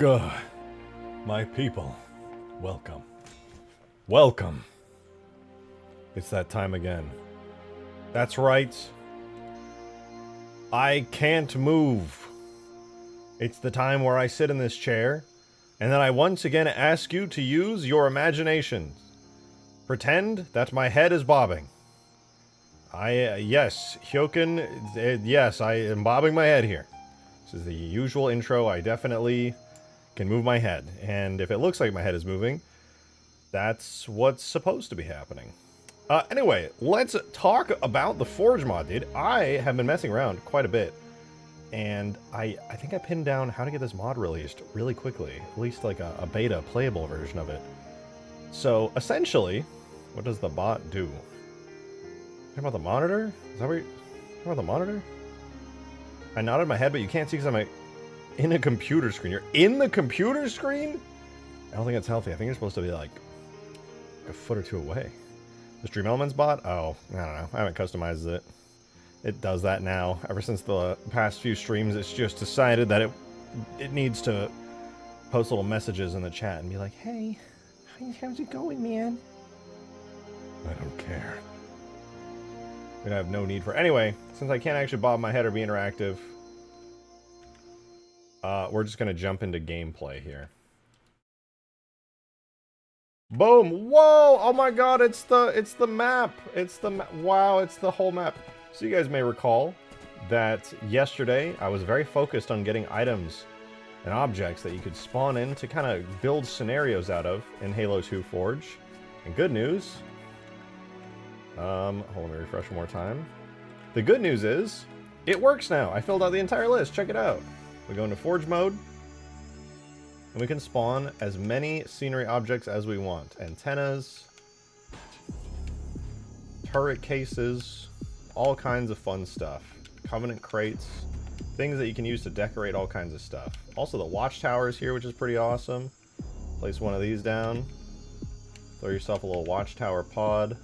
Good. My people, welcome. Welcome. It's that time again. That's right. I can't move. It's the time where I sit in this chair, and then I once again ask you to use your imaginations. Pretend that my head is bobbing. Yes, Hyoken, yes, I am bobbing my head here. This is the usual intro. I definitely can move my head, and if it looks like my head is moving, that's what's supposed to be happening. Anyway, let's talk about the Forge mod, dude. I have been messing around quite a bit, and I think I pinned down how to get this mod released really quickly, at least like a beta playable version of it. So essentially, what does the bot do? Talking about the monitor? Is that what you're talking about, the monitor? I nodded my head, but you can't see because I'm in a computer screen. You're in the computer screen? I don't think it's healthy. I think you're supposed to be like a foot or two away. The Stream Elements bot? Oh, I don't know. I haven't customized it. It does that now. Ever since the past few streams, it's just decided that it needs to post little messages in the chat and be like, hey, how's it going, man? I don't care. We're gonna have no need for... Anyway, since I can't actually bob my head or be interactive, we're just gonna jump into gameplay here. Boom! Whoa! Oh my god, it's the map! Wow, it's the whole map. So you guys may recall that yesterday I was very focused on getting items and objects that you could spawn in to kind of build scenarios out of in Halo 2 Forge. And good news... hold on, let me refresh one more time. The good news is, it works now. I filled out the entire list. Check it out. We go into Forge mode, and we can spawn as many scenery objects as we want. Antennas, turret cases, all kinds of fun stuff. Covenant crates, things that you can use to decorate all kinds of stuff. Also the watchtowers here, which is pretty awesome. Place one of these down. Throw yourself a little watchtower pod.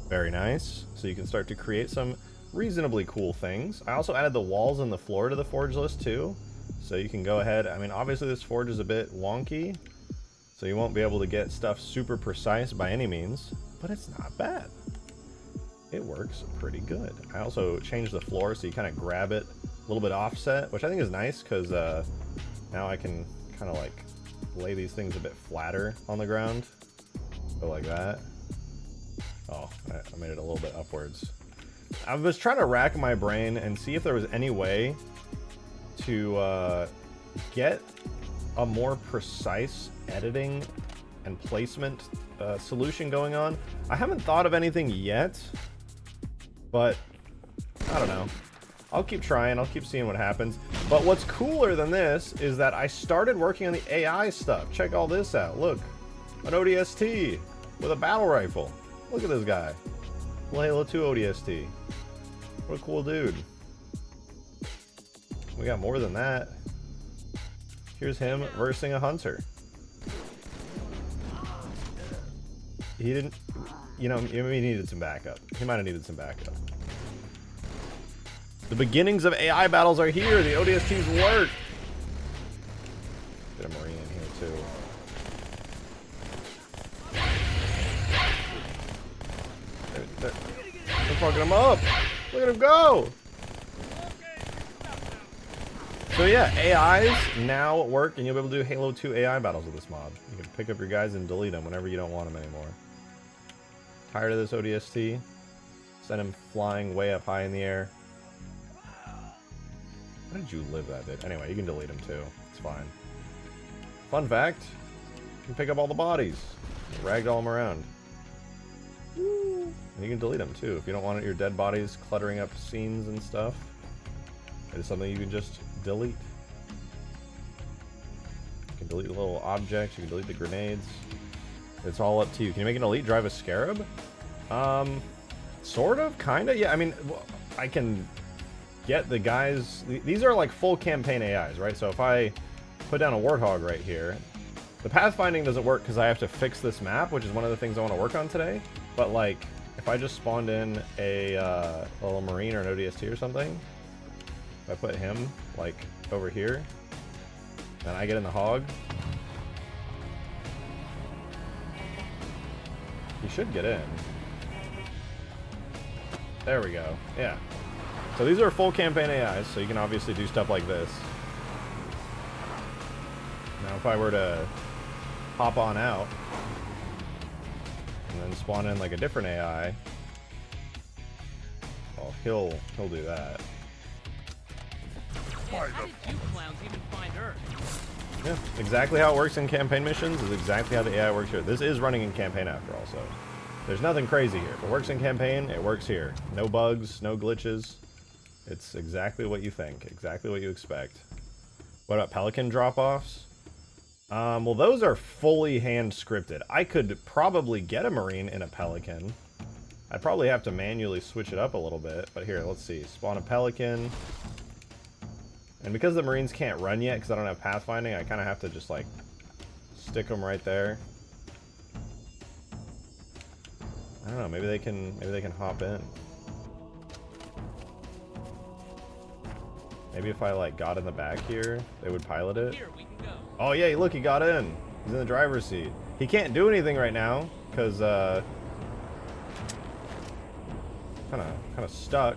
Very nice. So you can start to create some reasonably cool things. I also added the walls and the floor to the Forge list too. So you can go ahead, I mean obviously this Forge is a bit wonky, so you won't be able to get stuff super precise by any means, but it's not bad. It works pretty good. I also changed the floor so you kind of grab it a little bit offset, which I think is nice because now I can kind of like lay these things a bit flatter on the ground. Go like that. Oh, I made it a little bit upwards. I was trying to rack my brain and see if there was any way to get a more precise editing and placement solution going on. I haven't thought of anything yet, but I don't know. I'll keep trying, I'll keep seeing what happens. But what's cooler than this is that I started working on the AI stuff. Check all this out. Look, an ODST with a battle rifle. Look at this guy. Little Halo 2 ODST. What a cool dude. We got more than that. Here's him versing a hunter. He didn't... You know, he needed some backup. He might have needed some backup. The beginnings of AI battles are here. The ODSTs work. Get a Marine in here too. They're fucking him up. Look at him go. So yeah, AIs now work, and you'll be able to do Halo 2 AI battles with this mod. You can pick up your guys and delete them whenever you don't want them anymore. Tired of this ODST? Send him flying way up high in the air. How did you live that bit? Anyway, you can delete him too. It's fine. Fun fact, you can pick up all the bodies. Ragdoll them around. Woo. And you can delete them too. If you don't want your dead bodies cluttering up scenes and stuff, it is something you can just delete. You can delete the little objects, you can delete the grenades. It's all up to you. Can you make an elite drive a scarab? Sort of, kinda. Yeah, I mean, I can get the guys... These are like full campaign AIs, right? So if I put down a warthog right here, the pathfinding doesn't work because I have to fix this map, which is one of the things I want to work on today. But like, if I just spawned in a little Marine or an ODST or something, if I put him like over here, Then I get in the hog. He should get in. There we go. Yeah. So these are full campaign AIs, so you can obviously do stuff like this. Now if I were to hop on out and then spawn in like a different AI, well, he'll do that. Yeah, how did you clowns even find Earth? Yeah, exactly how it works in campaign missions is exactly how the AI works here. This is running in campaign after all, so there's nothing crazy here. If it works in campaign, it works here. No bugs, no glitches. It's exactly what you think, exactly what you expect. What about Pelican drop-offs? Well, those are fully hand-scripted. I could probably get a Marine in a Pelican. I'd probably have to manually switch it up a little bit, but here, let's see. Spawn a Pelican. And because the Marines can't run yet, because I don't have pathfinding, I kind of have to just, like, stick them right there. I don't know, maybe they can hop in. Maybe if I, like, got in the back here, they would pilot it. Here, we can go. Oh, yeah, look, he got in. He's in the driver's seat. He can't do anything right now, because, kind of stuck.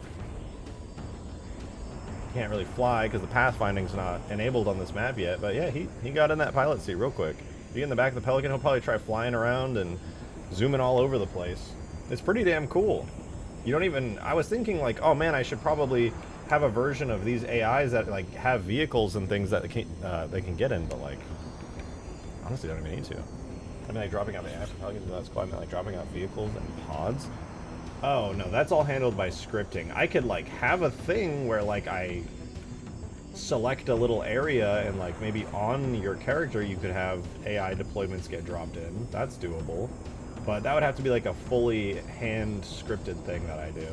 Can't really fly because the pathfinding's not enabled on this map yet, but yeah, he got in that pilot seat real quick. If you get in the back of the Pelican, he'll probably try flying around and zooming all over the place. It's pretty damn cool. You don't even, I was thinking like, oh man, I should probably have a version of these AIs that like have vehicles and things that they can get in, but like, honestly, don't even need to. I mean, like dropping out the AI for Pelicans, that's cool. I mean, like dropping out vehicles and pods. Oh no, that's all handled by scripting. I could like have a thing where like I select a little area and like maybe on your character you could have AI deployments get dropped in. That's doable. But that would have to be like a fully hand scripted thing that I do.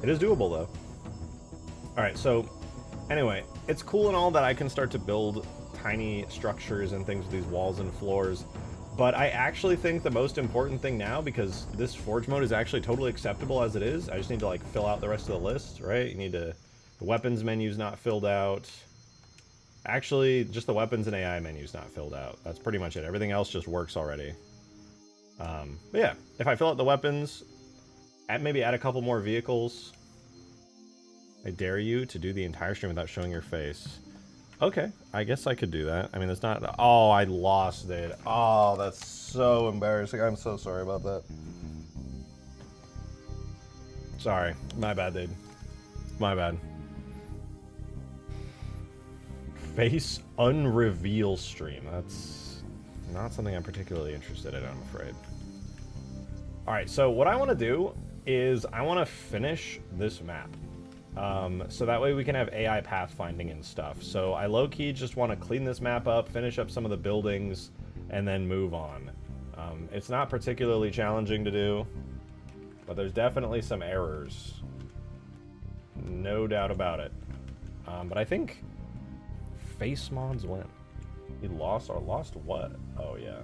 It is doable though. Alright, so anyway, it's cool and all that I can start to build tiny structures and things with these walls and floors. But I actually think the most important thing now, because this forge mode is actually totally acceptable as it is, I just need to like fill out the rest of the list, right? You need to, the weapons menu's not filled out. Actually, just the weapons and AI menu's not filled out. That's pretty much it. Everything else just works already. But yeah, if I fill out the weapons, maybe add a couple more vehicles. I dare you to do the entire stream without showing your face. Okay, I guess I could do that. I mean, it's not... Oh, I lost it. Oh, that's so embarrassing. I'm so sorry about that. Sorry. My bad, dude. My bad. Face unreveal stream. That's not something I'm particularly interested in, I'm afraid. Alright, so what I want to do is I want to finish this map. So that way we can have AI pathfinding and stuff. So I low-key just want to clean this map up, finish up some of the buildings, and then move on. It's not particularly challenging to do, but there's definitely some errors. No doubt about it. But I think face mods win. He lost, or lost what? Oh, yeah.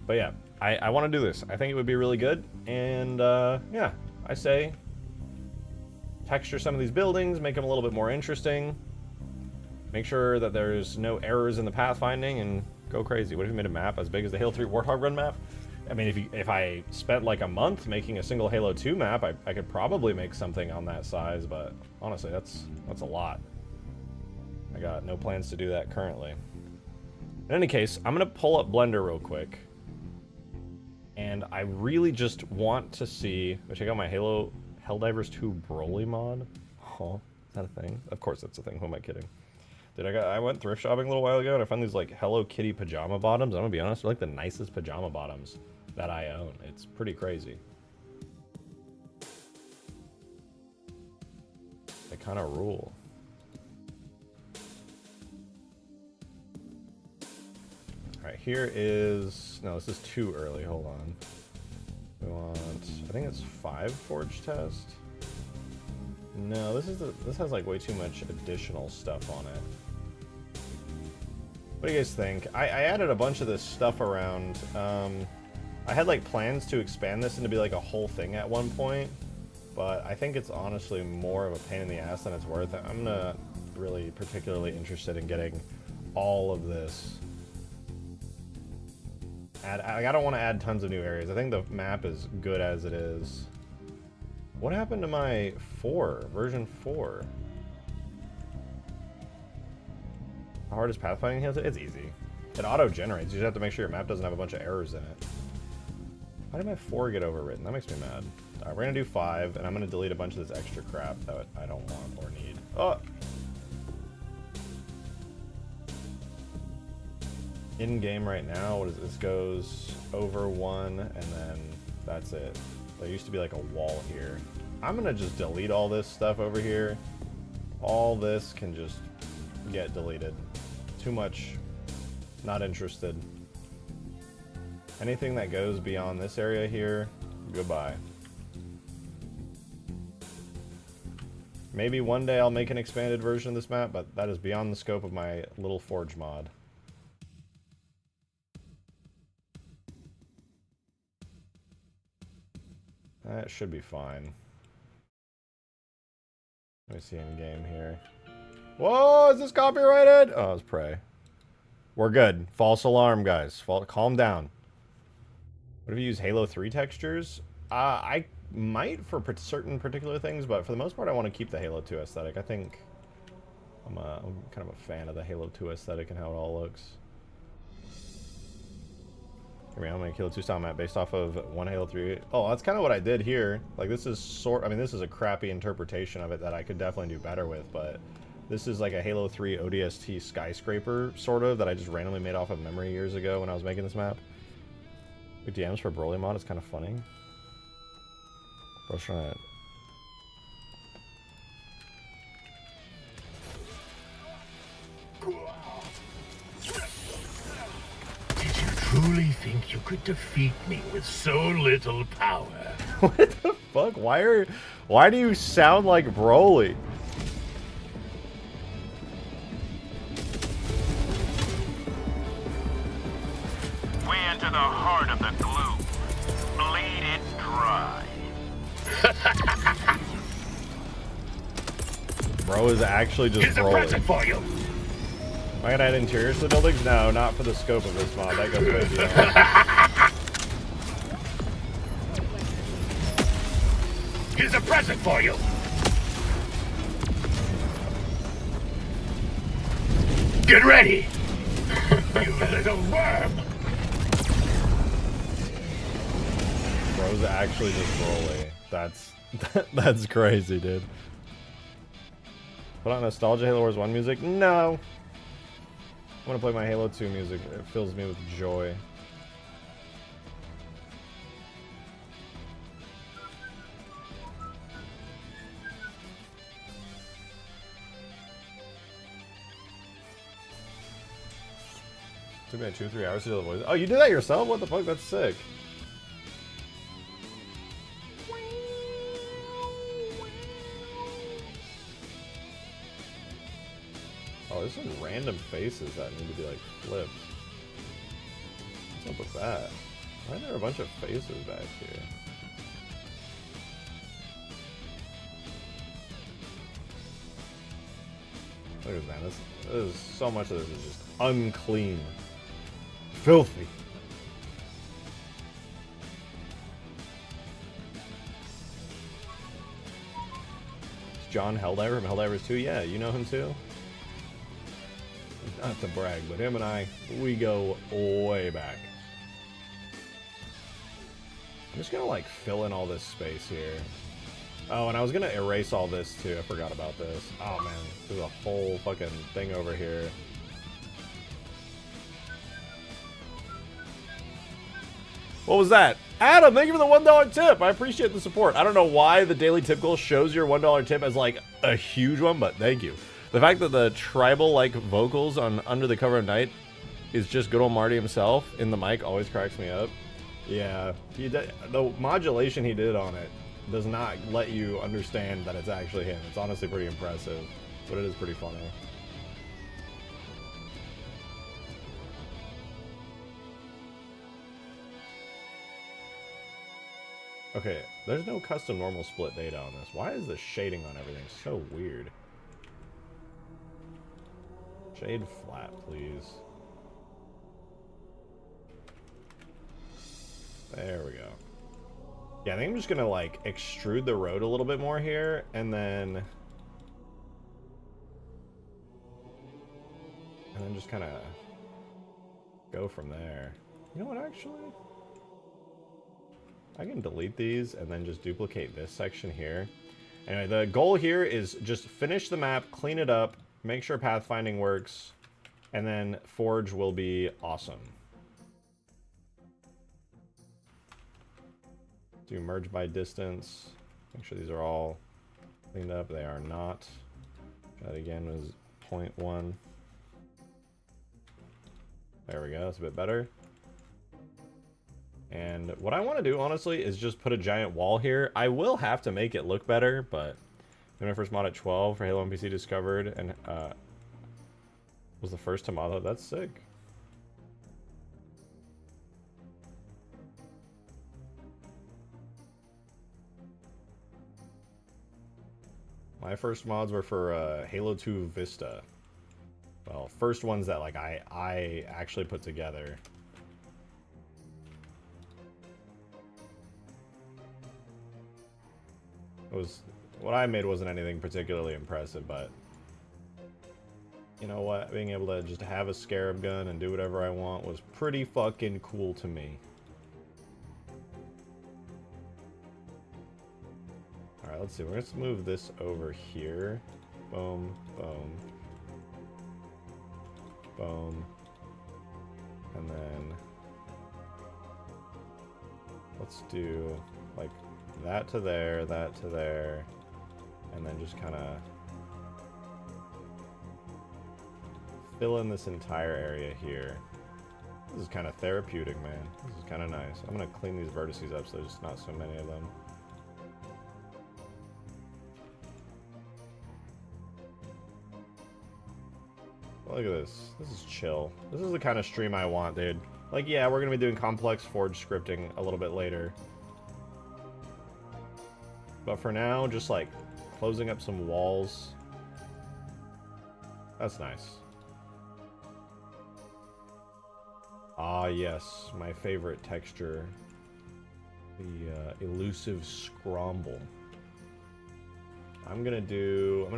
But yeah, I want to do this. I think it would be really good, and yeah, I say... texture some of these buildings, make them a little bit more interesting. Make sure that there's no errors in the pathfinding, and go crazy. What if you made a map as big as the Halo 3 Warthog Run map? I mean, if I spent like a month making a single Halo 2 map, I could probably make something on that size, but honestly, that's a lot. I got no plans to do that currently. In any case, I'm gonna pull up Blender real quick. And I really just want to see, check out my Halo Helldivers 2 Broly mod. Oh, is that a thing? Of course that's a thing. Who am I kidding? Dude, I went thrift shopping a little while ago and I found these like Hello Kitty pajama bottoms. I'm gonna be honest, they're like the nicest pajama bottoms that I own. It's pretty crazy. They kind of rule. Alright, here is... No, this is too early. Hold on. We want... I think it's 5 forge test. No, this has like way too much additional stuff on it. What do you guys think? I added a bunch of this stuff around. I had like plans to expand this into be like a whole thing at one point, but I think it's honestly more of a pain in the ass than it's worth. I'm not really particularly interested in getting all of this. I don't want to add tons of new areas. I think the map is good as it is. What happened to my version 4? How hard is pathfinding? It's easy. It auto-generates. You just have to make sure your map doesn't have a bunch of errors in it. Why did my 4 get overwritten? That makes me mad. Alright, we're gonna do 5, and I'm gonna delete a bunch of this extra crap that I don't want or need. Oh! In game right now, what is this? Goes over 1, and then that's it. There used to be like a wall here. I'm gonna just delete all this stuff over here. All this can just get deleted. Too much. Not interested. Anything that goes beyond this area here, goodbye. Maybe one day I'll make an expanded version of this map, but that is beyond the scope of my little Forge mod. That should be fine. Let me see in game here. Whoa, is this copyrighted? Oh, it's Prey. We're good. False alarm, guys. Calm down. What if you use Halo 3 textures? I might for certain particular things, but for the most part, I want to keep the Halo 2 aesthetic. I think I'm kind of a fan of the Halo 2 aesthetic and how it all looks. I'm gonna Halo 2 style map based off of one Halo 3. Oh, that's kind of what I did here. Like, this is I mean, this is a crappy interpretation of it that I could definitely do better with, but this is like a Halo 3 ODST skyscraper, sort of, that I just randomly made off of memory years ago when I was making this map. Big DMs for Broly mod, it's kind of funny. Bro's trying to... Truly think you could defeat me with so little power? What the fuck? Why do you sound like Broly? We enter the heart of the gloom. Bleed it dry. Bro is actually just Here's a present Broly. for you. Am I gonna add interiors to the buildings? No, not for the scope of this mod. That goes way beyond. Here's a present for you. Get ready. You little worm. Bro's actually just Broly. That's crazy, dude. Put on nostalgia Halo Wars 1 music? No. I want to play my Halo 2 music. It fills me with joy. Took me like 2 or 3 hours to do the voice. Oh, you did that yourself? What the fuck? That's sick. Oh, there's some random faces that need to be like flipped. What's up with that? Why are there a bunch of faces back here? Look at this, man. This is so much of this is just unclean. Filthy. It's John Helldiver from Helldivers 2? Yeah, you know him too? Not to brag, but him and I, we go way back. I'm just gonna like fill in all this space here. Oh, and I was gonna erase all this too. I forgot about this. Oh man, there's a whole fucking thing over here. What was that? Adam, thank you for the $1 tip. I appreciate the support. I don't know why the daily tip goal shows your $1 tip as like a huge one, but thank you. The fact that the tribal-like vocals on Under the Cover of Night is just good old Marty himself in the mic always cracks me up. Yeah, the modulation he did on it does not let you understand that it's actually him. It's honestly pretty impressive, but it is pretty funny. Okay, there's no custom normal split data on this. Why is the shading on everything so weird? Shade flat, please. There we go. Yeah, I think I'm just gonna like extrude the road a little bit more here, and then just kind of go from there. You know what, actually? I can delete these and then just duplicate this section here. Anyway, the goal here is just finish the map, clean it up, make sure pathfinding works, and then Forge will be awesome. Do merge by distance. Make sure these are all cleaned up. They are not. That again was 0.1. There we go. That's a bit better. And what I want to do, honestly, is just put a giant wall here. I will have to make it look better, but when I first mod at 12 for Halo NPC discovered and was the first to mod it. That's sick. My first mods were for Halo 2 Vista. Well, first ones that like I actually put together. It was what I made wasn't anything particularly impressive, but you know what? Being able to just have a scarab gun and do whatever I want was pretty fucking cool to me. Alright, let's see. We're going to move this over here. Boom, boom. Boom. And then let's do like that to there, and then just kind of fill in this entire area here. This is kind of therapeutic, man. This is kind of nice. I'm going to clean these vertices up so there's not so many of them. Look at this. This is chill. This is the kind of stream I want, dude. Like, yeah, we're going to be doing complex Forge scripting a little bit later. But for now, just like closing up some walls. That's nice. Ah, yes, my favorite texture. The elusive scromble. I'm gonna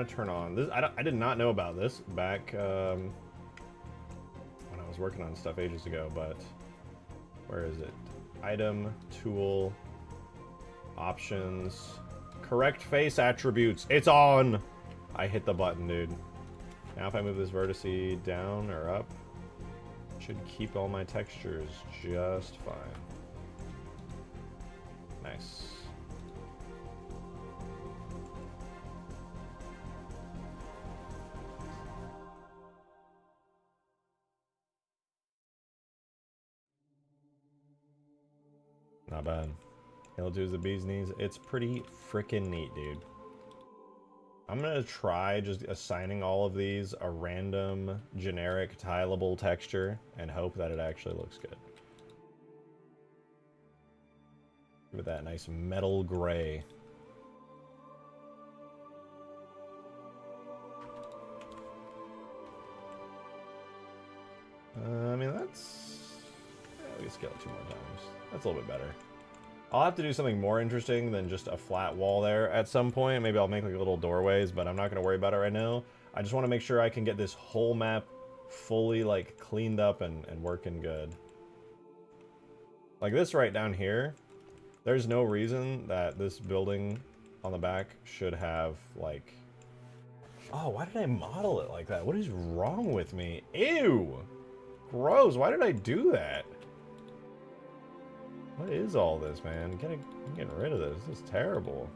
turn on this. I did not know about this back when I was working on stuff ages ago, but where is it? Item, tool, options, correct face attributes. It's on! I hit the button, dude. Now if I move this vertice down or up, it should keep all my textures just fine. Nice. Not bad. Halo 2 is the bee's knees. It's pretty freaking neat, dude. I'm gonna try just assigning all of these a random, generic, tileable texture and hope that it actually looks good. Give it that nice metal gray. I mean, that's... Yeah, we can scale it 2 more times. That's a little bit better. I'll have to do something more interesting than just a flat wall there at some point. Maybe I'll make like little doorways, but I'm not going to worry about it right now. I just want to make sure I can get this whole map fully like cleaned up and working good. Like this right down here, there's no reason that this building on the back should have like... Oh, why did I model it like that? What is wrong with me? Ew! Gross, why did I do that? What is all this, man? I'm getting rid of this. This is terrible.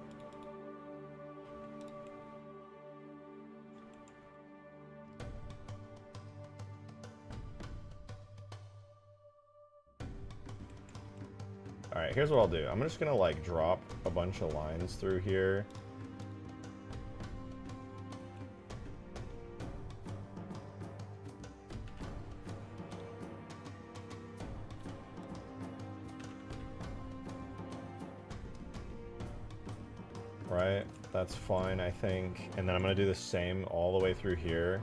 Alright, here's what I'll do. I'm just gonna, like, drop a bunch of lines through here. right? That's fine, I think. And then I'm gonna do the same all the way through here.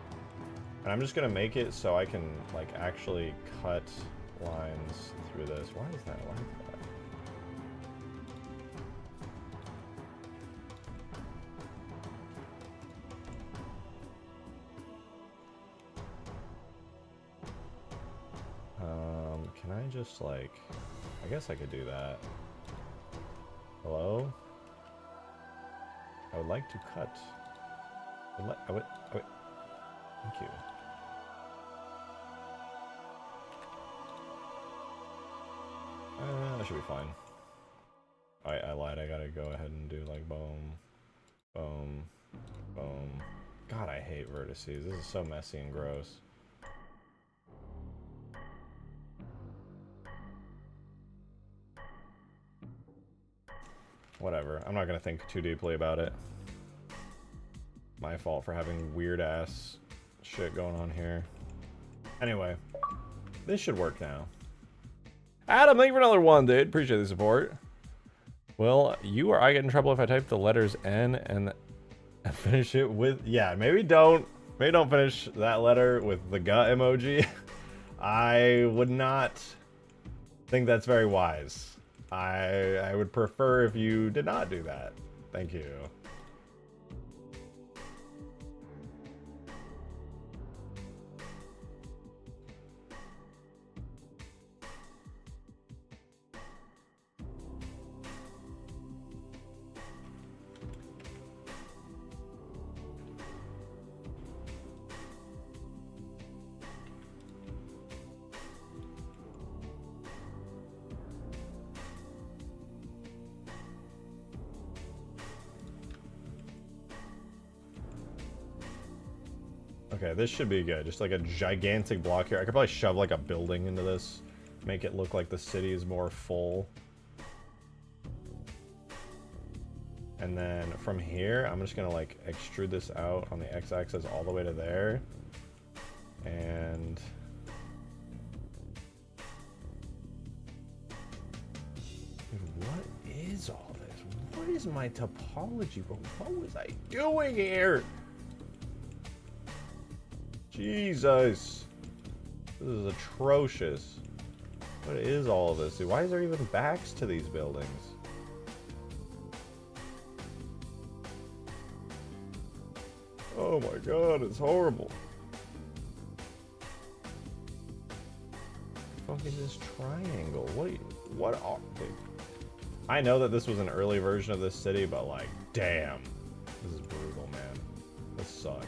And I'm just gonna make it so I can, like, actually cut lines through this. Why is that like that? Can I just, like... I guess I could do that. Hello? I would like to cut. I would, thank you. That should be fine. Alright, I lied. I gotta go ahead and do like boom, boom, boom. God, I hate vertices. This is so messy and gross. Whatever. I'm not gonna think too deeply about it. My fault for having weird ass shit going on here. Anyway, this should work now. Adam, thank you for another one, dude. Appreciate the support. Well, you or I get in trouble if I type the letters N and finish it with... Yeah, maybe don't finish that letter with the gut emoji. I would not think that's very wise. I would prefer if you did not do that. Thank you. Okay, this should be good. Just like a gigantic block here. I could probably shove like a building into this. Make it look like the city is more full. And then from here, I'm just gonna like extrude this out on the x-axis all the way to there. And... Dude, what is all this? What is my topology, bro? What was I doing here? Jesus. This is atrocious. What is all of this? Dude, why is there even backs to these buildings? Oh my god, it's horrible. What the fuck is this triangle? What are... Dude. I know that this was an early version of this city, but like, damn. This is brutal, man. This sucks.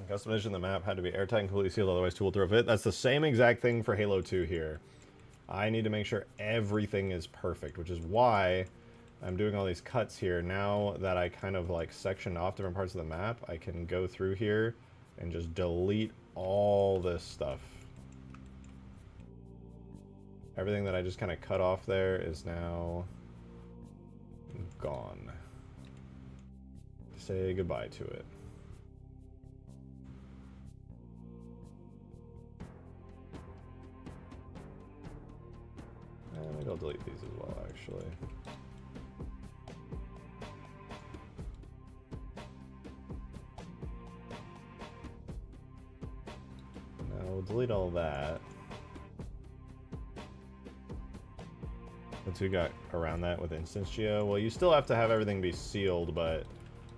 Customization of the map had to be airtight and completely sealed, otherwise tool throw fit. That's the same exact thing for Halo 2 here. I need to make sure everything is perfect, which is why I'm doing all these cuts here. Now that I kind of like sectioned off different parts of the map, I can go through here and just delete all this stuff. Everything that I just kind of cut off there is now gone. Say goodbye to it. Maybe I'll delete these as well, actually. Now we'll delete all that. Once we got around that with instance geo, well, you still have to have everything be sealed, but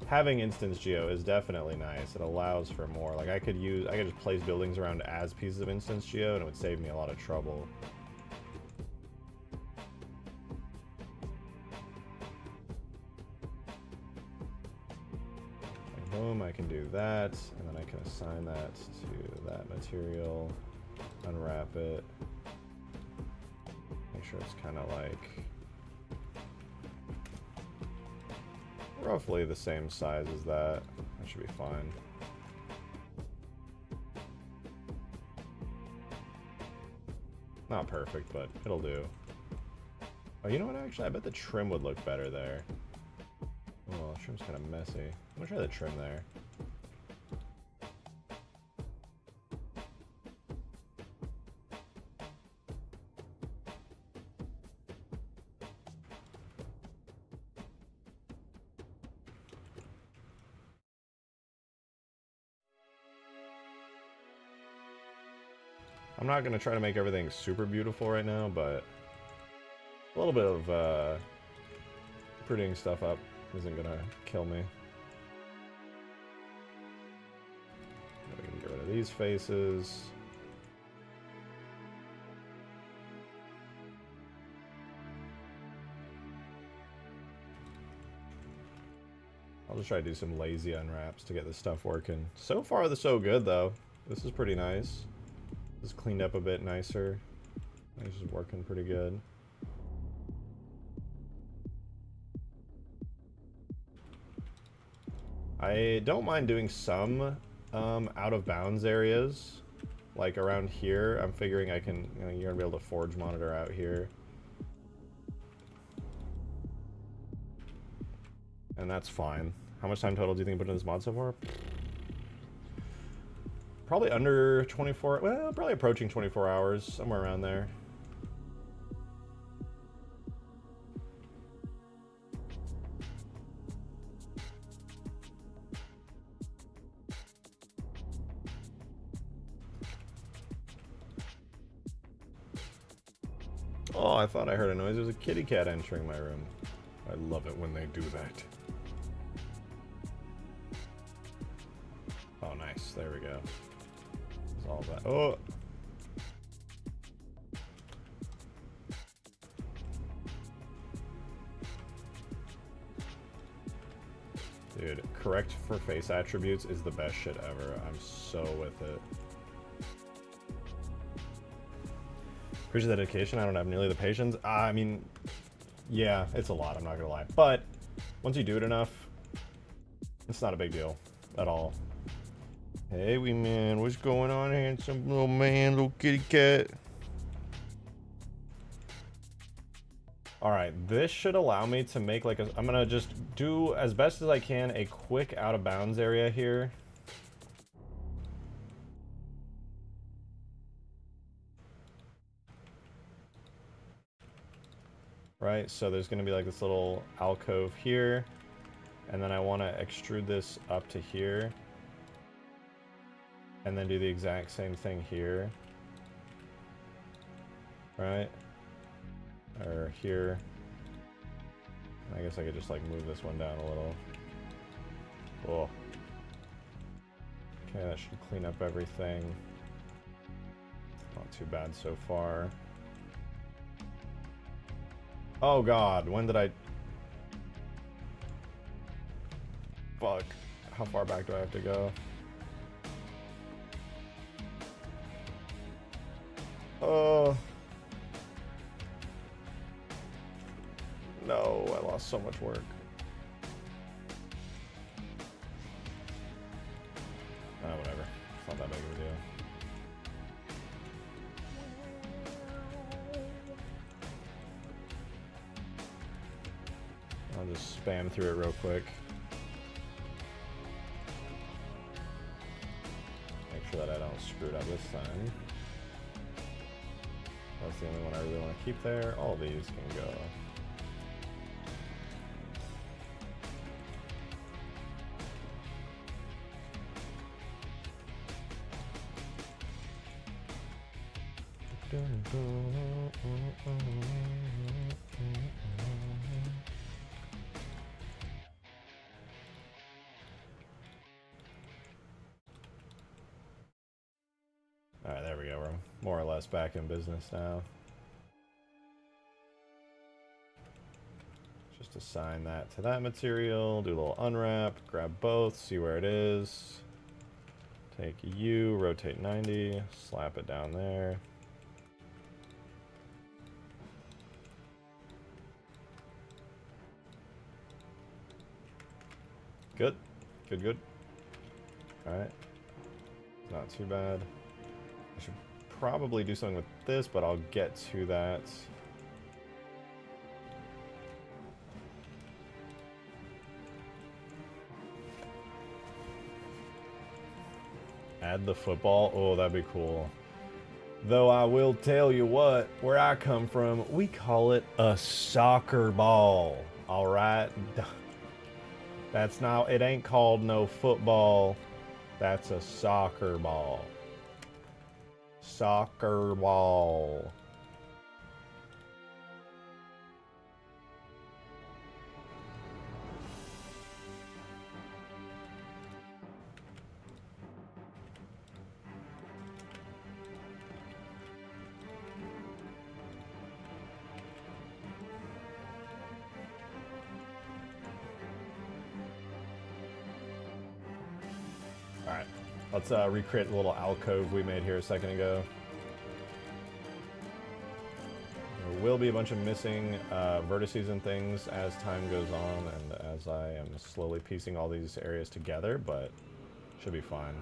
having instance geo is definitely nice. It allows for more. Like I could just place buildings around as pieces of instance geo, and it would save me a lot of trouble. Boom, I can do that, and then I can assign that to that material, unwrap it, make sure it's kind of like roughly the same size as that. That should be fine. Not perfect, but it'll do. Oh, you know what, actually, I bet the trim would look better there. Trim's kind of messy. I'm gonna try the trim there. I'm not gonna try to make everything super beautiful right now, but a little bit of prettying stuff up isn't gonna kill me. We can get rid of these faces. I'll just try to do some lazy unwraps to get this stuff working. So far, so good, though. This is pretty nice. This is cleaned up a bit nicer. This is working pretty good. I don't mind doing some out of bounds areas, like around here. I'm figuring I can, you know, you're gonna be able to forge monitor out here, and that's fine. How much time total do you think you put in this mod so far? Probably under 24. Well, probably approaching 24 hours, somewhere around there. Oh, I thought I heard a noise. There's a kitty cat entering my room. I love it when they do that. Oh, nice. There we go. It's all that. Oh! Dude, correct for face attributes is the best shit ever. I'm so with it. Appreciate the dedication. I don't have nearly the patience. I mean, yeah, it's a lot. I'm not gonna lie. But once you do it enough, it's not a big deal at all. Hey, wee man, what's going on, handsome little man, little kitty cat? All right, this should allow me to make like a. I'm gonna just do as best as I can a quick out of bounds area here. Right, so there's going to be like this little alcove here, and then I want to extrude this up to here, and then do the exact same thing here, right, or here. I guess I could just like move this one down a little. Cool. Okay, that should clean up everything. Not too bad so far. Oh god, when did I... Fuck. How far back do I have to go? Oh. No, I lost so much work. Whatever. It's not that big of a deal. I'll just spam through it real quick. Make sure that I don't screw it up this time. That's the only one I really want to keep there. All these can go. Alright, there we go. We're more or less back in business now. Just assign that to that material, do a little unwrap, grab both, see where it is. Take U, rotate 90, slap it down there. Good. Good, good. Alright. Not too bad. I should probably do something with this, but I'll get to that. Add the football? Oh, that'd be cool. Though I will tell you what, where I come from, we call it a soccer ball. All right? That's not, it ain't called no football. That's a soccer ball. Soccer ball. Alright, let's recreate the little alcove we made here a second ago. There will be a bunch of missing vertices and things as time goes on and as I am slowly piecing all these areas together, but should be fine.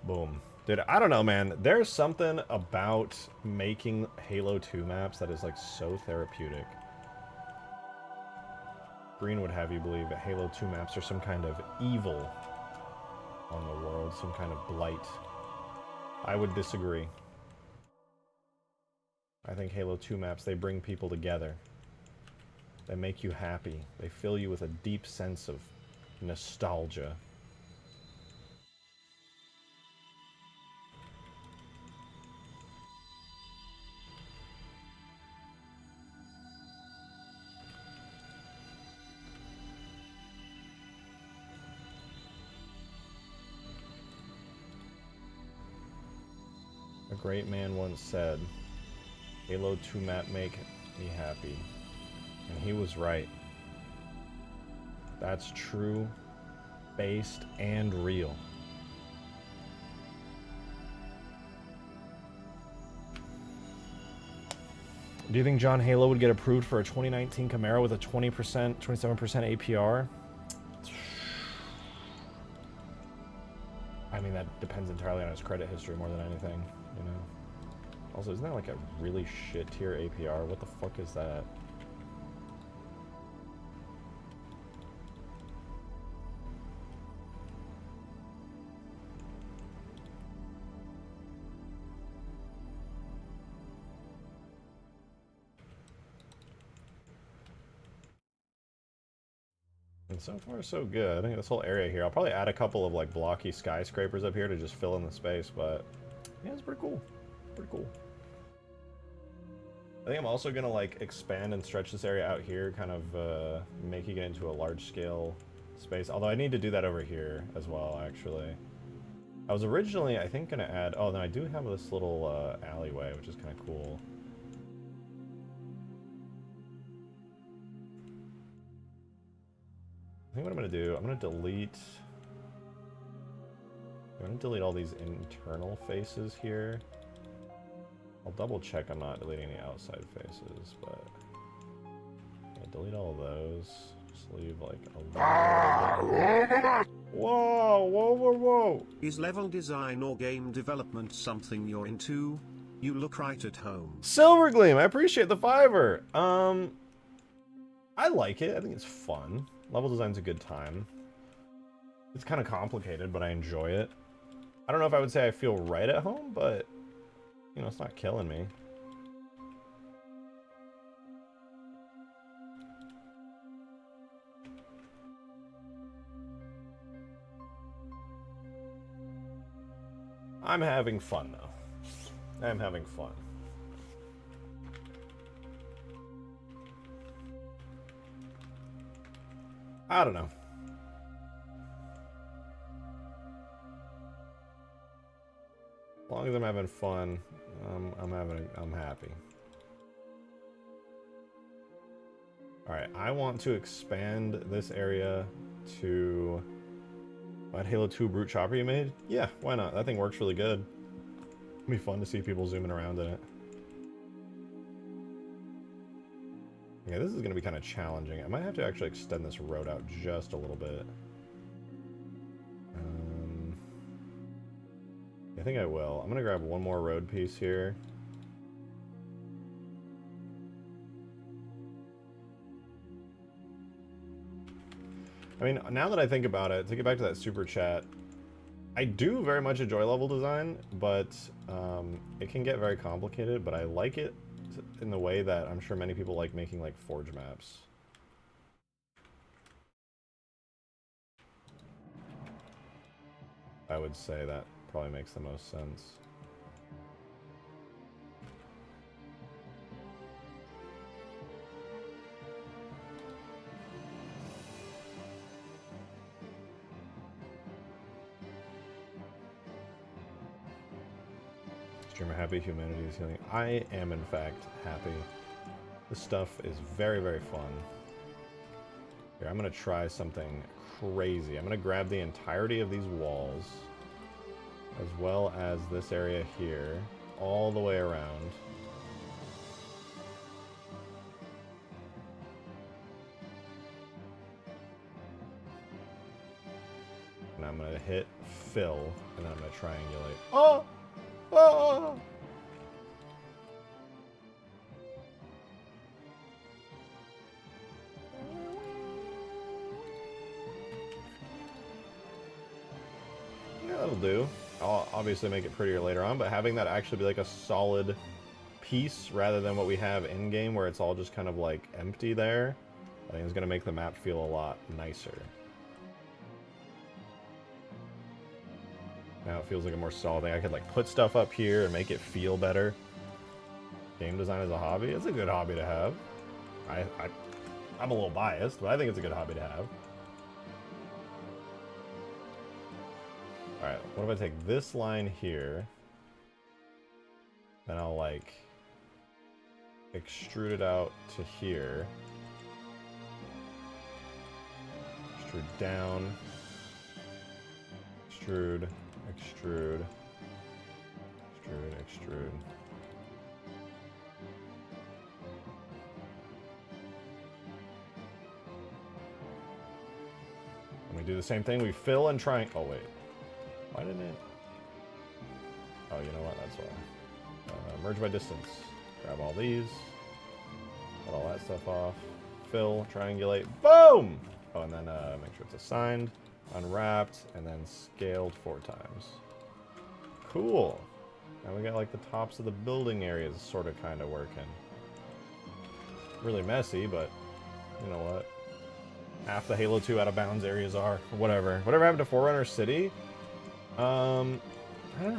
Boom. Dude, I don't know, man. There's something about making Halo 2 maps that is, like, so therapeutic. Green would have you believe that Halo 2 maps are some kind of evil on the world, some kind of blight. I would disagree. I think Halo 2 maps, they bring people together. They make you happy. They fill you with a deep sense of nostalgia. A great man once said, Halo 2 map make me happy. And he was right. That's true, based, and real. Do you think John Halo would get approved for a 2019 Camaro with a 20%, 27% APR? I mean, that depends entirely on his credit history more than anything, you know? Also, isn't that like a really shit tier APR? What the fuck is that? And so far, so good. I think this whole area here, I'll probably add a couple of like blocky skyscrapers up here to just fill in the space, but yeah, it's pretty cool. Pretty cool. I think I'm also gonna like expand and stretch this area out here, kind of making it into a large scale space. Although I need to do that over here as well, actually. I was originally, I think, gonna add, oh, then I do have this little alleyway, which is kind of cool. I think what I'm gonna do, I'm gonna delete all these internal faces here. I'll double check I'm not deleting any outside faces, but yeah, delete all of those. Just leave like a little bit. Whoa, whoa, whoa, whoa! Is level design or game development something you're into? You look right at home. Silvergleam, I appreciate the $5. I like it. I think it's fun. Level design's a good time. It's kind of complicated, but I enjoy it. I don't know if I would say I feel right at home, but you know, it's not killing me. I'm having fun, though. I'm having fun. I don't know. As long as I'm having fun, I'm happy. All right, I want to expand this area to that Halo 2 Brute Chopper you made. Yeah, why not? That thing works really good. It'll be fun to see people zooming around in it. Yeah, this is gonna be kind of challenging. I might have to actually extend this road out just a little bit. I think I will. I'm gonna grab one more road piece here. I mean, now that I think about it, to get back to that super chat, I do very much enjoy level design, but it can get very complicated, but I like it in the way that I'm sure many people like making like forge maps. I would say that probably makes the most sense. Streamer happy, humanity is healing. I am in fact happy. This stuff is very, very fun. Here, I'm gonna try something crazy. I'm gonna grab the entirety of these walls, as well as this area here, all the way around. And I'm gonna hit fill, and then I'm gonna triangulate. Oh! Oh! Yeah, that'll do. I'll obviously make it prettier later on, but having that actually be like a solid piece rather than what we have in-game where it's all just kind of like empty there, I think it's going to make the map feel a lot nicer. Now it feels like a more solid thing. I could like put stuff up here and make it feel better. Game design as a hobby? It's a good hobby to have. I'm a little biased, but I think it's a good hobby to have. Alright, what if I take this line here, then I'll like extrude it out to here, extrude down, extrude, extrude, extrude, extrude. And we do the same thing, we fill and try. Oh wait, why didn't it? Oh, you know what, that's why. Merge by distance, grab all these, cut all that stuff off, fill, triangulate, boom! Oh, and then make sure it's assigned, unwrapped, and then scaled 4 times. Cool. Now we got like the tops of the building areas sort of kind of working. Really messy, but you know what? Half the Halo 2 out of bounds areas are. Whatever. Whatever happened to Forerunner City? I don't know.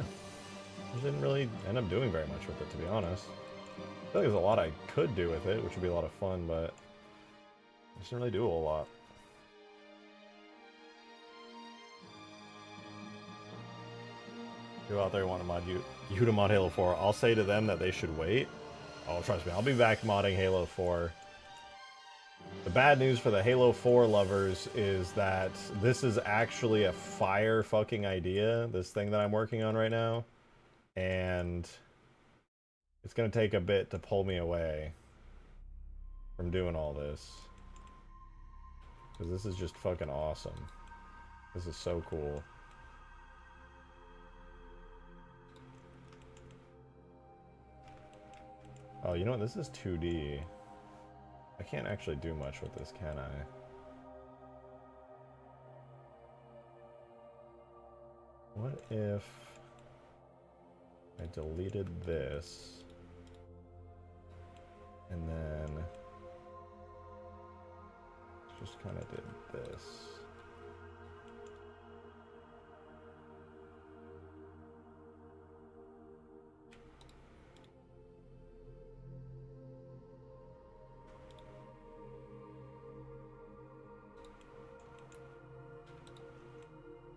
I didn't really end up doing very much with it, to be honest. I feel like there's a lot I could do with it, which would be a lot of fun, but I just didn't really do a whole lot. Who out there want to mod you to mod Halo 4? I'll say to them that they should wait. Oh, trust me, I'll be back modding Halo 4. The bad news for the Halo 4 lovers is that this is actually a fire fucking idea, this thing that I'm working on right now. And it's going to take a bit to pull me away from doing all this. Because this is just fucking awesome. This is so cool. Oh, you know what? This is 2D. I can't actually do much with this, can I? What if I deleted this and then just kind of did this?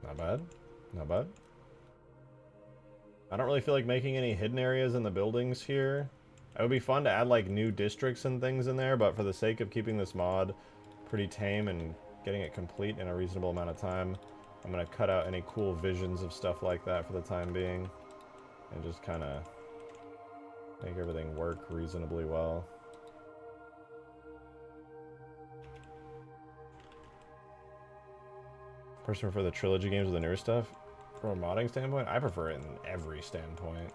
Not bad. Not bad. I don't really feel like making any hidden areas in the buildings here. It would be fun to add like new districts and things in there, but for the sake of keeping this mod pretty tame and getting it complete in a reasonable amount of time, I'm going to cut out any cool visions of stuff like that for the time being and just kind of make everything work reasonably well. Person for the trilogy games with the newer stuff? From a modding standpoint, I prefer it in every standpoint.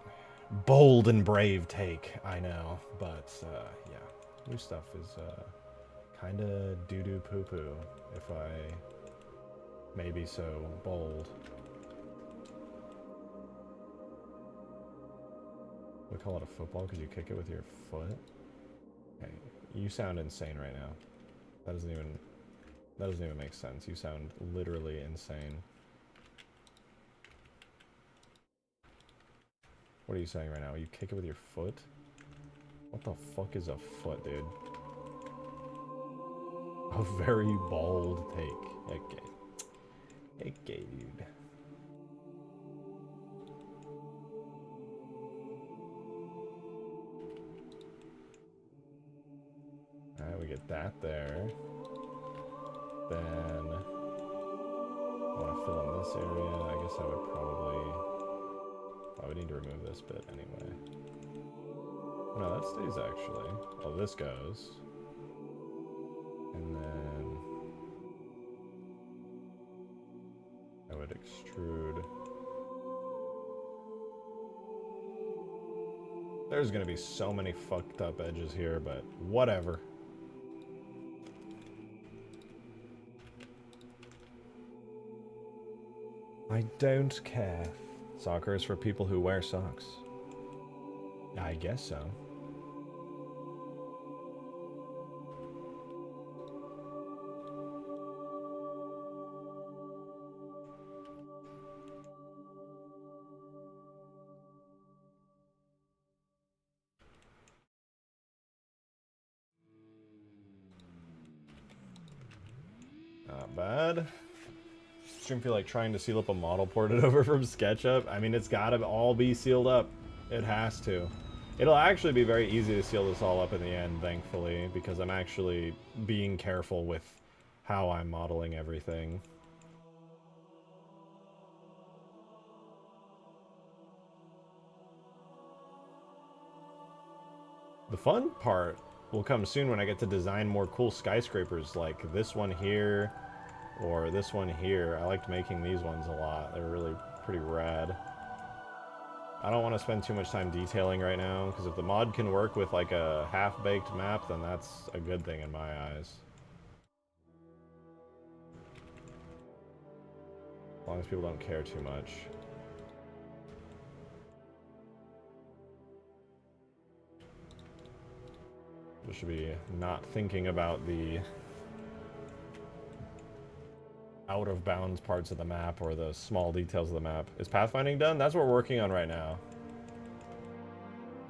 Bold and brave take, I know, but yeah, new stuff is kind of doo-doo poo-poo, if I may be so bold. We call it a football because you kick it with your foot? Okay, you sound insane right now. That doesn't even make sense. You sound literally insane. What are you saying right now? You kick it with your foot? What the fuck is a foot, dude? A very bold take. Okay. Okay, dude. Alright, we get that there. Then I want to fill in this area. I guess I would probably... I would need to remove this bit anyway. No, that stays actually. Oh, this goes. And then I would extrude. There's gonna be so many fucked up edges here, but whatever. I don't care. Soccer is for people who wear socks. I guess so. Not bad. Shouldn't feel like trying to seal up a model ported over from SketchUp. I mean, it's gotta all be sealed up. It has to. It'll actually be very easy to seal this all up in the end, thankfully, because I'm actually being careful with how I'm modeling everything. The fun part will come soon when I get to design more cool skyscrapers like this one here or this one here. I liked making these ones a lot. They're really pretty rad. I don't want to spend too much time detailing right now, because if the mod can work with like a half-baked map, then that's a good thing in my eyes. As long as people don't care too much. We should be not thinking about the out-of-bounds parts of the map or the small details of the map. Is pathfinding done? That's what we're working on right now.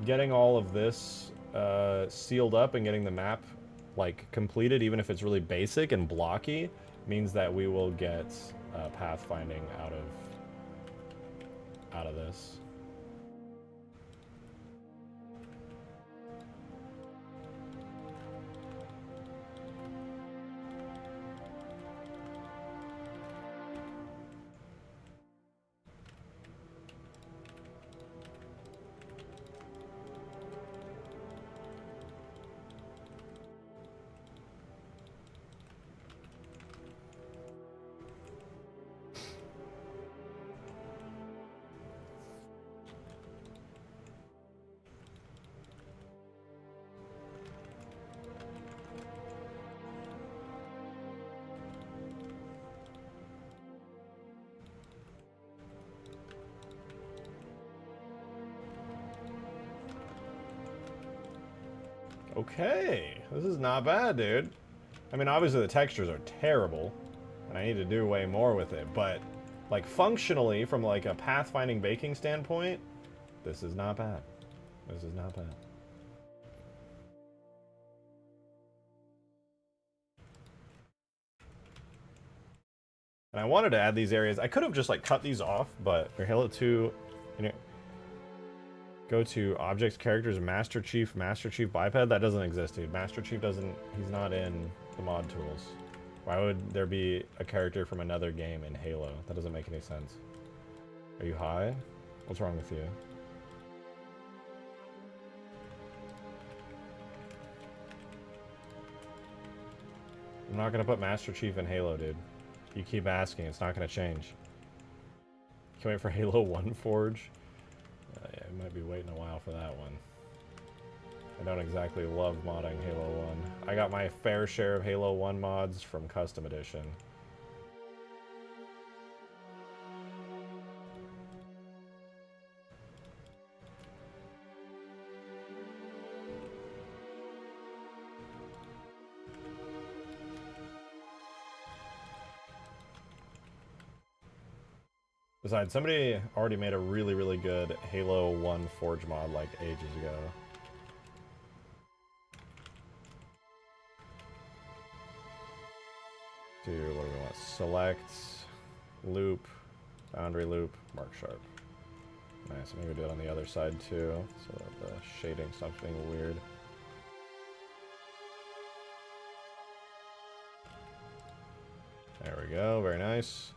Getting all of this sealed up and getting the map like completed, even if it's really basic and blocky, means that we will get pathfinding out of this. Okay, this is not bad, dude. I mean, obviously the textures are terrible, and I need to do way more with it, but, like, functionally, from, like, a pathfinding baking standpoint, this is not bad. This is not bad. And I wanted to add these areas. I could have just, like, cut these off, but for Halo 2, you know, go to Objects, Characters, Master Chief Biped. That doesn't exist, dude. Master Chief doesn't... He's not in the mod tools. Why would there be a character from another game in Halo? That doesn't make any sense. Are you high? What's wrong with you? I'm not gonna put Master Chief in Halo, dude. You keep asking, it's not gonna change. Can't wait for Halo 1 Forge. Yeah, I might be waiting a while for that one. I don't exactly love modding Halo 1. I got my fair share of Halo 1 mods from Custom Edition. Besides, somebody already made a really, really good Halo 1 Forge mod like ages ago. To, what do we want? Select, loop, boundary loop, mark sharp. Nice, I'm gonna do it on the other side too, so that the shading stops being weird. There we go, very nice.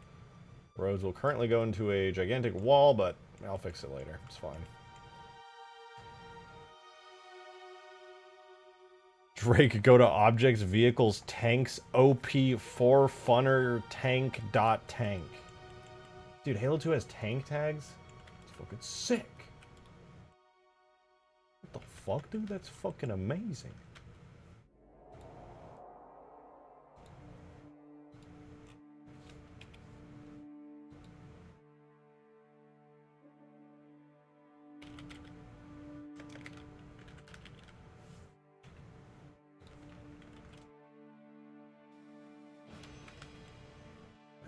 Roads will currently go into a gigantic wall, but I'll fix it later. It's fine. Drake, go to objects, vehicles, tanks, OP, 4 funner, tank, dot tank. Dude, Halo 2 has tank tags? It's fucking sick. What the fuck, dude? That's fucking amazing.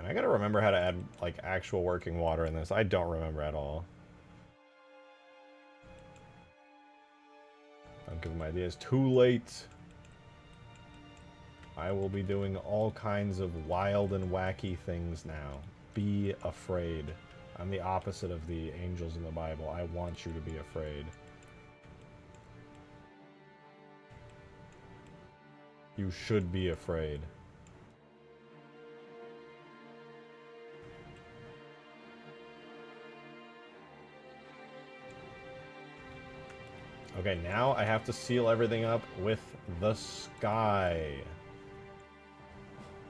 I gotta remember how to add, like, actual working water in this. I don't remember at all. Don't give them ideas. Too late. I will be doing all kinds of wild and wacky things now. Be afraid. I'm the opposite of the angels in the Bible. I want you to be afraid. You should be afraid. Okay, now I have to seal everything up with the sky.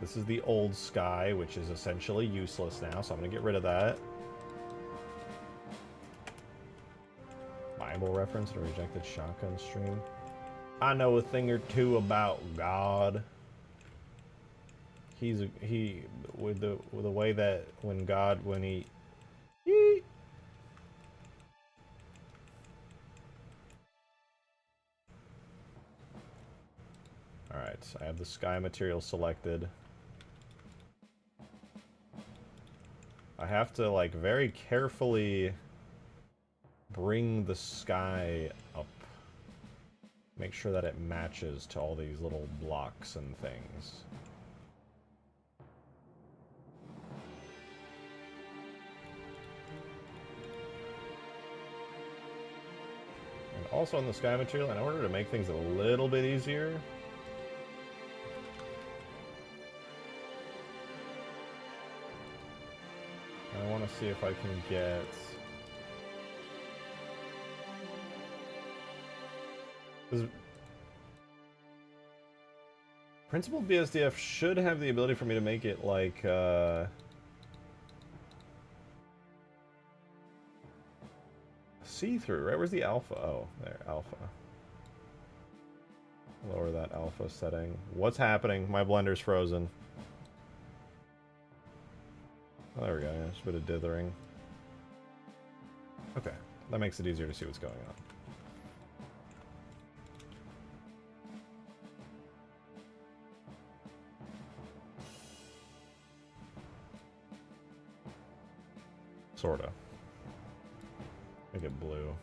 This is the old sky, which is essentially useless now, so I'm going to get rid of that. Bible reference to rejected shotgun stream. I know a thing or two about God. He with the way that when he Alright, so I have the sky material selected. I have to, like, very carefully bring the sky up. Make sure that it matches to all these little blocks and things. And also on the sky material, in order to make things a little bit easier, I want to see if I can get... Principled BSDF should have the ability for me to make it like, see-through, right? Where's the alpha? Oh, there, alpha. Lower that alpha setting. What's happening? My blender's frozen. Oh, there we go, yeah, just a bit of dithering. Okay, that makes it easier to see what's going on. Sorta. Make it blue.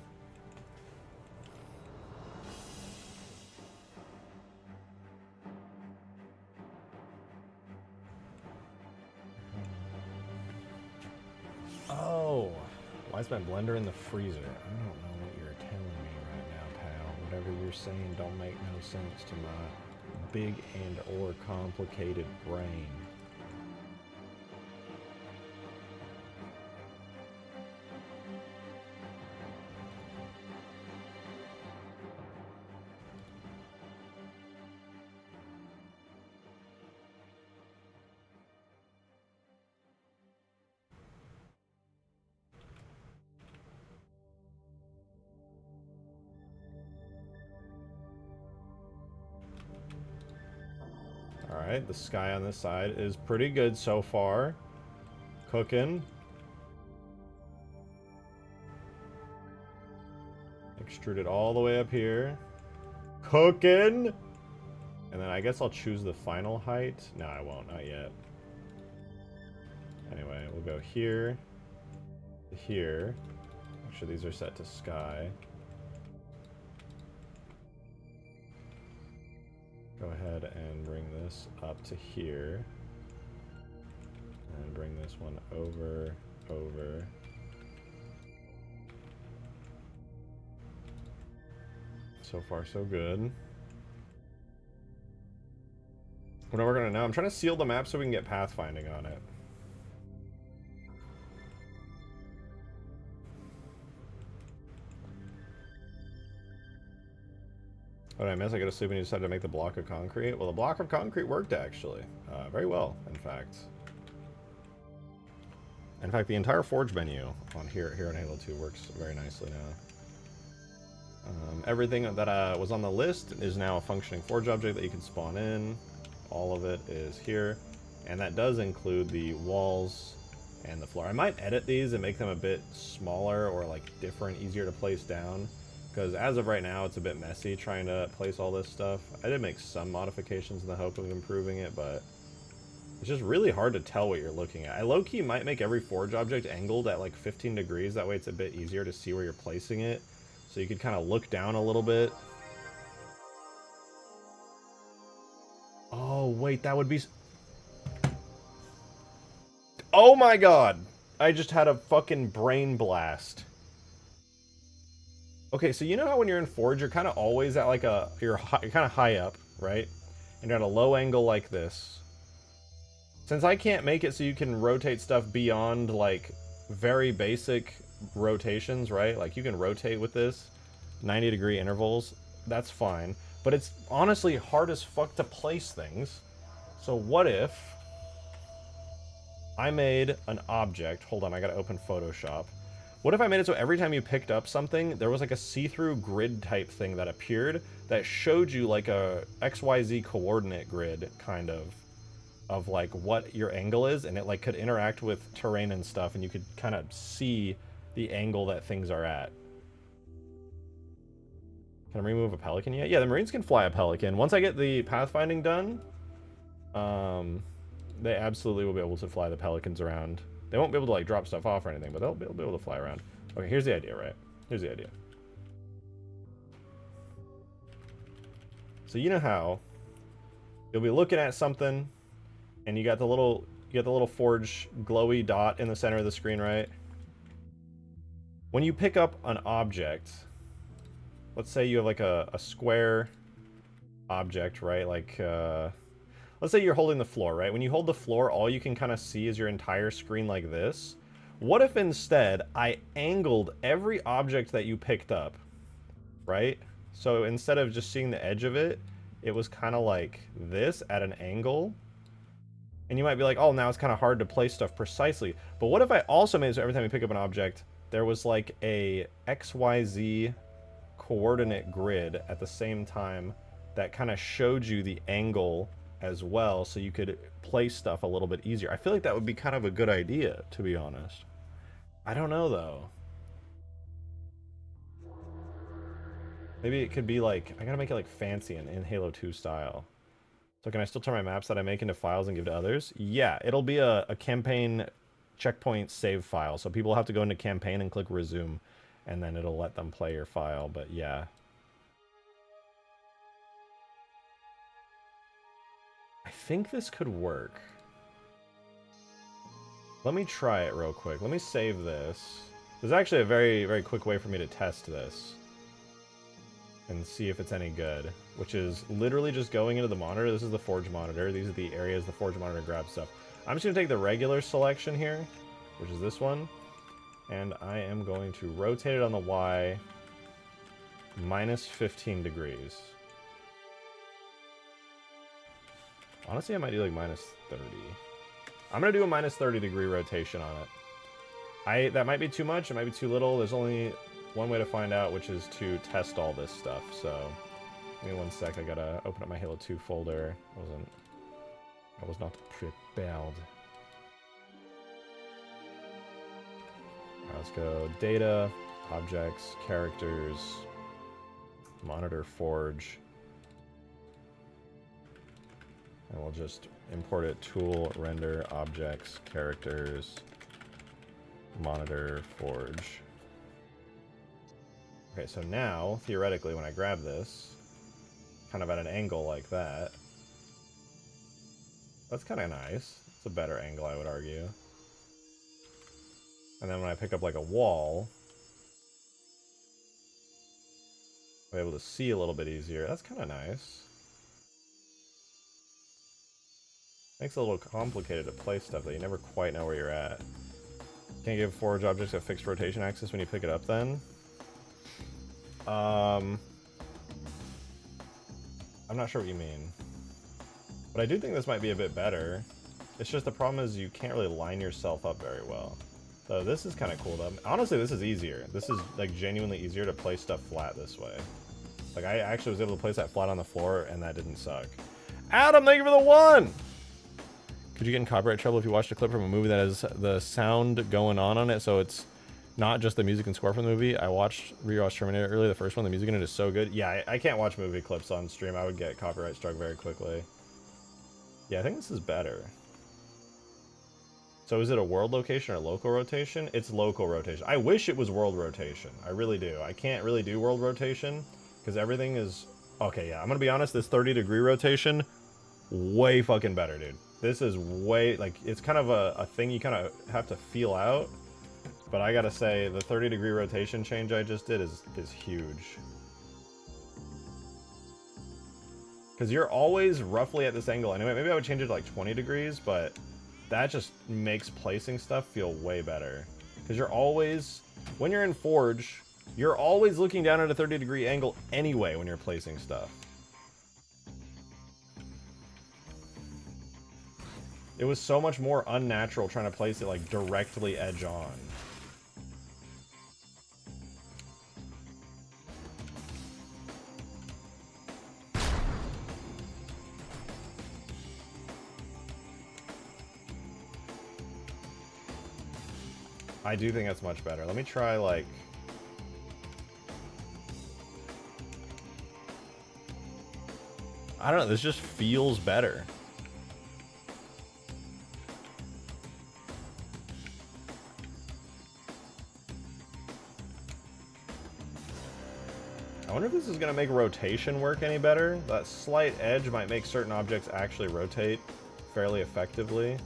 Oh! Why is my blender in the freezer? I don't know what you're telling me right now, pal. Whatever you're saying don't make no sense to my big and or complicated brain. Alright, the sky on this side is pretty good so far. Cooking. Extrude it all the way up here. Cooking! And then I guess I'll choose the final height. No, I won't. Not yet. Anyway, we'll go here to here. Make sure these are set to sky. Go ahead and bring this up to here. And bring this one over. So far, so good. What are we gonna now? I'm trying to seal the map so we can get pathfinding on it. What did I miss? I go to sleep and you decided to make the block of concrete. Well, the block of concrete worked actually, very well, in fact. In fact, the entire forge menu on here on Halo 2 works very nicely now. Everything that was on the list is now a functioning forge object that you can spawn in. All of it is here, and that does include the walls and the floor. I might edit these and make them a bit smaller or like different, easier to place down, because as of right now it's a bit messy trying to place all this stuff. I did make some modifications in the hope of improving it, but it's just really hard to tell what you're looking at. I low-key might make every forge object angled at like 15 degrees, that way it's a bit easier to see where you're placing it. So you could kind of look down a little bit. Oh, wait, that would be... Oh my god! I just had a fucking brain blast. Okay, so you know how when you're in Forge, you're kind of always at like a... You're kind of high up, right? And you're at a low angle like this. Since I can't make it so you can rotate stuff beyond, like, very basic rotations, right? Like, you can rotate with this 90-degree intervals. That's fine. But it's honestly hard as fuck to place things. So what if I made an object... Hold on, I gotta open Photoshop. What if I made it so every time you picked up something, there was like a see-through grid type thing that appeared that showed you like a XYZ coordinate grid, kind of like what your angle is, and it like could interact with terrain and stuff, and you could kind of see the angle that things are at. Can I remove a pelican yet? Yeah, the Marines can fly a pelican. Once I get the pathfinding done, they absolutely will be able to fly the pelicans around. They won't be able to like drop stuff off or anything, but they'll be able to fly around. Okay, here's the idea, right? Here's the idea. So you know how you'll be looking at something, and you got the little forge glowy dot in the center of the screen, right? When you pick up an object, let's say you have like a square object, right? Like, let's say you're holding the floor, right? When you hold the floor, all you can kind of see is your entire screen like this. What if instead I angled every object that you picked up, right? So instead of just seeing the edge of it, it was kind of like this at an angle. And you might be like, oh, now it's kind of hard to place stuff precisely. But what if I also made it so every time you pick up an object, there was like a XYZ coordinate grid at the same time that kind of showed you the angle as well, so you could place stuff a little bit easier. I feel like that would be kind of a good idea, to be honest. I don't know, though. Maybe it could be like, I gotta make it like fancy in Halo 2 style. So can I still turn my maps that I make into files and give to others? Yeah, it'll be a campaign checkpoint save file. So people have to go into campaign and click resume, and then it'll let them play your file, but yeah. I think this could work. Let me try it real quick. Let me save this. There's actually a very, very quick way for me to test this and see if it's any good, which is literally just going into the monitor. This is the Forge monitor. These are the areas the Forge monitor grabs stuff. I'm just going to take the regular selection here, which is this one, and I am going to rotate it on the Y minus 15 degrees. Honestly, I might do like minus 30. I'm going to do a minus 30 degree rotation on it. That might be too much, it might be too little. There's only one way to find out, which is to test all this stuff. So, give me one sec. I gotta open up my Halo 2 folder. I was not prepared. Alright, let's go data, objects, characters, monitor forge. And we'll just import it, tool, render, objects, characters, monitor, forge. Okay, so now, theoretically, when I grab this, kind of at an angle like that, that's kind of nice. It's a better angle, I would argue. And then when I pick up like a wall, I'm able to see a little bit easier. That's kind of nice. Makes it a little complicated to place stuff that you never quite know where you're at. Can't give forge objects a fixed rotation axis when you pick it up then? I'm not sure what you mean. But I do think this might be a bit better. It's just the problem is you can't really line yourself up very well. So this is kind of cool though. Honestly, this is easier. This is like genuinely easier to place stuff flat this way. Like I actually was able to place that flat on the floor and that didn't suck. Adam, thank you for the 1! Could you get in copyright trouble if you watched a clip from a movie that has the sound going on it, so it's not just the music and score from the movie? I rewatched Terminator earlier, the first one. The music in it is so good. Yeah, I can't watch movie clips on stream. I would get copyright struck very quickly. Yeah, I think this is better. So is it a world location or local rotation? It's local rotation. I wish it was world rotation. I really do. I can't really do world rotation because everything is... Okay, yeah, I'm going to be honest. This 30-degree rotation, way fucking better, dude. This is way... Like, it's kind of a thing you kind of have to feel out. But I gotta say, the 30-degree rotation change I just did is huge. Because you're always roughly at this angle anyway. Maybe I would change it to like 20 degrees, but that just makes placing stuff feel way better. Because you're always, when you're in Forge, you're always looking down at a 30-degree angle anyway when you're placing stuff. It was so much more unnatural trying to place it like directly edge on. I do think that's much better. Let me try, like... I don't know, this just feels better. I wonder if this is going to make rotation work any better. That slight edge might make certain objects actually rotate fairly effectively.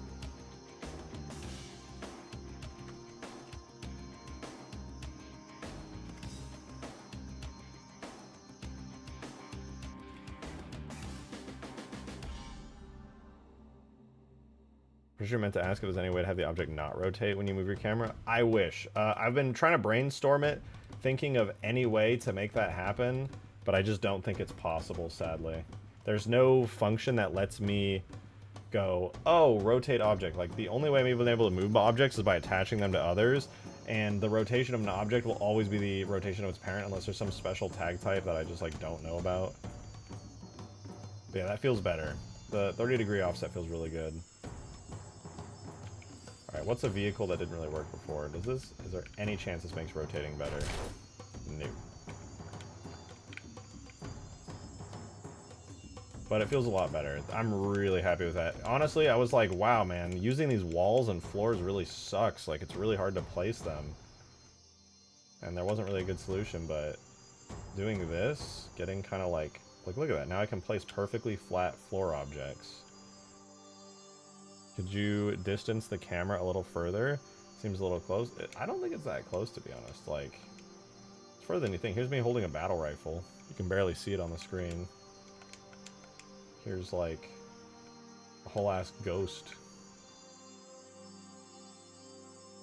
Pretty sure I meant to ask if there's any way to have the object not rotate when you move your camera. I wish. I've been trying to brainstorm it, thinking of any way to make that happen, but I just don't think it's possible, sadly. There's no function that lets me go, oh, rotate object. Like, the only way I'm even able to move objects is by attaching them to others, and the rotation of an object will always be the rotation of its parent unless there's some special tag type that I just, like, don't know about. But yeah, that feels better. The 30-degree offset feels really good. Alright, what's a vehicle that didn't really work before? Is there any chance this makes rotating better? No. But it feels a lot better. I'm really happy with that. Honestly, I was like, wow, man, using these walls and floors really sucks. Like, it's really hard to place them. And there wasn't really a good solution, but doing this, getting kind of like, look at that. Now I can place perfectly flat floor objects. Could you distance the camera a little further? Seems a little close. I don't think it's that close, to be honest. Like, it's further than you think. Here's me holding a battle rifle. You can barely see it on the screen. Here's, like, a whole-ass ghost.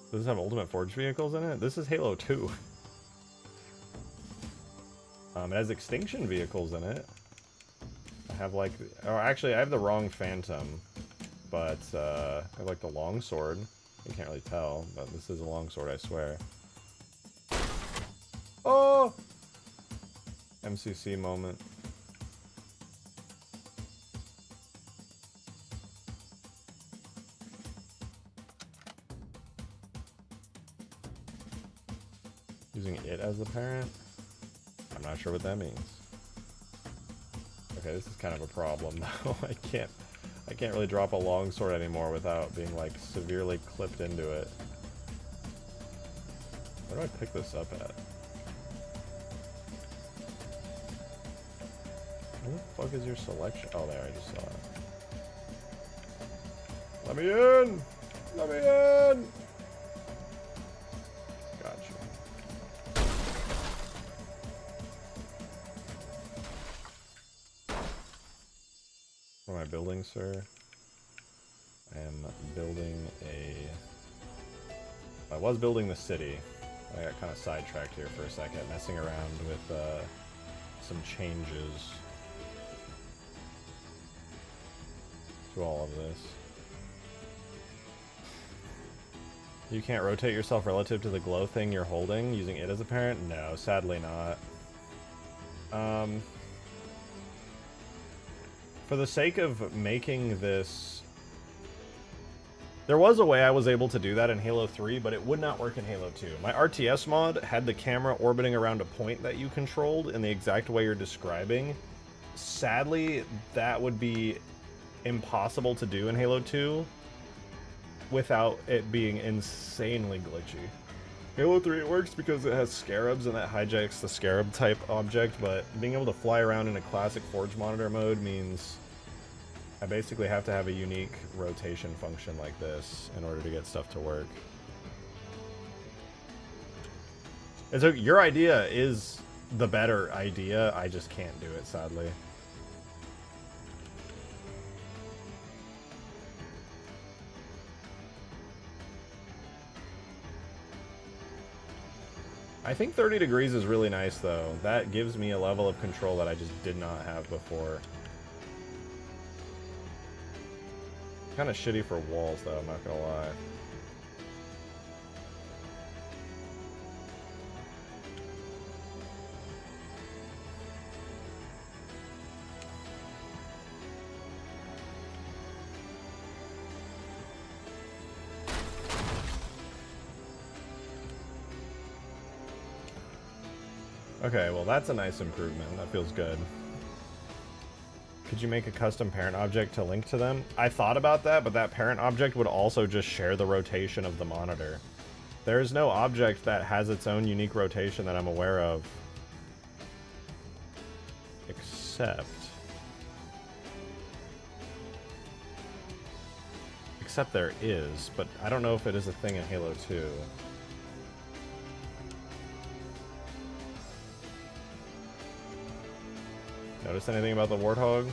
Does this have Ultimate Forge vehicles in it? This is Halo 2. It has Extinction vehicles in it. I have, like... Or actually, I have the wrong Phantom. But, I have, like, the longsword. You can't really tell, but this is a longsword, I swear. Oh! MCC moment. Using it as the parent? I'm not sure what that means. Okay, this is kind of a problem though. I can't really drop a longsword anymore without being like severely clipped into it. Where do I pick this up at? Where the fuck is your selection? Oh, there, I just saw it. Let me in! Let me in! Gotcha. What am I building, sir? I am building a... I was building the city. I got kind of sidetracked here for a second, messing around with some changes to all of this. You can't rotate yourself relative to the glow thing you're holding using it as a parent? No, sadly not. For the sake of making this... There was a way I was able to do that in Halo 3, but it would not work in Halo 2. My RTS mod had the camera orbiting around a point that you controlled in the exact way you're describing. Sadly, that would be impossible to do in Halo 2 without it being insanely glitchy. Halo 3, it works because it has scarabs and that hijacks the scarab type object, but being able to fly around in a classic Forge monitor mode means I basically have to have a unique rotation function like this in order to get stuff to work. And so your idea is the better idea, I just can't do it, sadly. I think 30 degrees is really nice, though. That gives me a level of control that I just did not have before. Kind of shitty for walls, though, I'm not gonna lie. Okay, well that's a nice improvement. That feels good. Could you make a custom parent object to link to them? I thought about that, but that parent object would also just share the rotation of the monitor. There is no object that has its own unique rotation that I'm aware of. Except there is, but I don't know if it is a thing in Halo 2. Notice anything about the Warthog?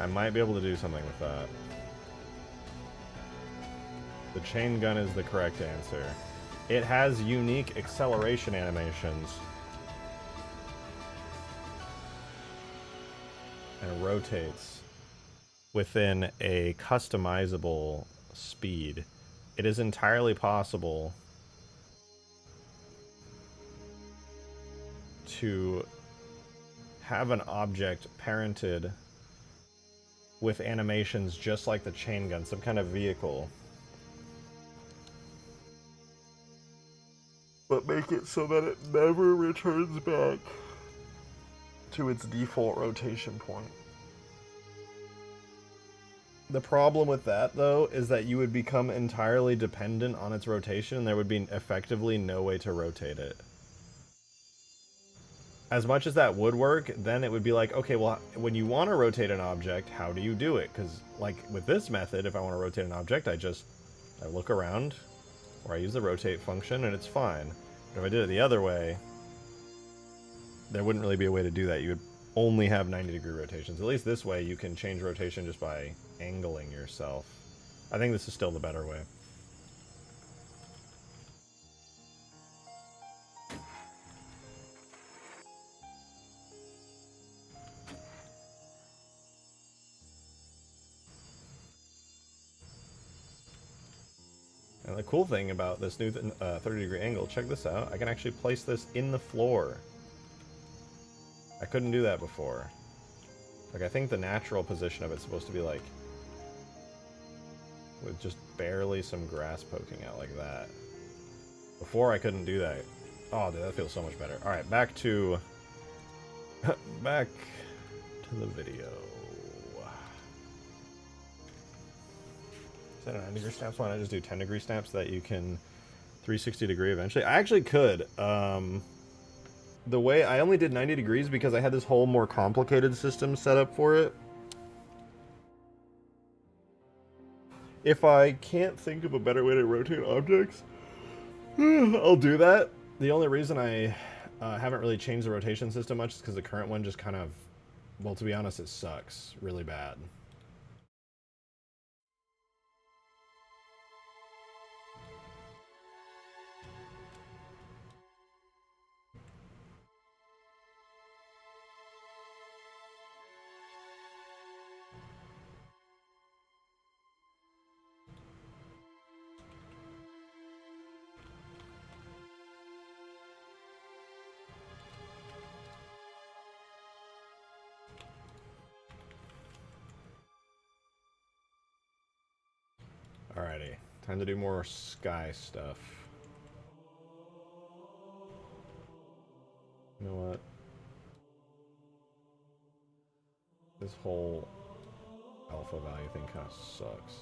I might be able to do something with that. The chain gun is the correct answer. It has unique acceleration animations. And rotates within a customizable speed. It is entirely possible to have an object parented with animations just like the chain gun, some kind of vehicle. But make it so that it never returns back to its default rotation point. The problem with that, though, is that you would become entirely dependent on its rotation, and there would be effectively no way to rotate it. As much as that would work, then it would be like, okay, well, when you want to rotate an object, how do you do it? Because, like, with this method, if I want to rotate an object, I look around, or I use the rotate function, and it's fine. But if I did it the other way, there wouldn't really be a way to do that. You would only have 90-degree rotations. At least this way, you can change rotation just by angling yourself. I think this is still the better way. And the cool thing about this new 30-degree angle, check this out. I can actually place this in the floor. I couldn't do that before. Like, I think the natural position of it's supposed to be like with just barely some grass poking out like that. Before I couldn't do that. Oh, dude, that feels so much better. All right, back to back to the video. Is that a 9-degree snaps? Why not just do 10-degree snaps so that you can 360-degree eventually? I actually could. The way I only did 90 degrees because I had this whole more complicated system set up for it. If I can't think of a better way to rotate objects, I'll do that. The only reason I haven't really changed the rotation system much is because the current one just kind of, well, to be honest, it sucks really bad. Alrighty, time to do more sky stuff. You know what? This whole alpha value thing kind of sucks.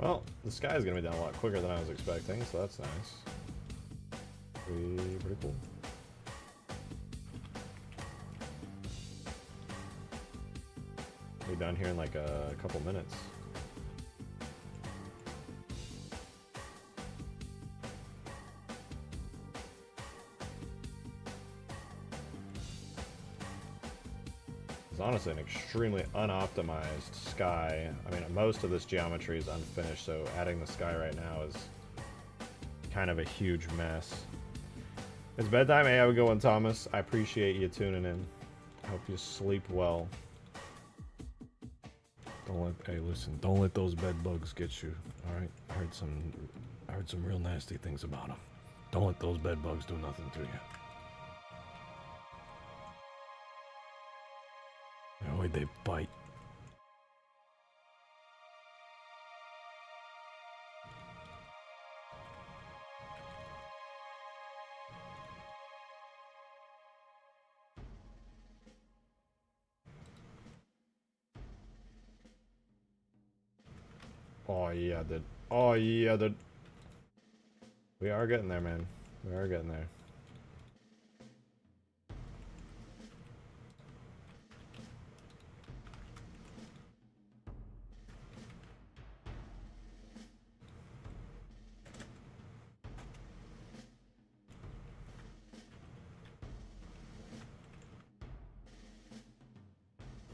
Well, the sky is going to be down a lot quicker than I was expecting, so that's nice. Pretty cool. We'll be down here in like a couple minutes. It's honestly an extremely unoptimized sky. I mean, most of this geometry is unfinished, so adding the sky right now is kind of a huge mess. It's bedtime. Hey, how we going, Thomas? I appreciate you tuning in. I hope you sleep well. Hey, listen, don't let those bed bugs get you. All right, I heard some real nasty things about them. Don't let those bed bugs do nothing to you. Oh, they bite. Oh yeah, dude. Oh yeah, dude. We are getting there, man. We are getting there.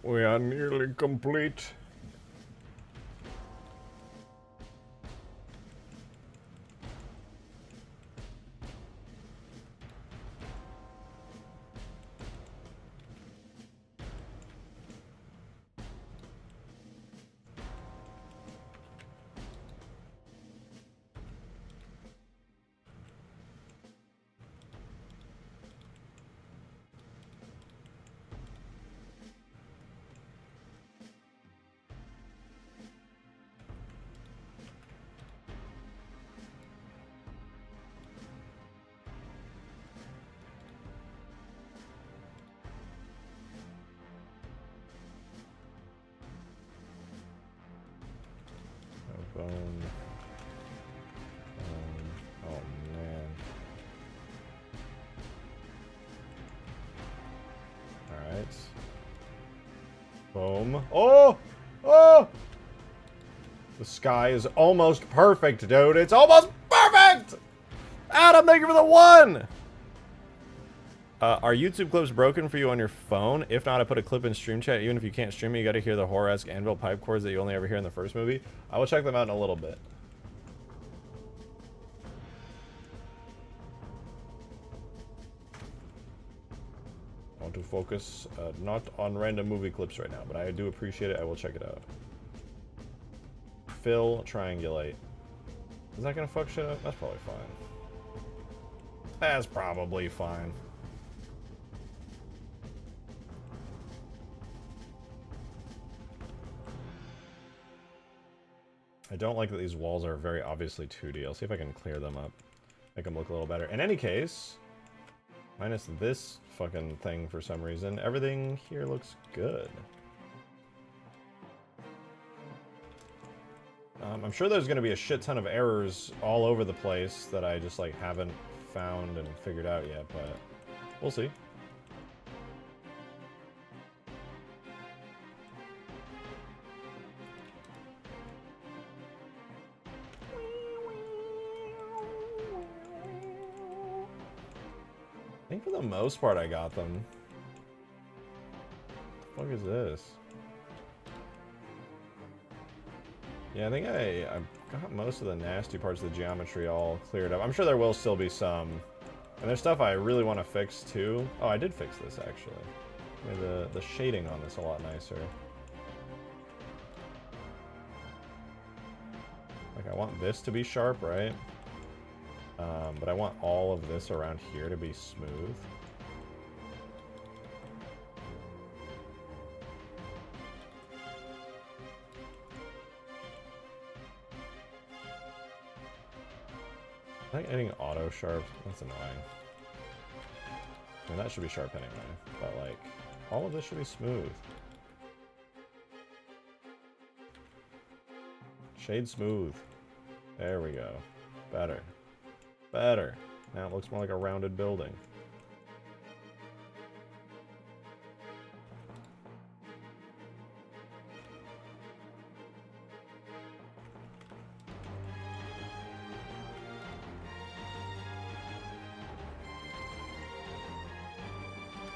We are nearly complete. Boom. Oh! Oh! The sky is almost perfect, dude. It's almost perfect! Adam, thank you for the 1! Are YouTube clips broken for you on your phone? If not, I put a clip in stream chat. Even if you can't stream it, you gotta hear the horror-esque anvil pipe chords that you only ever hear in the first movie. I will check them out in a little bit. I want to focus not on random movie clips right now, but I do appreciate it. I will check it out. Fill, triangulate. Is that gonna fuck shit up? That's probably fine. That's probably fine. I don't like that these walls are very obviously 2D. I'll see if I can clear them up. Make them look a little better. In any case, minus this fucking thing for some reason, everything here looks good. I'm sure there's going to be a shit ton of errors all over the place that I just, like, haven't found and figured out yet, but we'll see. I think for the most part I got them. What the fuck is this? Yeah, I think I got most of the nasty parts of the geometry all cleared up. I'm sure there will still be some. And there's stuff I really want to fix too. Oh, I did fix this actually. Made the shading on this a lot nicer. Like I want this to be sharp, right? But I want all of this around here to be smooth. I think hitting auto sharp, that's annoying. I mean, that should be sharp anyway, but like, all of this should be smooth. Shade smooth. There we go. Better. Better. Now it looks more like a rounded building.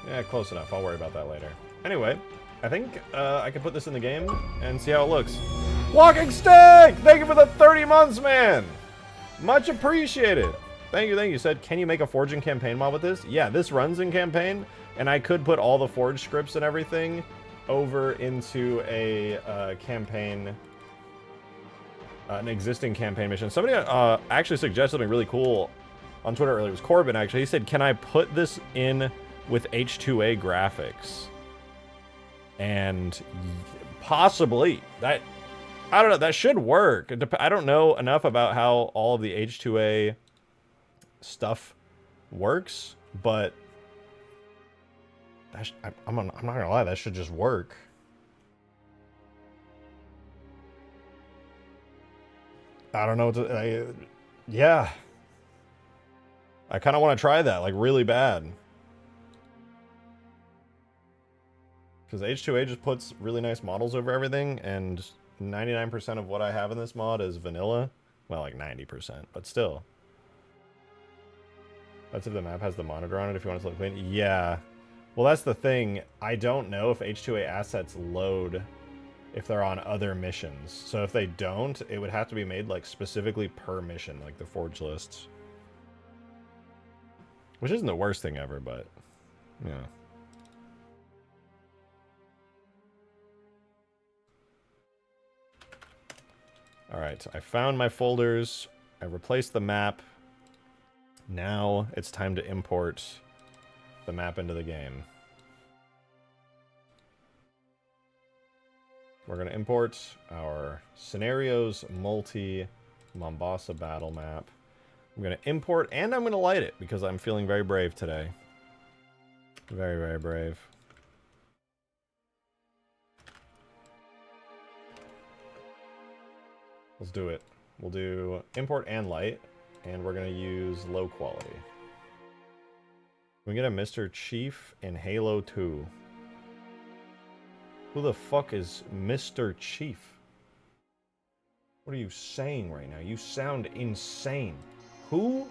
Yeah, close enough. I'll worry about that later. Anyway, I think I can put this in the game and see how it looks. Walking Stick! Thank you for the 30 months, man! Much appreciated. Thank you, thank you. Said, can you make a forging campaign mod with this? Yeah, this runs in campaign, and I could put all the forge scripts and everything over into a campaign, an existing campaign mission. Somebody actually suggested something really cool on Twitter earlier. It was Corbin, actually. He said, can I put this in with H2A graphics? And possibly. That, I don't know, that should work. I don't know enough about how all of the H2A stuff works, but that I'm not gonna lie, that should just work. I don't know what to, yeah. I kind of want to try that, like, really bad. Because H2A just puts really nice models over everything, and 99% of what I have in this mod is vanilla. Well, like 90%, but still. That's if the map has the monitor on it, if you want it to look clean. Yeah. Well, that's the thing. I don't know if H2A assets load if they're on other missions. So if they don't, it would have to be made, like, specifically per mission, like the forge lists. Which isn't the worst thing ever, but, yeah. Alright, I found my folders. I replaced the map. Now it's time to import the map into the game. We're going to import our Scenarios Multi-Mombasa Battle Map. I'm going to import, and I'm going to light it, because I'm feeling very brave today. Very, very brave. Let's do it. We'll do import and light, and we're going to use low quality. We get a Mr. Chief in Halo 2. Who the fuck is Mr. Chief? What are you saying right now? You sound insane. Who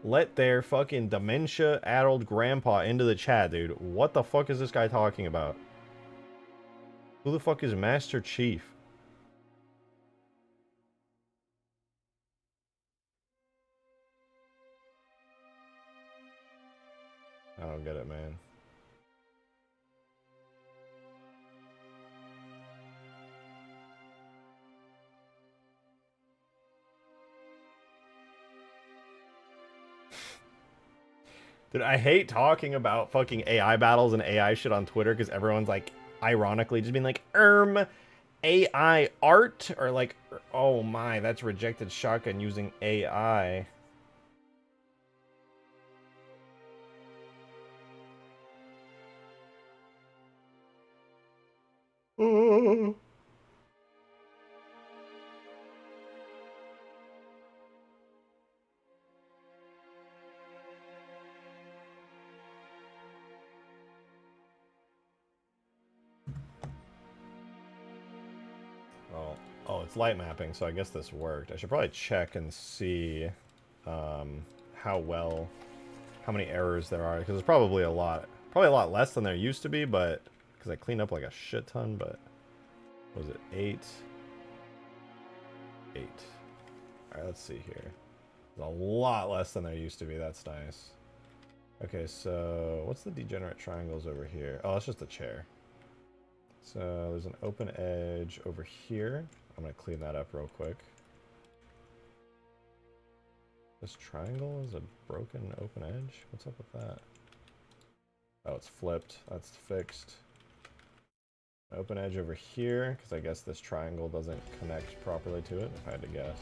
let their fucking dementia-addled grandpa into the chat, dude? What the fuck is this guy talking about? Who the fuck is Master Chief? I don't get it, man. Dude, I hate talking about fucking AI battles and AI shit on Twitter because everyone's like, ironically, just being like, AI art? Or like, oh my, that's rejected shotgun using AI. Oh. Oh, it's light mapping, so I guess this worked. I should probably check and see how many errors there are, because there's probably a lot less than there used to be, but because I cleaned up like a shit ton. But what was it 8? All right, let's see here. There's a lot less than there used to be. That's nice. Okay, so what's the degenerate triangles over here? Oh, it's just a chair. So there's an open edge over here. I'm going to clean that up real quick. This triangle is a broken open edge? What's up with that? Oh, it's flipped. That's fixed. Open edge over here, because I guess this triangle doesn't connect properly to it, if I had to guess.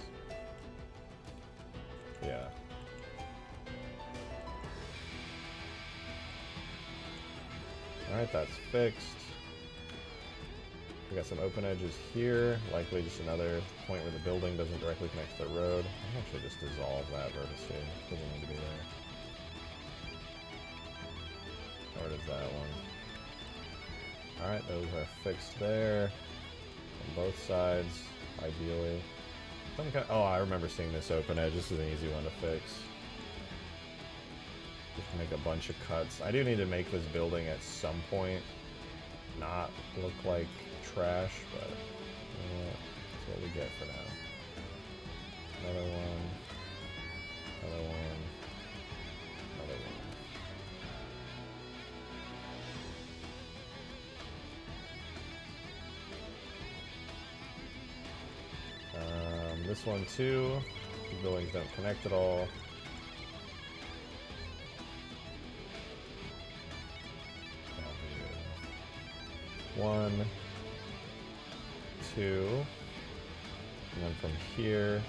Yeah. Alright, that's fixed. We got some open edges here, likely just another point where the building doesn't directly connect to the road. I can actually just dissolve that vertex here. Doesn't need to be there. Where is that one? Alright, those are fixed there. On both sides, ideally. Oh, I remember seeing this open edge. This is an easy one to fix. Just make a bunch of cuts. I do need to make this building at some point not look like trash, but that's what we get for now. Another one. Another one. Another one. This one too. The buildings don't connect at all. One, two, and then from here,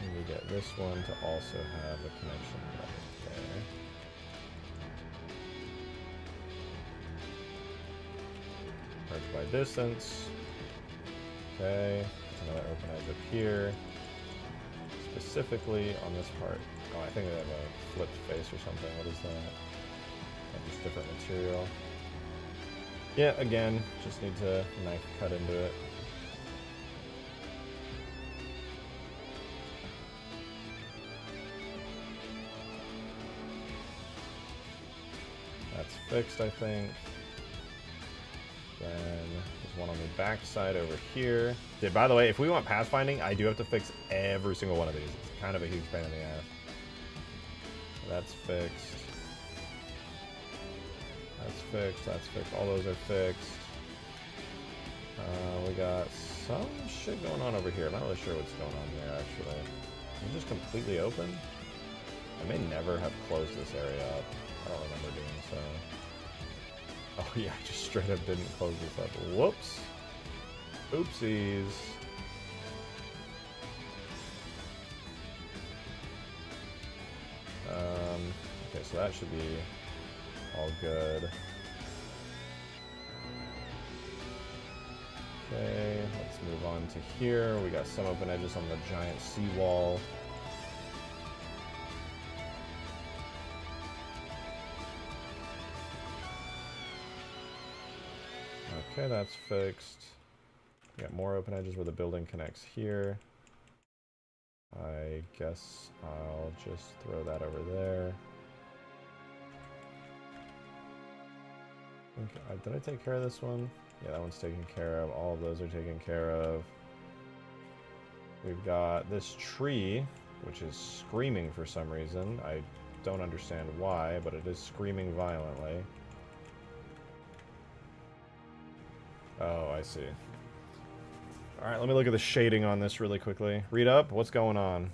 we get this one to also have a connection right there. Merge by distance. Okay, another open edge up here. Specifically on this part. Oh, I think they have a flipped face or something. What is that? Just different material. Yeah, again, just need to knife cut into it. That's fixed, I think. Then there's one on the back side over here. Dude, by the way, if we want pathfinding, I do have to fix every single one of these. It's kind of a huge pain in the ass. That's fixed. That's fixed, that's fixed. All those are fixed. We got some shit going on over here. I'm not really sure what's going on here, actually. Is it just completely open? I may never have closed this area up. I don't remember doing so. Oh yeah, I just straight up didn't close this up. Whoops. Oopsies. Okay, so that should be all good. Okay, let's move on to here. We got some open edges on the giant seawall. Okay, that's fixed. We got more open edges where the building connects here. I guess I'll just throw that over there. Did I take care of this one? Yeah, that one's taken care of. All of those are taken care of. We've got this tree, which is screaming for some reason. I don't understand why, but it is screaming violently. Oh, I see. Alright, let me look at the shading on this really quickly. Read up, what's going on?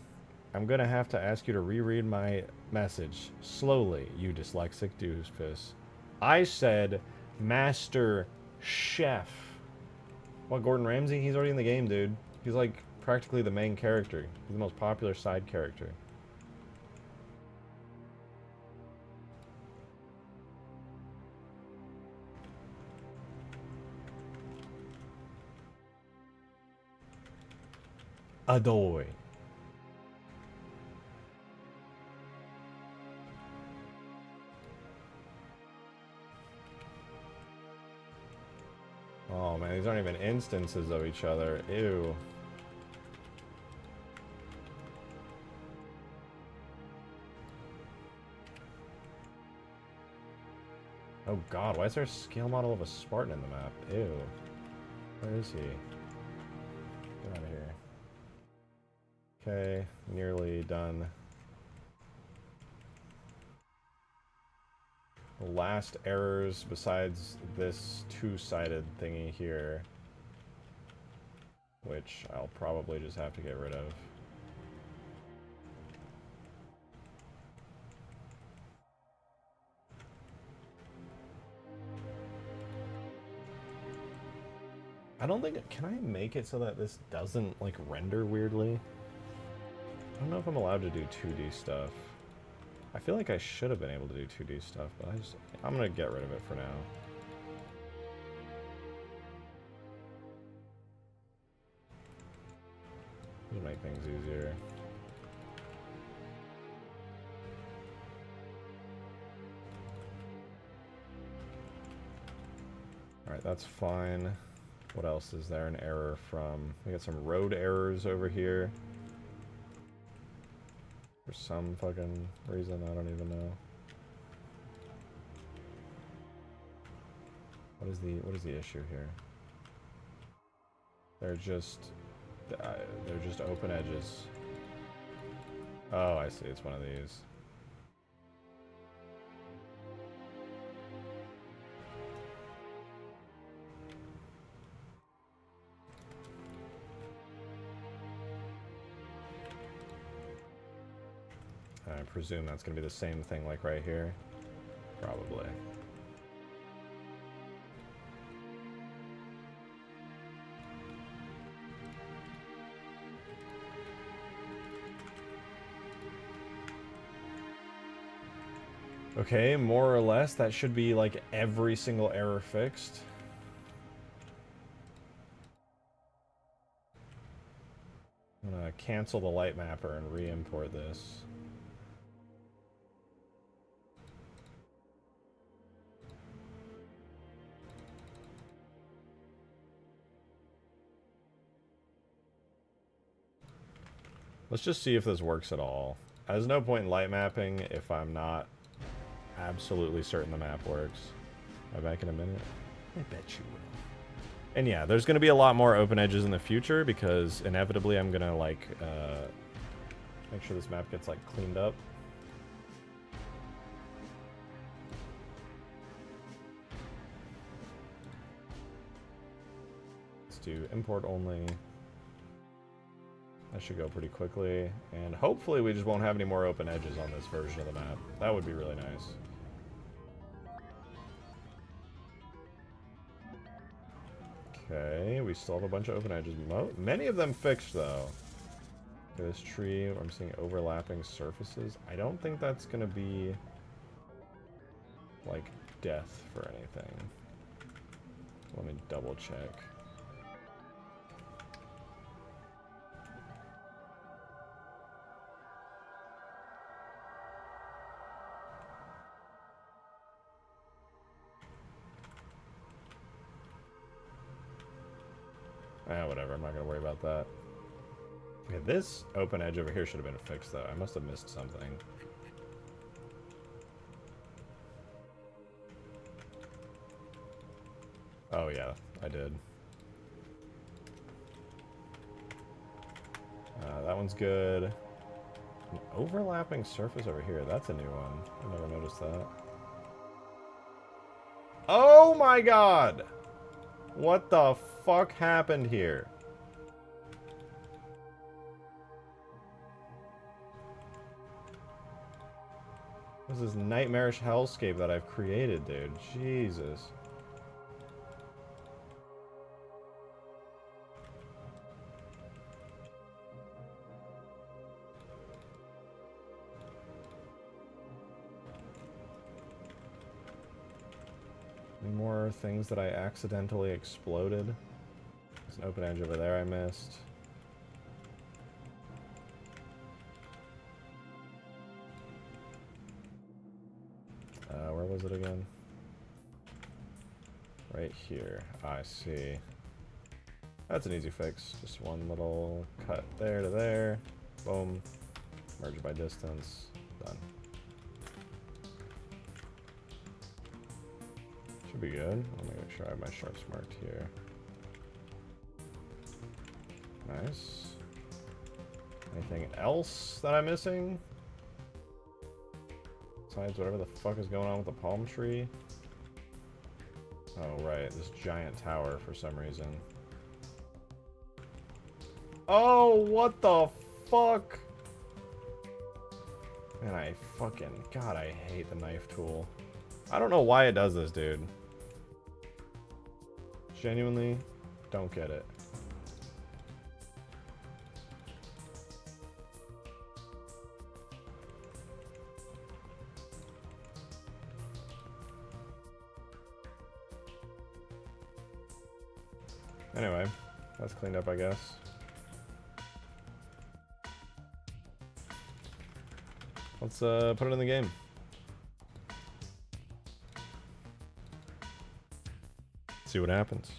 I'm gonna have to ask you to reread my message. Slowly, you dyslexic doofus. I said Master Chef. What, Gordon Ramsay? He's already in the game, dude. He's like practically the main character. He's the most popular side character. Adoy. Oh man, these aren't even instances of each other. Ew. Oh god, why is there a scale model of a Spartan in the map? Ew. Where is he? Get out of here. Okay, nearly done. The last errors besides this two-sided thingy here, which I'll probably just have to get rid of. I don't think... Can I make it so that this doesn't, like, render weirdly? I don't know if I'm allowed to do 2D stuff. I feel like I should have been able to do 2D stuff, but I'm gonna get rid of it for now. Just make things easier. Alright, that's fine. What else is there an error from? We got some road errors over here. For some fucking reason, I don't even know. What is the issue here? They're just open edges. Oh, I see. It's one of these. I presume that's going to be the same thing like right here. Probably. Okay, more or less, that should be like every single error fixed. I'm gonna cancel the light mapper and re-import this. Let's just see if this works at all. There's no point in light mapping if I'm not absolutely certain the map works. Am I back in a minute? I bet you will. And yeah, there's going to be a lot more open edges in the future because inevitably I'm going to like make sure this map gets like cleaned up. Let's do import only. That should go pretty quickly, and hopefully we just won't have any more open edges on this version of the map. That would be really nice. Okay, we still have a bunch of open edges. Many of them fixed, though. Okay, this tree, I'm seeing overlapping surfaces. I don't think that's going to be, like, death for anything. Let me double check. Whatever, I'm not gonna worry about that. Okay, this open edge over here should have been fixed, though. I must have missed something. Oh, yeah, I did. That one's good. An overlapping surface over here. That's a new one. I never noticed that. Oh my god! What the fuck happened here? This is nightmarish hellscape that I've created, dude. Jesus. Any more things that I accidentally exploded? There's an open edge over there I missed. Where was it again? Right here. I see. That's an easy fix. Just one little cut there to there. Boom. Merge by distance. Done. Should be good. I'll make sure I have my sharps marked here. Nice. Anything else that I'm missing? Besides whatever the fuck is going on with the palm tree. Oh, right. This giant tower for some reason. Oh, what the fuck? Man, I fucking... God, I hate the knife tool. I don't know why it does this, dude. Genuinely don't get it. Anyway, that's cleaned up, I guess. Let's put it in the game. See what happens.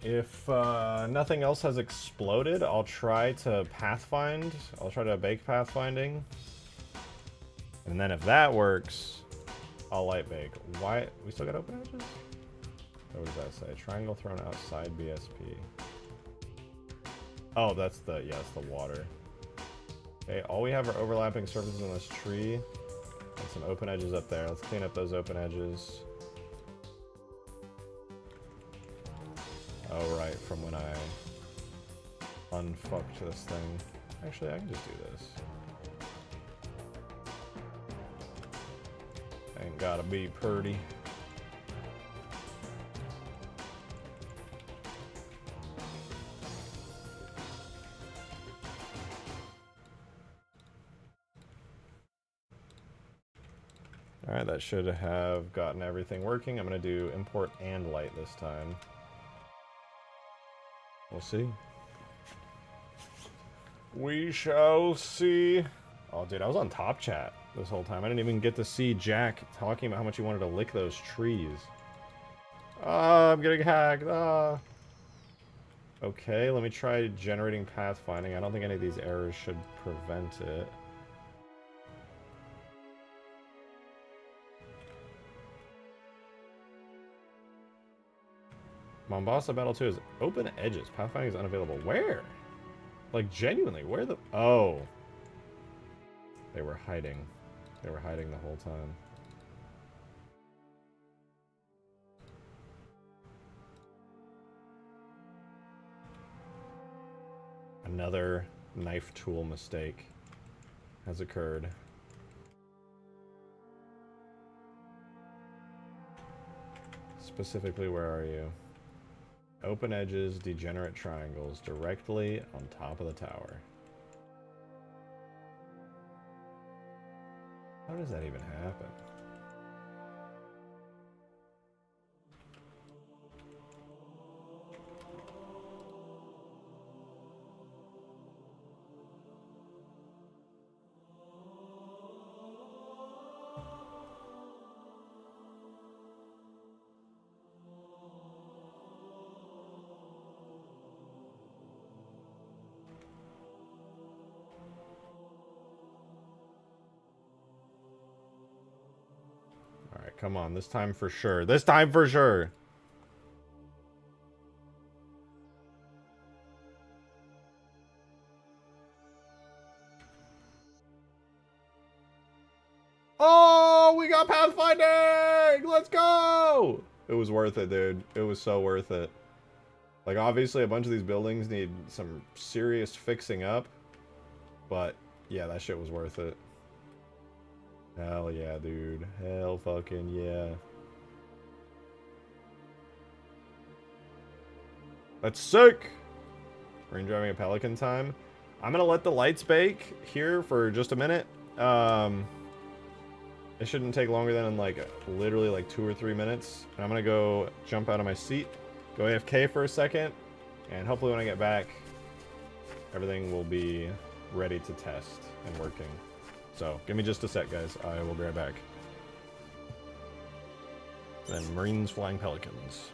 If nothing else has exploded, I'll try to pathfind. I'll try to bake pathfinding. And then if that works, I'll light bake. Why? We still got open edges? What does that say? Triangle thrown outside BSP. Oh, that's the, yeah, it's the water. Okay, all we have are overlapping surfaces on this tree. And some open edges up there. Let's clean up those open edges. Oh, right, from when I unfucked this thing. Actually, I can just do this. Ain't gotta be pretty. Alright, that should have gotten everything working. I'm gonna do import and light this time. We'll see. We shall see. Oh, dude, I was on top chat this whole time. I didn't even get to see Jack talking about how much he wanted to lick those trees. Ah, I'm getting hacked. Ah. Okay, let me try generating pathfinding. I don't think any of these errors should prevent it. Mombasa Battle 2 is open edges. Pathfinding is unavailable. Where? Like, genuinely, where the... Oh. They were hiding. They were hiding the whole time. Another knife tool mistake has occurred. Specifically, where are you? Open edges, degenerate triangles, directly on top of the tower. How does that even happen? come on. This time for sure. This time for sure. Oh, we got Pathfinding! Let's go! It was worth it, dude. It was so worth it. Like, obviously, a bunch of these buildings need some serious fixing up. But, yeah, that shit was worth it. Hell yeah, dude. Hell fucking yeah. That's sick! Rain driving a pelican time. I'm gonna let the lights bake here for just a minute. It shouldn't take longer than like literally like 2 or 3 minutes. And I'm gonna go jump out of my seat, go AFK for a second, and hopefully when I get back, everything will be ready to test and working. So give me just a sec, guys. I will be right back. Then Marines flying pelicans.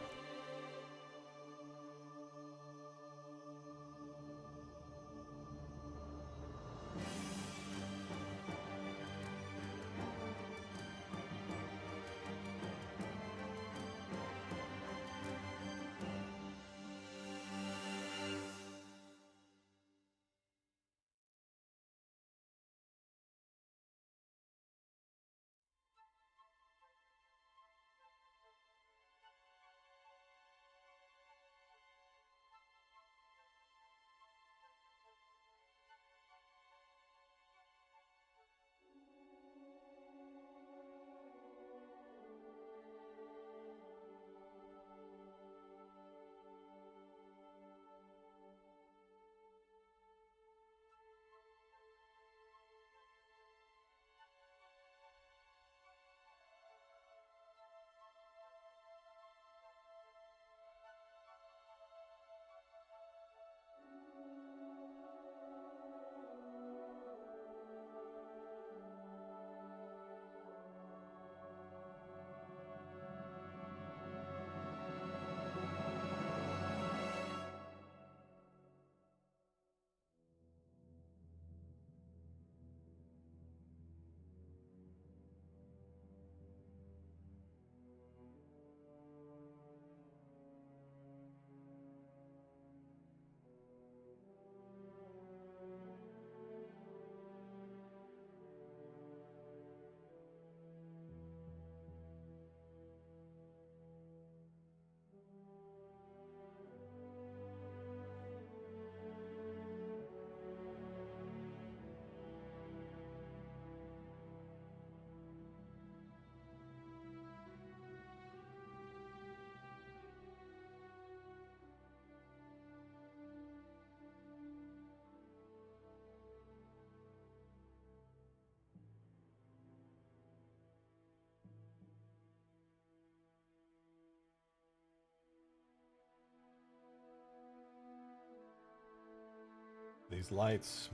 These lights,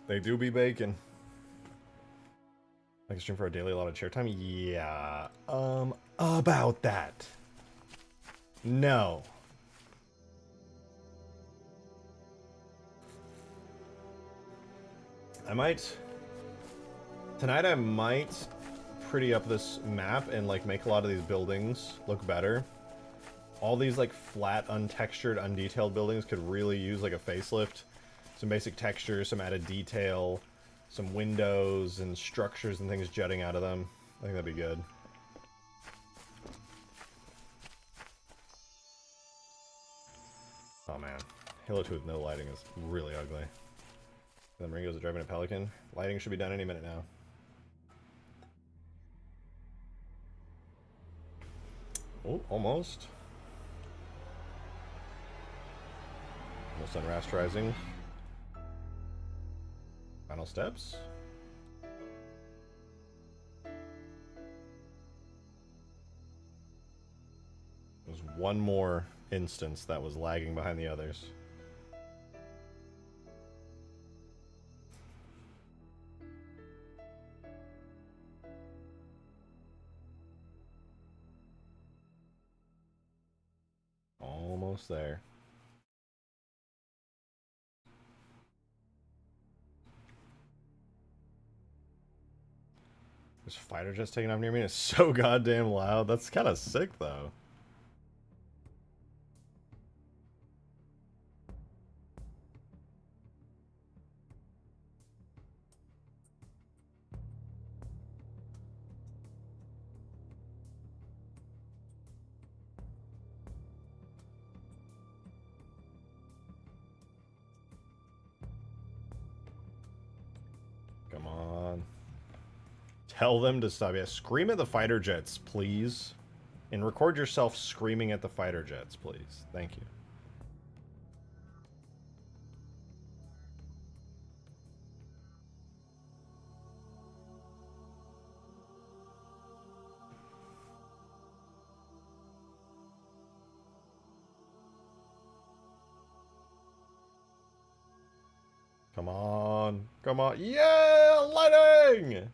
they do be baking. I can stream for a daily allotted chair time? Yeah. About that. No. Tonight I might pretty up this map and like make a lot of these buildings look better. All these like flat, untextured, undetailed buildings could really use like a facelift. Some basic texture, some added detail, some windows and structures and things jutting out of them. I think that'd be good. Oh man, Halo 2 with no lighting is really ugly. Then Ringo's driving a pelican. Lighting should be done any minute now. Oh, almost. Almost done rasterizing. Final steps. There's one more instance that was lagging behind the others. Almost there. There's fighter jets taking off near me. It's so goddamn loud. That's kind of sick, though. Come on. Tell them to stop. Yeah, scream at the fighter jets, please. And record yourself screaming at the fighter jets, please. Thank you. Come on. Come on. Yeah! Lighting!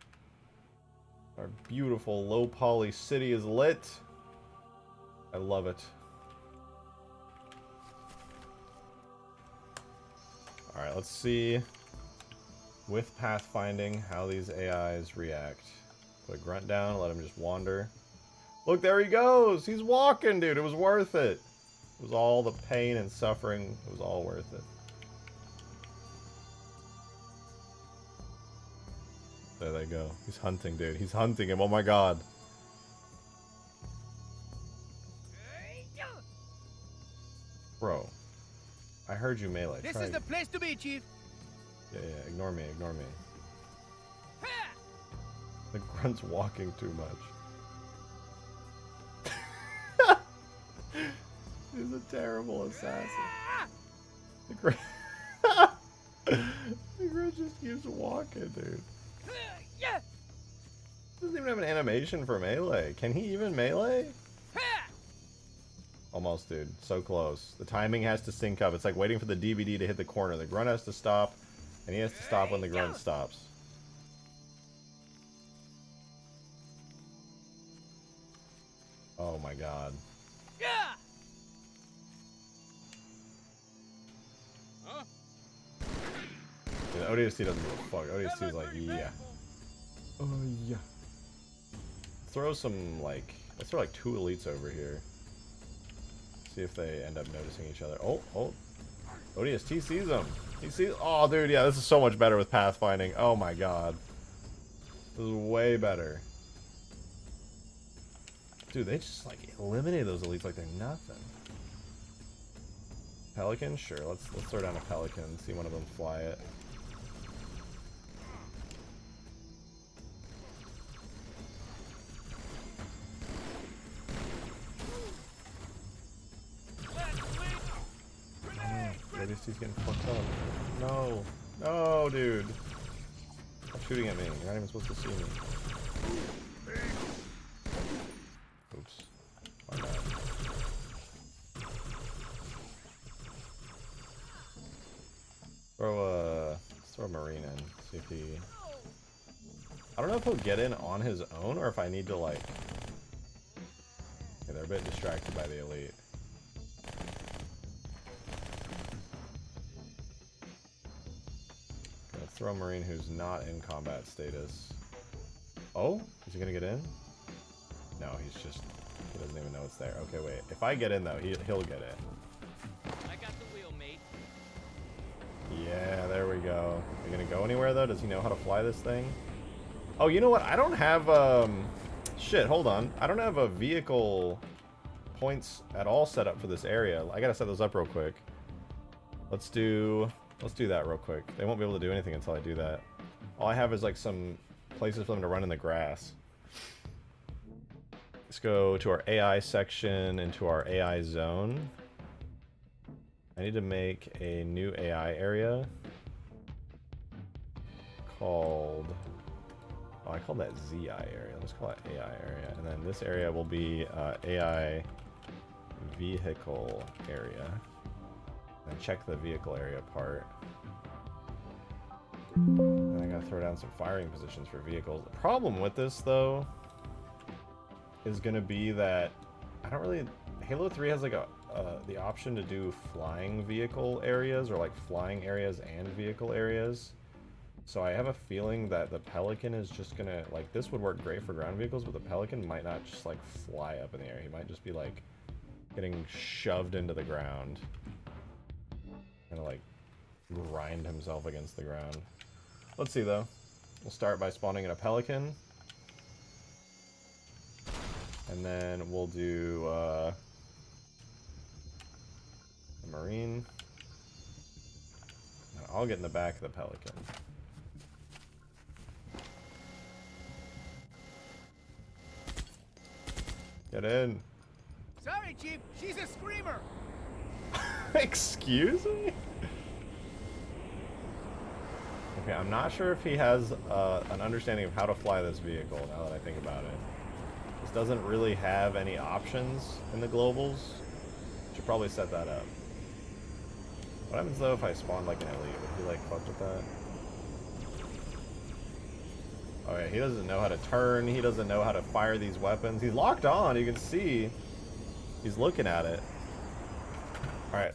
Our beautiful low poly city is lit. I love it. Alright, let's see with pathfinding how these AIs react. Put a grunt down, let him just wander. Look, there he goes! He's walking, dude! It was worth it! It was all the pain and suffering. It was all worth it. There they go. He's hunting, dude. He's hunting him. Oh my god. Bro. I heard you melee. This is the place to be, Chief. Yeah, yeah. Ignore me. Ignore me. The grunt's walking too much. He's a terrible assassin. The grunt... the grunt just keeps walking, dude. Doesn't even have an animation for melee. Can he even melee? Almost, dude. So close. The timing has to sync up. It's like waiting for the DVD to hit the corner. The grunt has to stop, and he has to stop when the grunt stops. Oh my god. Yeah, ODST doesn't give a fuck. ODST is like, yeah. Oh, yeah. Throw some, like... Let's throw, like, 2 elites over here. See if they end up noticing each other. Oh, oh. ODST sees them. He sees... Oh, dude, yeah, this is so much better with pathfinding. Oh, my god. This is way better. Dude, they just, like, eliminate those elites like they're nothing. Pelican? Sure, let's throw down a pelican and see one of them fly it. ODST's getting fucked up. No. No, dude. Stop shooting at me. You're not even supposed to see me. Oops. My bad. Let's throw a Marine in. See if he... I don't know if he'll get in on his own or if I need to, like... Okay, they're a bit distracted by the elite. Throw a Marine who's not in combat status. Oh? Is he gonna get in? No, he's just... He doesn't even know it's there. Okay, wait. If I get in, though, he'll get in. I got the wheel, mate. Yeah, there we go. Are you gonna go anywhere, though? Does he know how to fly this thing? Oh, you know what? I don't have, Shit, hold on. I don't have a vehicle points at all set up for this area. I gotta set those up real quick. Let's do that real quick. They won't be able to do anything until I do that. All I have is like some places for them to run in the grass. Let's go to our AI section, into our AI zone. I need to make a new AI area called... Oh, I called that ZI area. Let's call it AI area. And then this area will be AI vehicle area. And check the vehicle area part. And I gotta throw down some firing positions for vehicles. The problem with this, though, is gonna be that I don't really... Halo 3 has like the option to do flying vehicle areas, or like flying areas and vehicle areas. So I have a feeling that the Pelican is just gonna, like, this would work great for ground vehicles, but the Pelican might not just, like, fly up in the air. He might just be, like, getting shoved into the ground. Gonna, like, grind himself against the ground. Let's see, though. We'll start by spawning in a Pelican. And then we'll do, a Marine. And I'll get in the back of the Pelican. Get in. Sorry, Chief. She's a screamer. Excuse me? Okay, I'm not sure if he has an understanding of how to fly this vehicle, now that I think about it. This doesn't really have any options in the globals. Should probably set that up. What happens, though, if I spawned, like, an elite? Would he, like, fuck with that? Oh, yeah, he doesn't know how to turn. He doesn't know how to fire these weapons. He's locked on. You can see he's looking at it. All right,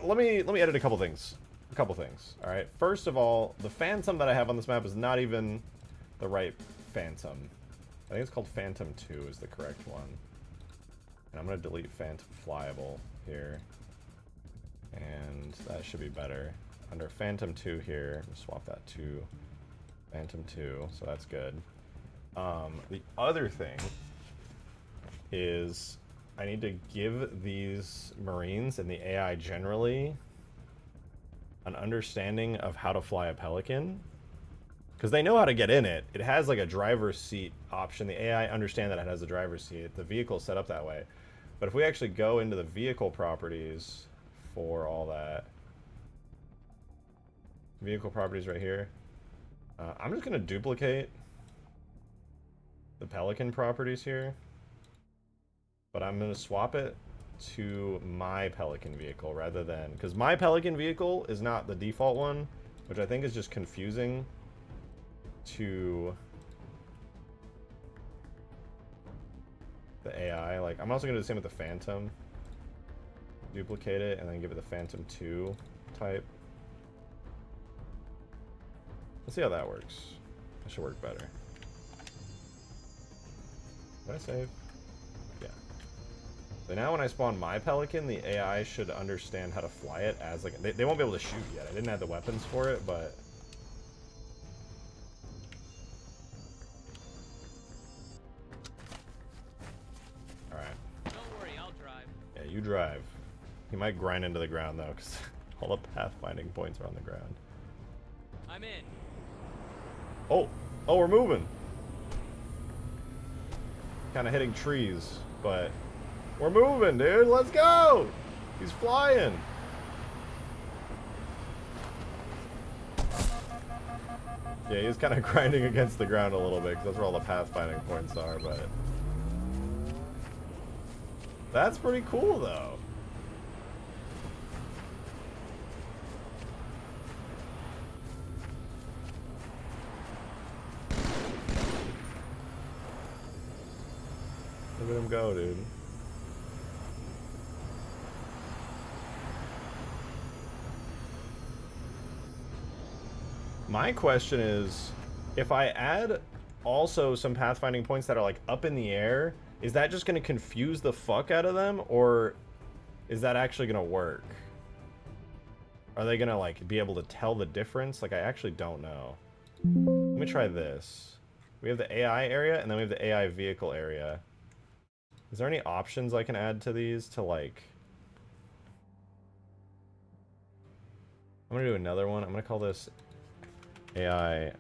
let me edit a couple things. All right, first of all, the Phantom that I have on this map is not even the right Phantom. I think it's called Phantom 2 is the correct one. And I'm gonna delete Phantom Flyable here, and that should be better. Under Phantom 2 here, swap that to Phantom 2, so that's good. The other thing is I need to give these Marines and the AI generally an understanding of how to fly a Pelican. Because they know how to get in it. It has like a driver's seat option. The AI understand that it has a driver's seat. The vehicle is set up that way. But if we actually go into the vehicle properties for all that. Vehicle properties right here. I'm just going to duplicate the Pelican properties here. But I'm going to swap it to my Pelican vehicle rather than... Because my Pelican vehicle is not the default one, which I think is just confusing to the AI. Like, I'm also going to do the same with the Phantom. Duplicate it and then give it the Phantom 2 type. Let's see how that works. That should work better. Did I save? Yeah. So now when I spawn my Pelican, the AI should understand how to fly it as like... They won't be able to shoot yet. I didn't have the weapons for it, but... Alright. Don't worry, I'll drive. Yeah, you drive. He might grind into the ground, though, because all the pathfinding points are on the ground. I'm in. Oh! Oh, we're moving! Kind of hitting trees, but... We're moving, dude! Let's go! He's flying! Yeah, he's kind of grinding against the ground a little bit, because that's where all the pathfinding points are, but... That's pretty cool, though. Look at him go, dude. My question is, if I add also some pathfinding points that are like up in the air, is that just going to confuse the fuck out of them, or is that actually going to work? Are they going to like be able to tell the difference? Like, I actually don't know. Let me try this. We have the AI area, and then we have the AI vehicle area. Is there any options I can add to these to like... I'm going to do another one. I'm going to call this AI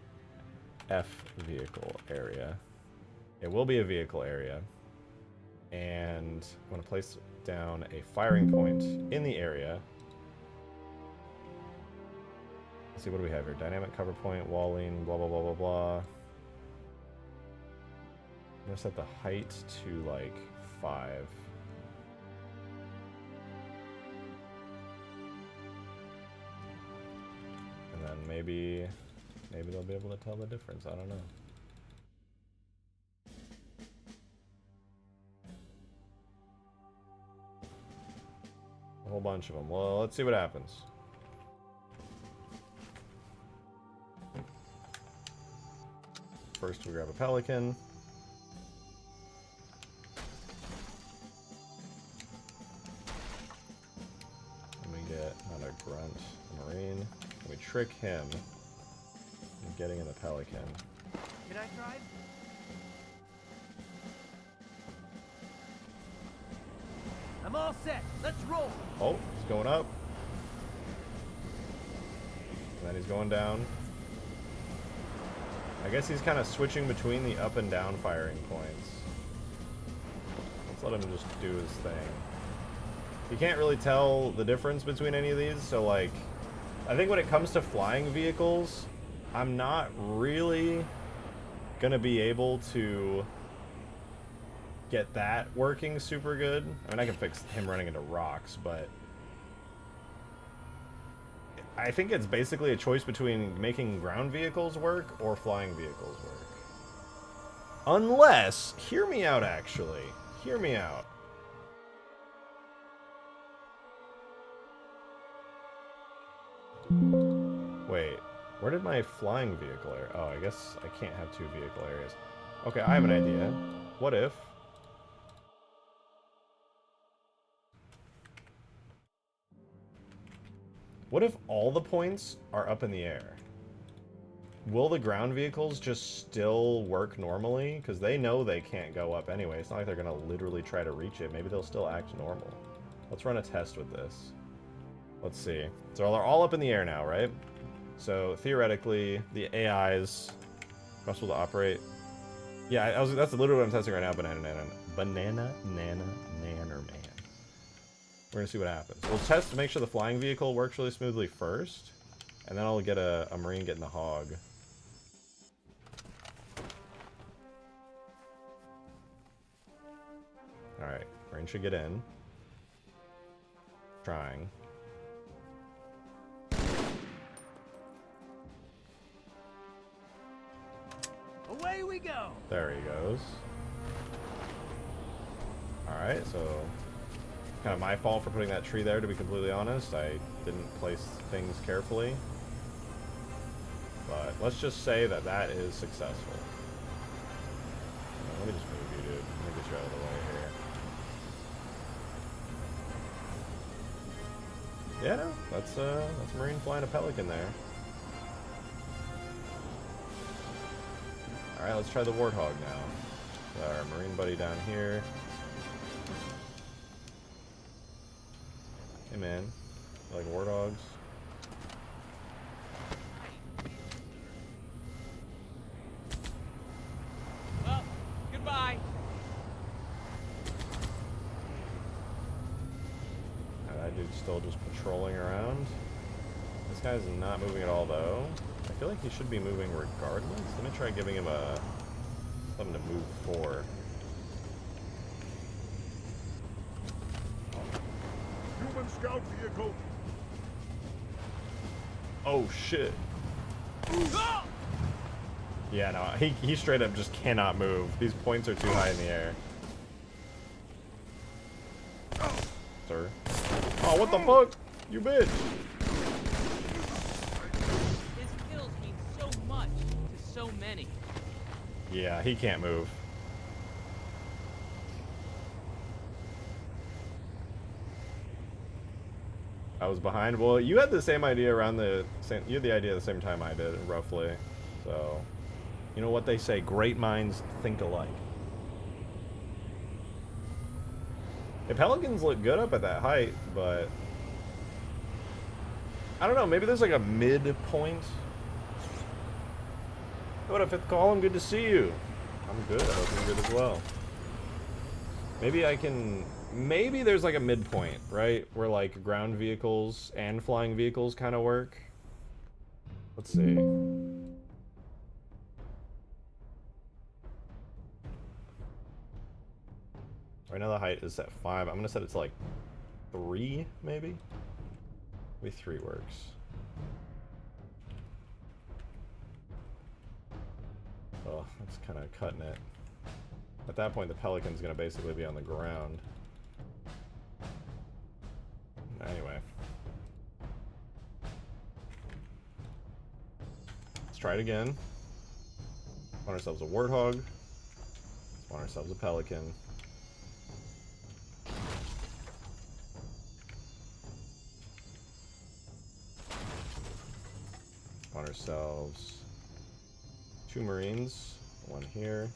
F vehicle area. It will be a vehicle area. And I'm going to place down a firing point in the area. Let's see, what do we have here? Dynamic cover point, walling, blah, blah, blah, blah, blah. I'm going to set the height to like 5. And then maybe they'll be able to tell the difference. I don't know. A whole bunch of them. Well, let's see what happens. first we grab a pelican. And we get another grunt, a marine. And we trick him into getting in the pelican. Can I drive? I'm all set. Let's roll. Oh, he's going up. And then he's going down. I guess he's kind of switching between the up and down firing points. Let's let him just do his thing. You can't really tell the difference between any of these, so like, I think when it comes to flying vehicles, I'm not really gonna be able to get that working super good. I mean, I can fix him running into rocks, but I think it's basically a choice between making ground vehicles work or flying vehicles work. Unless, hear me out actually, hear me out. Wait, where did my flying vehicle area? Oh, I guess I can't have two vehicle areas. Okay, I have an idea. What if all the points are up in the air? Will the ground vehicles just still work normally? Because they know they can't go up anyway. It's not like they're going to literally try to reach it. Maybe they'll still act normal. Let's run a test with this. Let's see. So they're all up in the air now, right? So theoretically, the AIs are supposed to operate. Yeah, that's literally what I'm testing right now. Banana Nanner Man. We're gonna see what happens. We'll test to make sure the flying vehicle works really smoothly first, and then I'll get a marine getting the hog. All right, marine should get in. Trying. Away we go. There he goes. All right, so kind of my fault for putting that tree there, to be completely honest. I didn't place things carefully. But let's just say that that is successful. Let me just move you, dude. Let me get you out of the way here. Yeah, no, that's a marine flying a pelican there. Alright, let's try the warthog now. Our marine buddy down here. Hey man, you like warthogs? Well, goodbye. That dude's still just patrolling around. This guy's not moving at all though. I feel like he should be moving regardless. Let me try giving him something to move for. Human scout vehicle. Oh shit. Yeah, no, he straight up just cannot move. These points are too high in the air. Sir. Oh, what the fuck? You bitch. His kills mean so much to so many. Yeah, he can't move. I was behind. Well, you had the same idea around the same. You had the idea at the same time I did, roughly. So, you know what they say: great minds think alike. The pelicans look good up at that height, but I don't know. Maybe there's like a midpoint. What if it's Colin? Good to see you. I'm good. I hope you're good as well. Maybe I can. Maybe there's like a midpoint, right? Where like ground vehicles and flying vehicles kind of work. Let's see. Right now the height is at 5. I'm gonna set it to like 3, maybe? Maybe 3 works. Oh, that's kind of cutting it. At that point, the pelican's gonna basically be on the ground. Anyway. Let's try it again. Spawn ourselves a warthog. Spawn ourselves a pelican. Spawn ourselves 2 marines. 1 here.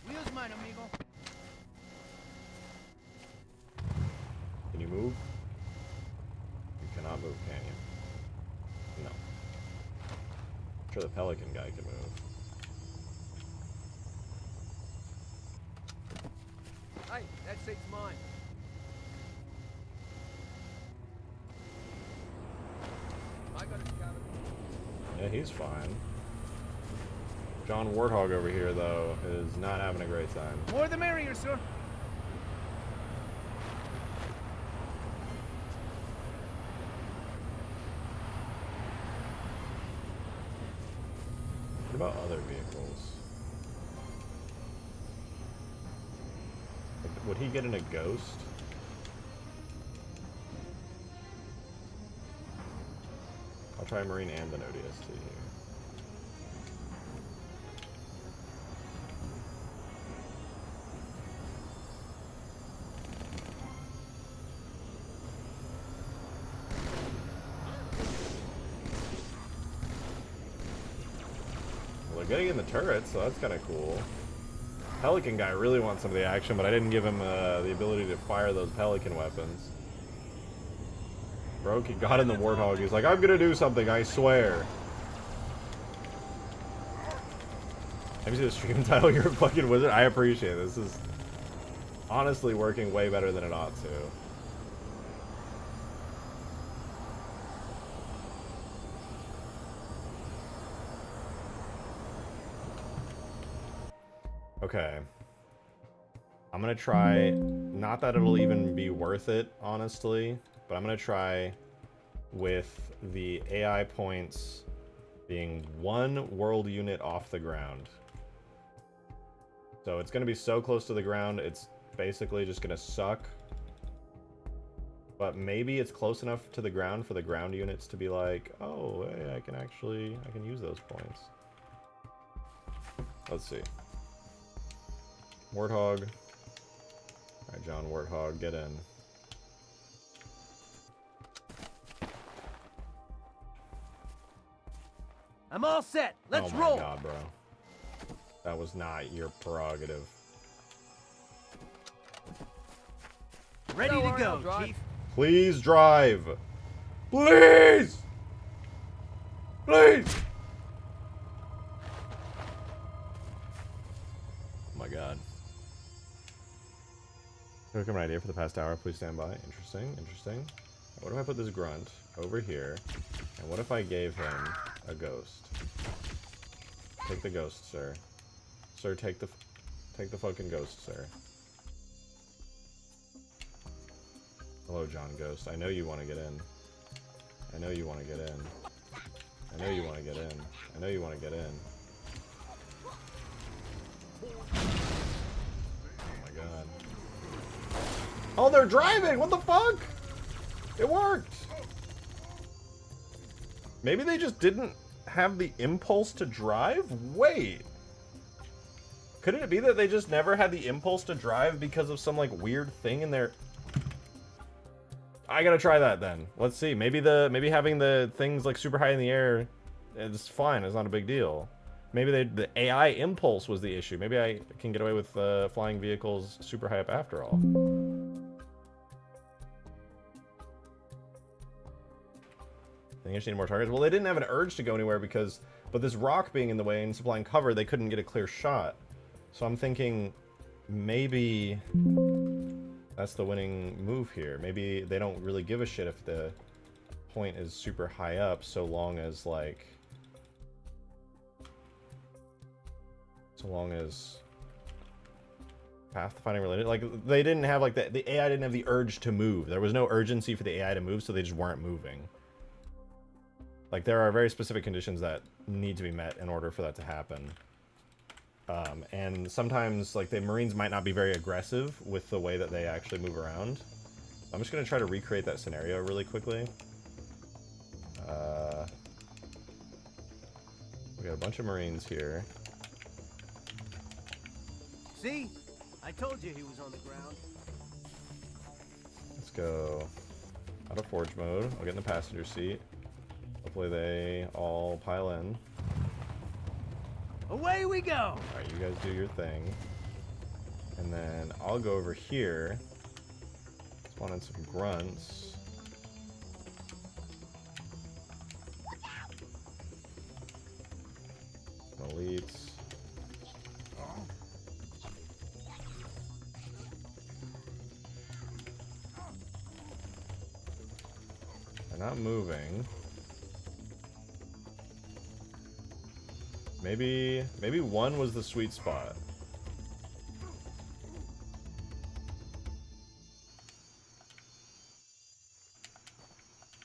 Wheels mine, amigo. Can you move? You cannot move, can you? No. I'm sure the pelican guy can move. Hey, that seat's mine. I got it covered. Yeah, he's fine. John Warthog over here, though, is not having a great time. More the merrier, sir. What about other vehicles? Would he get in a ghost? I'll try Marine and an ODST here. Well, they're getting in the turret, so that's kind of cool. Pelican guy really wants some of the action, but I didn't give him the ability to fire those Pelican weapons. Broke, he got in the Warthog. He's like, I'm gonna do something, I swear. Have you seen the stream title? You're a fucking wizard. I appreciate it. This is honestly working way better than it ought to. Okay. I'm gonna try, not that it'll even be worth it, honestly, but I'm gonna try with the AI points being 1 world unit off the ground. So it's gonna be so close to the ground, it's basically just gonna suck. But maybe it's close enough to the ground for the ground units to be like, oh, hey, I can use those points. Let's see. Warthog. Alright, John Warthog, get in. I'm all set. Let's oh my roll. God, bro. That was not your prerogative. Ready Don't to worry, I'll go, drive. Chief. Please drive. Please! Please! Oh my God. Took an idea for the past hour. Please stand by. Interesting, interesting. What if I put this grunt over here? And what if I gave him a ghost? Take the ghost, sir. Sir, take the fucking ghost, sir. Hello, John Ghost. I know you want to get in. I know you want to get in. I know you want to get in. I know you want to get in. Oh my God. Oh, they're driving! What the fuck? It worked! Maybe they just didn't have the impulse to drive? Wait. Couldn't it be that they just never had the impulse to drive because of some, like, weird thing in their... I gotta try that then. Let's see. Maybe having the things, like, super high in the air is fine. It's not a big deal. Maybe the AI impulse was the issue. Maybe I can get away with flying vehicles super high up after all. I think I just need more targets. Well, they didn't have an urge to go anywhere because... But this rock being in the way and supplying cover, they couldn't get a clear shot. So I'm thinking maybe that's the winning move here. Maybe they don't really give a shit if the point is super high up, so long as, like... So long as... Pathfinding related. Like, they didn't have, like, the AI didn't have the urge to move. There was no urgency for the AI to move, so they just weren't moving. Like, there are very specific conditions that need to be met in order for that to happen. And sometimes, like, the Marines might not be very aggressive with the way that they actually move around. I'm just going to try to recreate that scenario really quickly. We got a bunch of Marines here. See? I told you he was on the ground. Let's go out of forge mode. I'll get in the passenger seat. Hopefully they all pile in. Away we go! Alright, you guys do your thing. And then I'll go over here. Spawn in some grunts. Some elites. They're not moving. Maybe one was the sweet spot.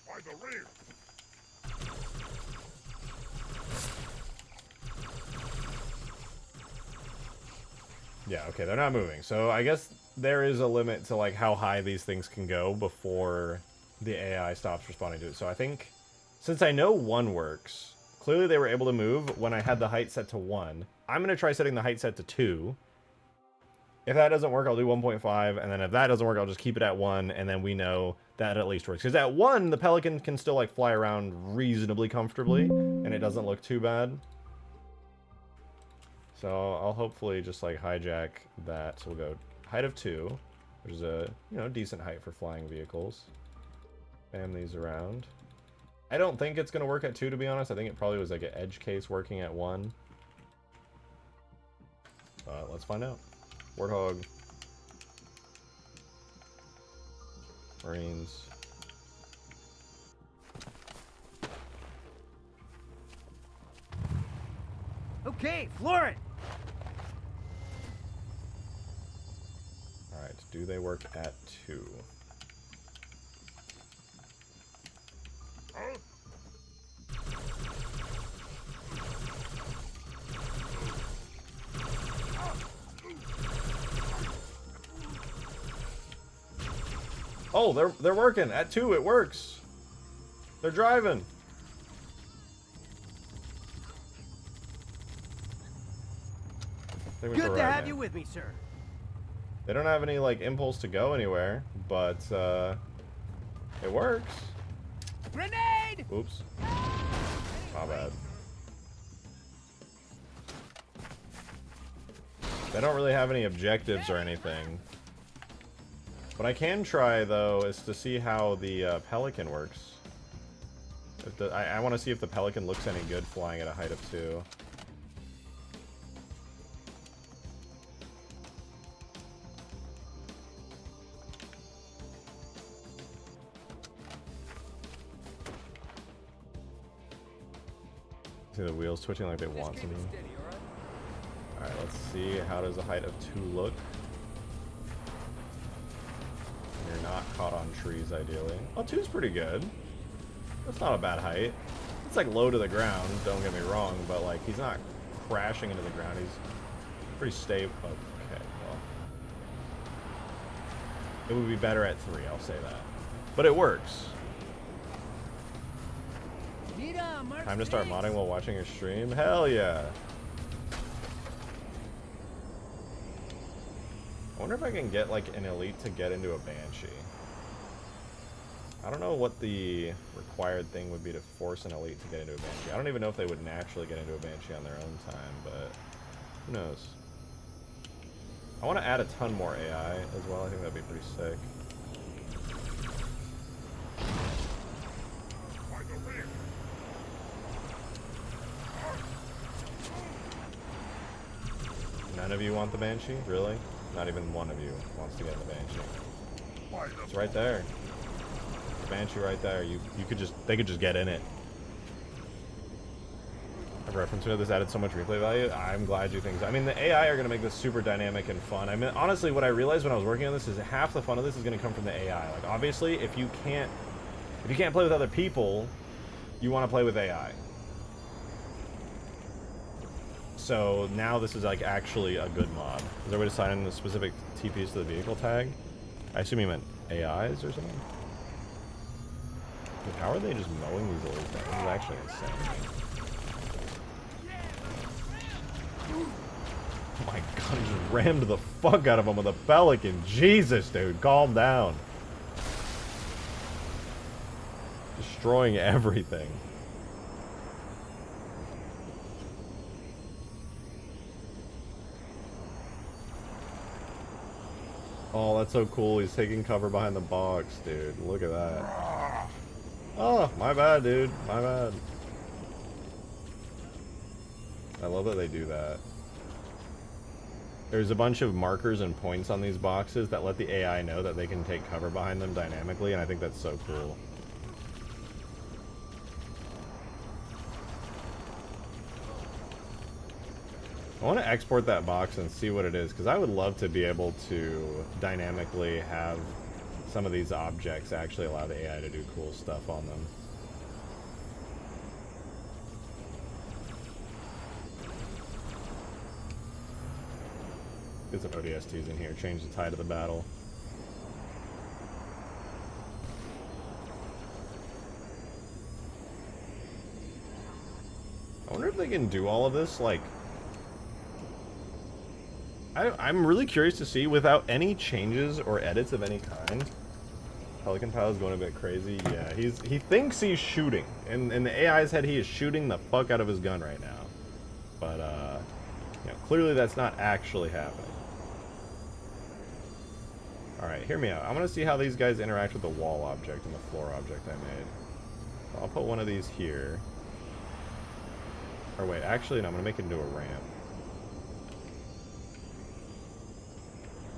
By the rear. Yeah, okay, they're not moving. So I guess there is a limit to like how high these things can go before the AI stops responding to it. So I think since I know 1 works, clearly they were able to move when I had the height set to 1. I'm going to try setting the height set to 2. If that doesn't work, I'll do 1.5, and then if that doesn't work, I'll just keep it at 1, and then we know that at least works. Because at 1, the Pelican can still like fly around reasonably comfortably, and it doesn't look too bad. So I'll hopefully just like hijack that. So we'll go height of 2, which is a, you know, decent height for flying vehicles. Bam these around. I don't think it's going to work at 2, to be honest. I think it probably was like an edge case working at 1. Let's find out. Warthog. Marines. Okay, floor it! Alright, do they work at 2? Oh, they're working. At 2, it works. They're driving. Good to have you with me, sir. They don't have any like impulse to go anywhere, but it works. Grenade! Oops. My bad. They don't really have any objectives or anything. What I can try, though, is to see how the Pelican works. If I want to see if the Pelican looks any good flying at a height of 2. See the wheels twitching like they want to be. Alright, let's see. How does a height of 2 look? You're not caught on trees, ideally. Oh, 2's pretty good. That's not a bad height. It's like low to the ground, don't get me wrong, but like he's not crashing into the ground. He's pretty stable. Okay, well. It would be better at 3, I'll say that. But it works. Time to start modding while watching your stream? Hell yeah. I wonder if I can get like an elite to get into a Banshee. I don't know what the required thing would be to force an elite to get into a Banshee. I don't even know if they would naturally get into a Banshee on their own time, but who knows. I want to add a ton more AI as well. I think that'd be pretty sick. None of you want the Banshee? Really? Not even one of you wants to get in the Banshee. It's right there. The Banshee right there. They could just get in it. A reference to this added so much replay value. I'm glad you think so. I mean, the AI are going to make this super dynamic and fun. I mean, honestly, what I realized when I was working on this is half the fun of this is going to come from the AI. Like, obviously, if you can't play with other people, you want to play with AI. So now this is like actually a good mod. Is there a way to sign in the specific TPs to the vehicle tag? I assume you meant AIs or something? Dude, how are they just mowing these little things? This is actually insane. Oh my god, I just rammed the fuck out of him with a pelican. Jesus, dude, calm down. Destroying everything. Oh, that's so cool. He's taking cover behind the box, dude. Look at that. Oh, my bad, dude. My bad. I love that they do that. There's a bunch of markers and points on these boxes that let the AI know that they can take cover behind them dynamically, and I think that's so cool. I want to export that box and see what it is, because I would love to be able to dynamically have some of these objects actually allow the AI to do cool stuff on them. Get some ODSTs in here, change the tide of the battle. I wonder if they can do all of this, like... I'm really curious to see, without any changes or edits of any kind. Pelican Pal is going a bit crazy. Yeah, he thinks he's shooting. In the AI's head, he is shooting the fuck out of his gun right now. But, you know, clearly that's not actually happening. Alright, hear me out. I'm going to see how these guys interact with the wall object and the floor object I made. So I'll put one of these here. Or wait, actually, no, I'm going to make it into a ramp.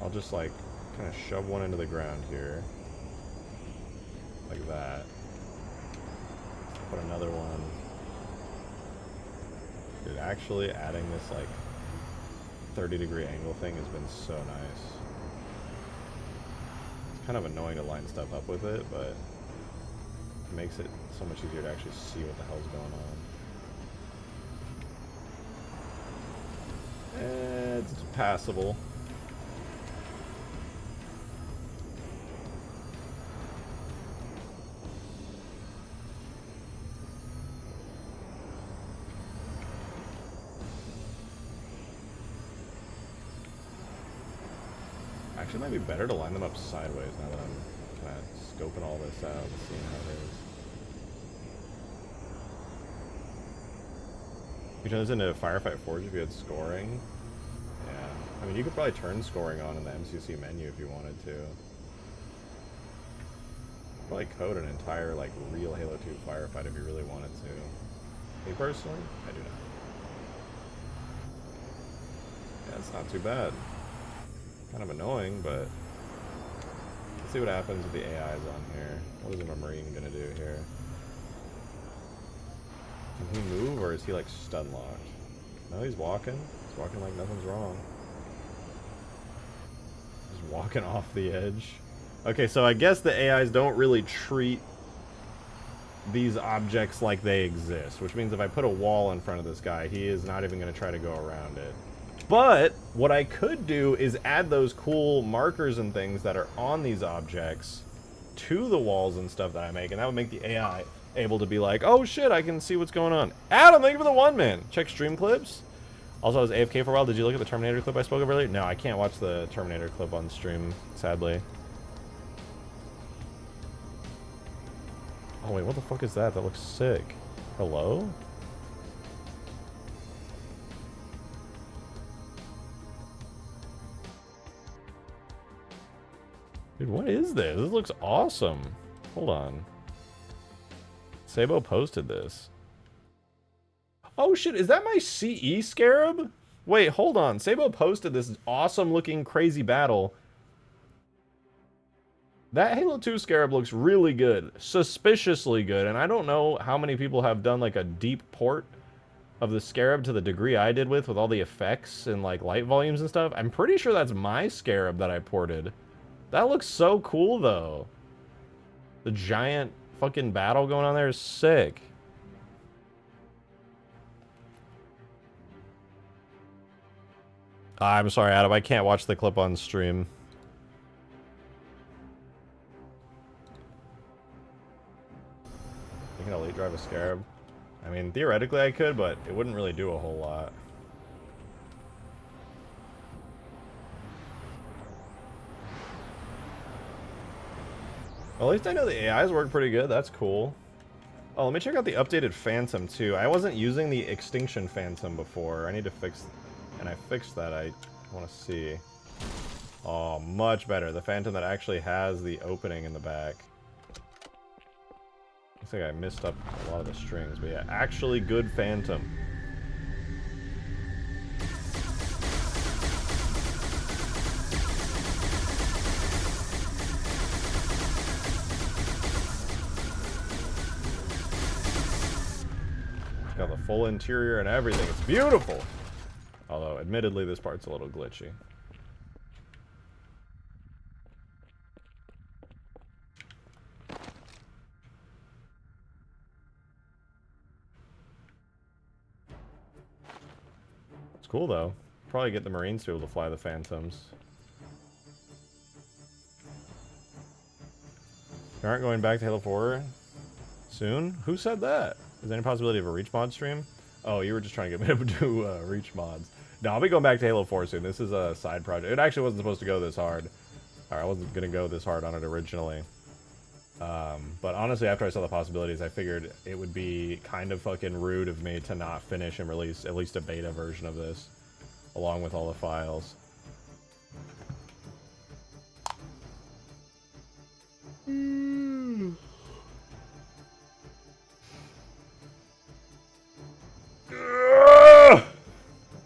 I'll just, like, kind of shove one into the ground here. Like that. Put another one. Dude, actually adding this, like, 30-degree angle thing has been so nice. It's kind of annoying to line stuff up with it, but it makes it so much easier to actually see what the hell's going on. It's passable. Actually, it might be better to line them up sideways now that I'm kind of scoping all this out and seeing how it is. You turn this into a Firefight Forge if you had scoring. Yeah. I mean, you could probably turn scoring on in the MCC menu if you wanted to. Probably code an entire, like, real Halo 2 firefight if you really wanted to. Me personally, I do not. Yeah, it's not too bad. Kind of annoying, but let's see what happens with the AIs on here. What is a Marine gonna do here? Can he move, or is he like stun locked? No, he's walking. He's walking like nothing's wrong. Just walking off the edge. Okay, so I guess the AIs don't really treat these objects like they exist, which means if I put a wall in front of this guy, he is not even gonna try to go around it. But what I could do is add those cool markers and things that are on these objects to the walls and stuff that I make, and that would make the AI able to be like, oh shit, I can see what's going on. Adam, thank you for the 1 man. Check stream clips. Also, I was AFK for a while. Did you look at the Terminator clip I spoke of earlier? No, I can't watch the Terminator clip on stream, sadly. Oh wait, what the fuck is that? That looks sick. Hello? Dude, what is this? This looks awesome. Hold on. Sabo posted this. Oh shit, is that my CE Scarab? Wait, hold on. Sabo posted this awesome looking crazy battle. That Halo 2 Scarab looks really good. Suspiciously good. And I don't know how many people have done like a deep port of the Scarab to the degree I did with all the effects and like light volumes and stuff. I'm pretty sure that's my Scarab that I ported. That looks so cool, though. The giant fucking battle going on there is sick. I'm sorry, Adam. I can't watch the clip on stream. You can elite drive a Scarab? I mean, theoretically I could, but it wouldn't really do a whole lot. Well, at least I know the AIs work pretty good. That's cool. Oh, let me check out the updated Phantom, too. I wasn't using the Extinction Phantom before. I need to fix... And I fixed that. I want to see. Oh, much better. The Phantom that actually has the opening in the back. Looks like I missed up a lot of the strings, but yeah, actually good Phantom. It's got the full interior and everything. It's beautiful! Although, admittedly, this part's a little glitchy. It's cool, though. Probably get the Marines to be able to fly the Phantoms. You aren't going back to Halo 4 soon? Who said that? Is there any possibility of a Reach mod stream? Oh, you were just trying to get me to do Reach mods. No, I'll be going back to Halo 4 soon. This is a side project. It actually wasn't supposed to go this hard. Or I wasn't going to go this hard on it originally. But honestly, after I saw the possibilities, I figured it would be kind of fucking rude of me to not finish and release at least a beta version of this, along with all the files.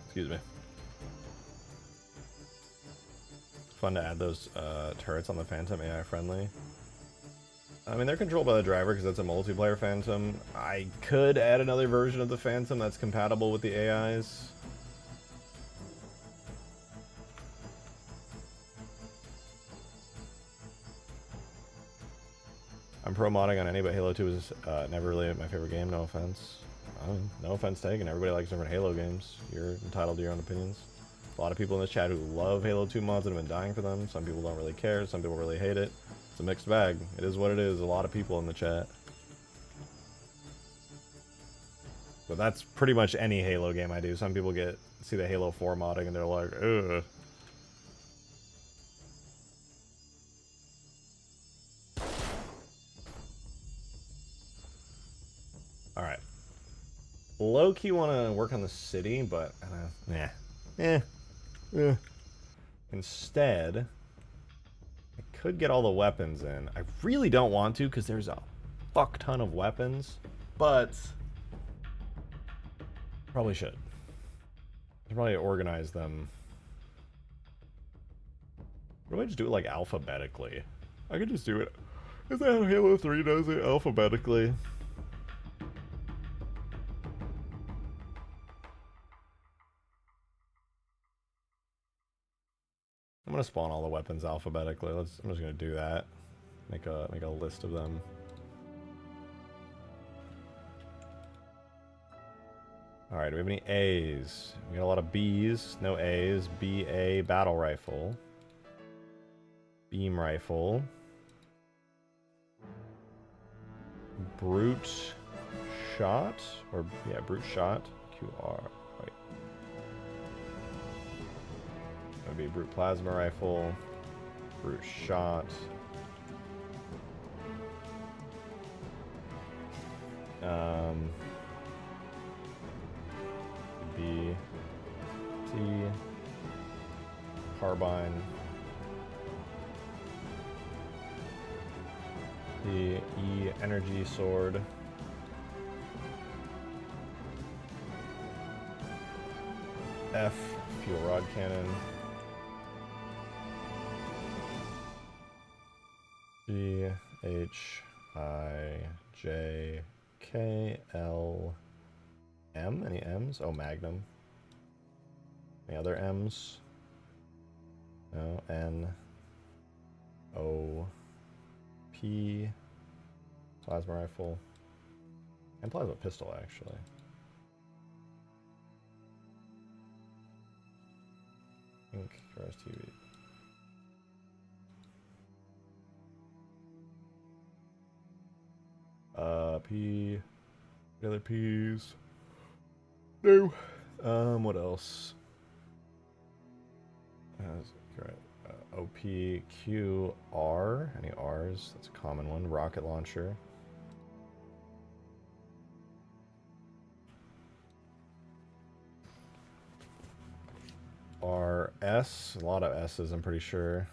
Excuse me. Fun to add those turrets on the Phantom, AI friendly. I mean, they're controlled by the driver because that's a multiplayer Phantom. I could add another version of the Phantom that's compatible with the AIs. I'm pro modding on any, but Halo 2 is never really my favorite game, no offense. No offense taken, everybody likes different Halo games. You're entitled to your own opinions. A lot of people in this chat who love Halo 2 mods and have been dying for them. Some people don't really care, some people really hate it. It's a mixed bag. It is what it is. A lot of people in the chat. But that's pretty much any Halo game I do. Some people see the Halo 4 modding and they're like, ugh. Alright. Low-key want to work on the city, but, Instead, I could get all the weapons in. I really don't want to because there's a fuck ton of weapons, but probably should. I should probably organize them. What if I just do it like alphabetically? I could just do it. Is that how Halo 3 does it? Alphabetically. I'm gonna spawn all the weapons alphabetically. I'm just gonna do that. Make a list of them. All right, do we have any A's? We got a lot of B's, no A's. BA battle rifle, beam rifle, brute shot, or yeah, brute shot. QR. Wait. That would be brute plasma rifle, brute shot. B, T, carbine, the E energy sword, F fuel rod cannon, G, H, I, J, K, L, M? Any M's? Oh, Magnum. Any other M's? No. N, O, P, plasma rifle, and plasma pistol, actually. Ink, Cars TV. P, the other P's. No. What else? Right. OPQR. Any R's? That's a common one. Rocket launcher. RS. A lot of S's, I'm pretty sure.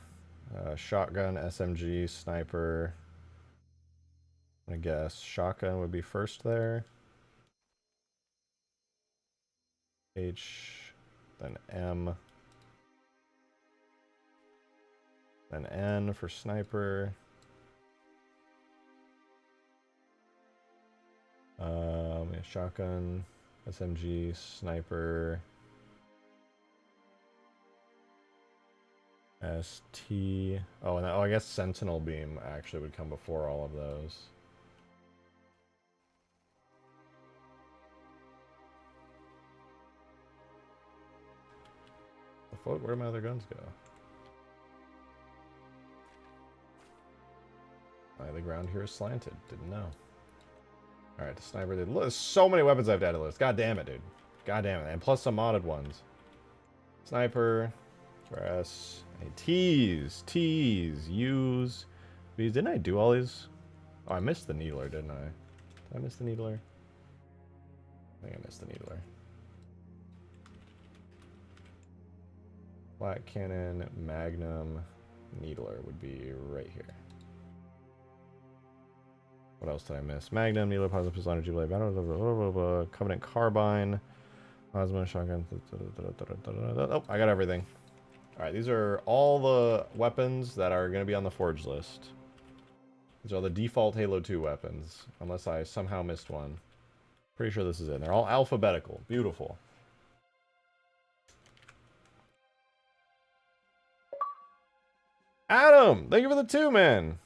Shotgun, SMG, sniper. I guess shotgun would be first there. H, then M, then N for sniper. Yeah, shotgun, SMG, sniper. ST. Oh, and I guess sentinel beam actually would come before all of those. Where did my other guns go? The ground here is slanted. Didn't know. Alright, the sniper did. Look, there's so many weapons I have to add to the list. God damn it, dude. God damn it. And plus some modded ones. Sniper. Press. T's. T's. U's. V's. Didn't I do all these? Oh, I missed the needler, didn't I? Did I miss the needler? I think I missed the needler. Flat cannon, magnum, needler would be right here. What else did I miss? Magnum, needler, plasma pistol, energy blade, covenant carbine, plasma shotgun. Oh, I got everything. Alright, these are all the weapons that are going to be on the forge list. These are the default Halo 2 weapons, unless I somehow missed one. Pretty sure this is it. They're all alphabetical. Beautiful. Adam, thank you for the 2, man.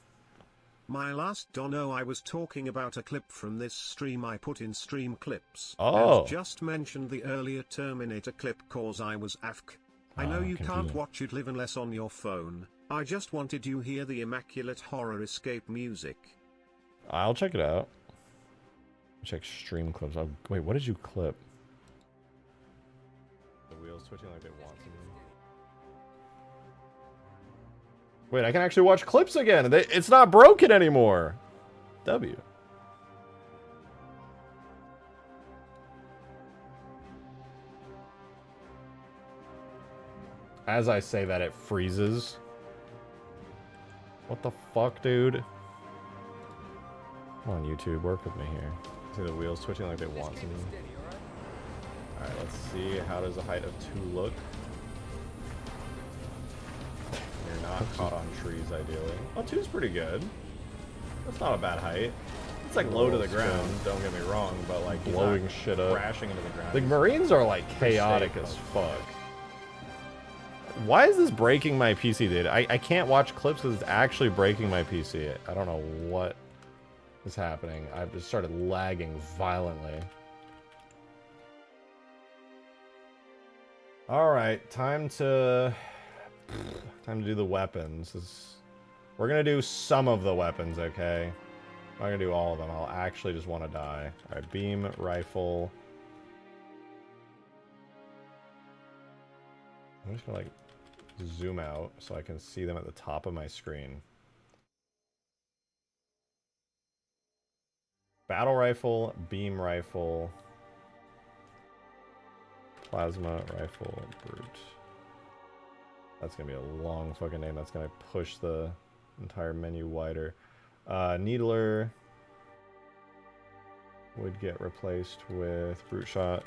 My last dono, I was talking about a clip from this stream I put in stream clips. Oh. And just mentioned the earlier Terminator clip cause I was AFK. I know you can't watch it live unless on your phone. I just wanted you hear the immaculate horror escape music. I'll check it out. Check stream clips. Oh, wait, what did you clip? The wheels twitching like they want to. Wait, I can actually watch clips again. It's not broken anymore. W. As I say that, it freezes. What the fuck, dude? Come on, YouTube, work with me here. See the wheels twitching like they want to. Alright, let's see. How does the height of 2 look? You're not caught on trees, ideally. Oh, 2's pretty good. That's not a bad height. It's like low to the ground, don't get me wrong, but like blowing shit up, crashing into the ground. The Marines are like chaotic as fuck. Why is this breaking my PC, dude? I can't watch clips because it's actually breaking my PC. I don't know what is happening. I've just started lagging violently. Alright, time to do the weapons. We're gonna do some of the weapons, okay? I'm not gonna do all of them. I'll actually just want to die. Alright, beam, rifle. I'm just gonna like zoom out so I can see them at the top of my screen. Battle rifle, beam rifle, plasma rifle, brute. That's gonna be a long fucking name. That's gonna push the entire menu wider. Needler would get replaced with brute shot.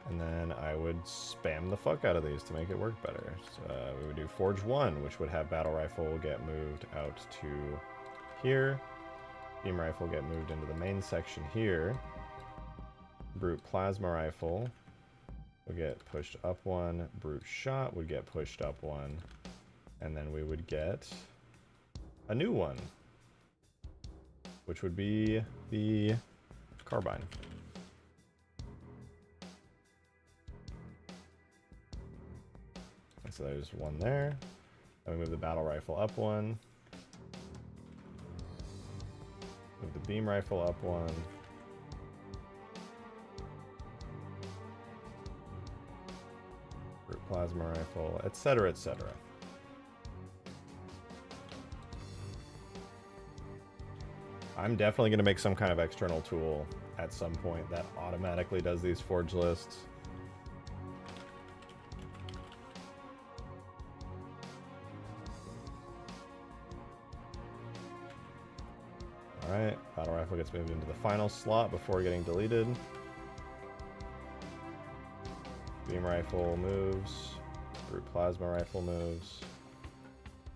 And then I would spam the fuck out of these to make it work better. So, we would do Forge 1, which would have battle rifle get moved out to here. Beam rifle get moved into the main section here. Brute plasma rifle would get pushed up 1. Brute shot would get pushed up 1. And then we would get a new one, which would be the carbine. And so there's one there. Then we move the battle rifle up 1. Move the beam rifle up 1. plasma rifle, etc., etc. I'm definitely going to make some kind of external tool at some point that automatically does these forge lists. Alright, battle rifle gets moved into the final slot before getting deleted. Beam rifle moves. Brute plasma rifle moves.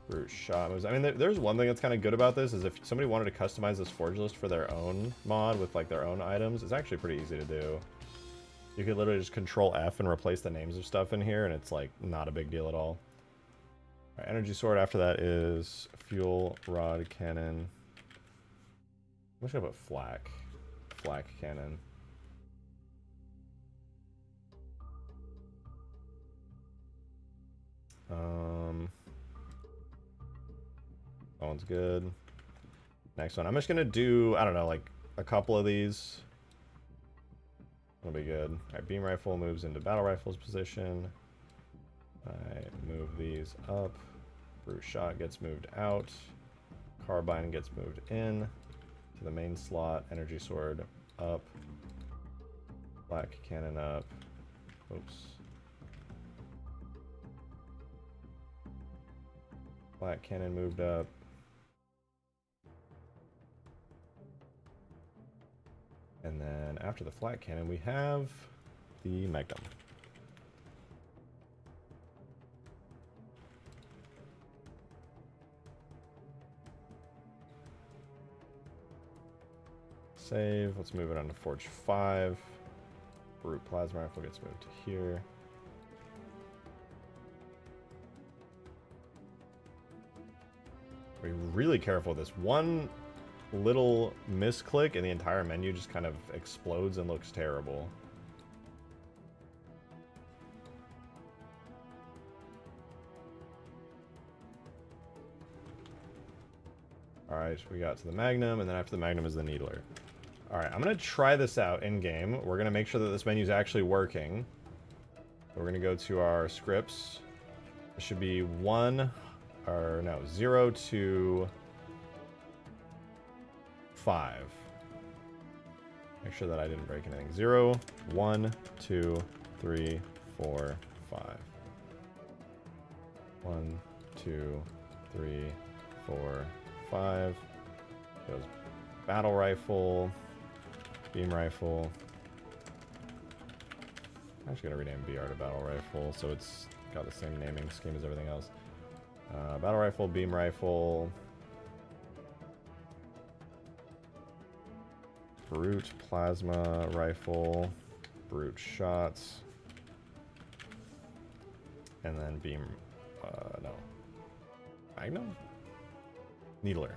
Brute shot moves. I mean, there's one thing that's kind of good about this, is if somebody wanted to customize this forge list for their own mod with like their own items, it's actually pretty easy to do. You could literally just control F and replace the names of stuff in here, and it's like not a big deal at all. Alright, energy sword after that is fuel rod cannon. I'm just gonna put flak. Flak cannon. That one's good. Next one. I'm just gonna do, I don't know, like a couple of these. That'll be good. Alright, beam rifle moves into battle rifle's position. I move these up. Brute shot gets moved out. Carbine gets moved in to the main slot. Energy sword up. Black cannon up. Oops. Black cannon moved up. And then after the flat cannon, we have the Magnum. Save. Let's move it on to Forge 5. Brute plasma rifle gets moved to here. Be really careful with this. One little misclick and the entire menu just kind of explodes and looks terrible. Alright, we got to the Magnum, and then after the Magnum is the Needler. Alright, I'm going to try this out in-game. We're going to make sure that this menu is actually working. We're going to go to our scripts. It should be 0 to 5. Make sure that I didn't break anything. 0, 1, 2, 3, 4, 5. 1, 2, 3, 4, 5. Goes battle rifle, beam rifle. I'm actually gonna rename BR to battle rifle so it's got the same naming scheme as everything else. Battle rifle, beam rifle. Brute plasma rifle, brute shots, and then beam, no, Magnum? Needler.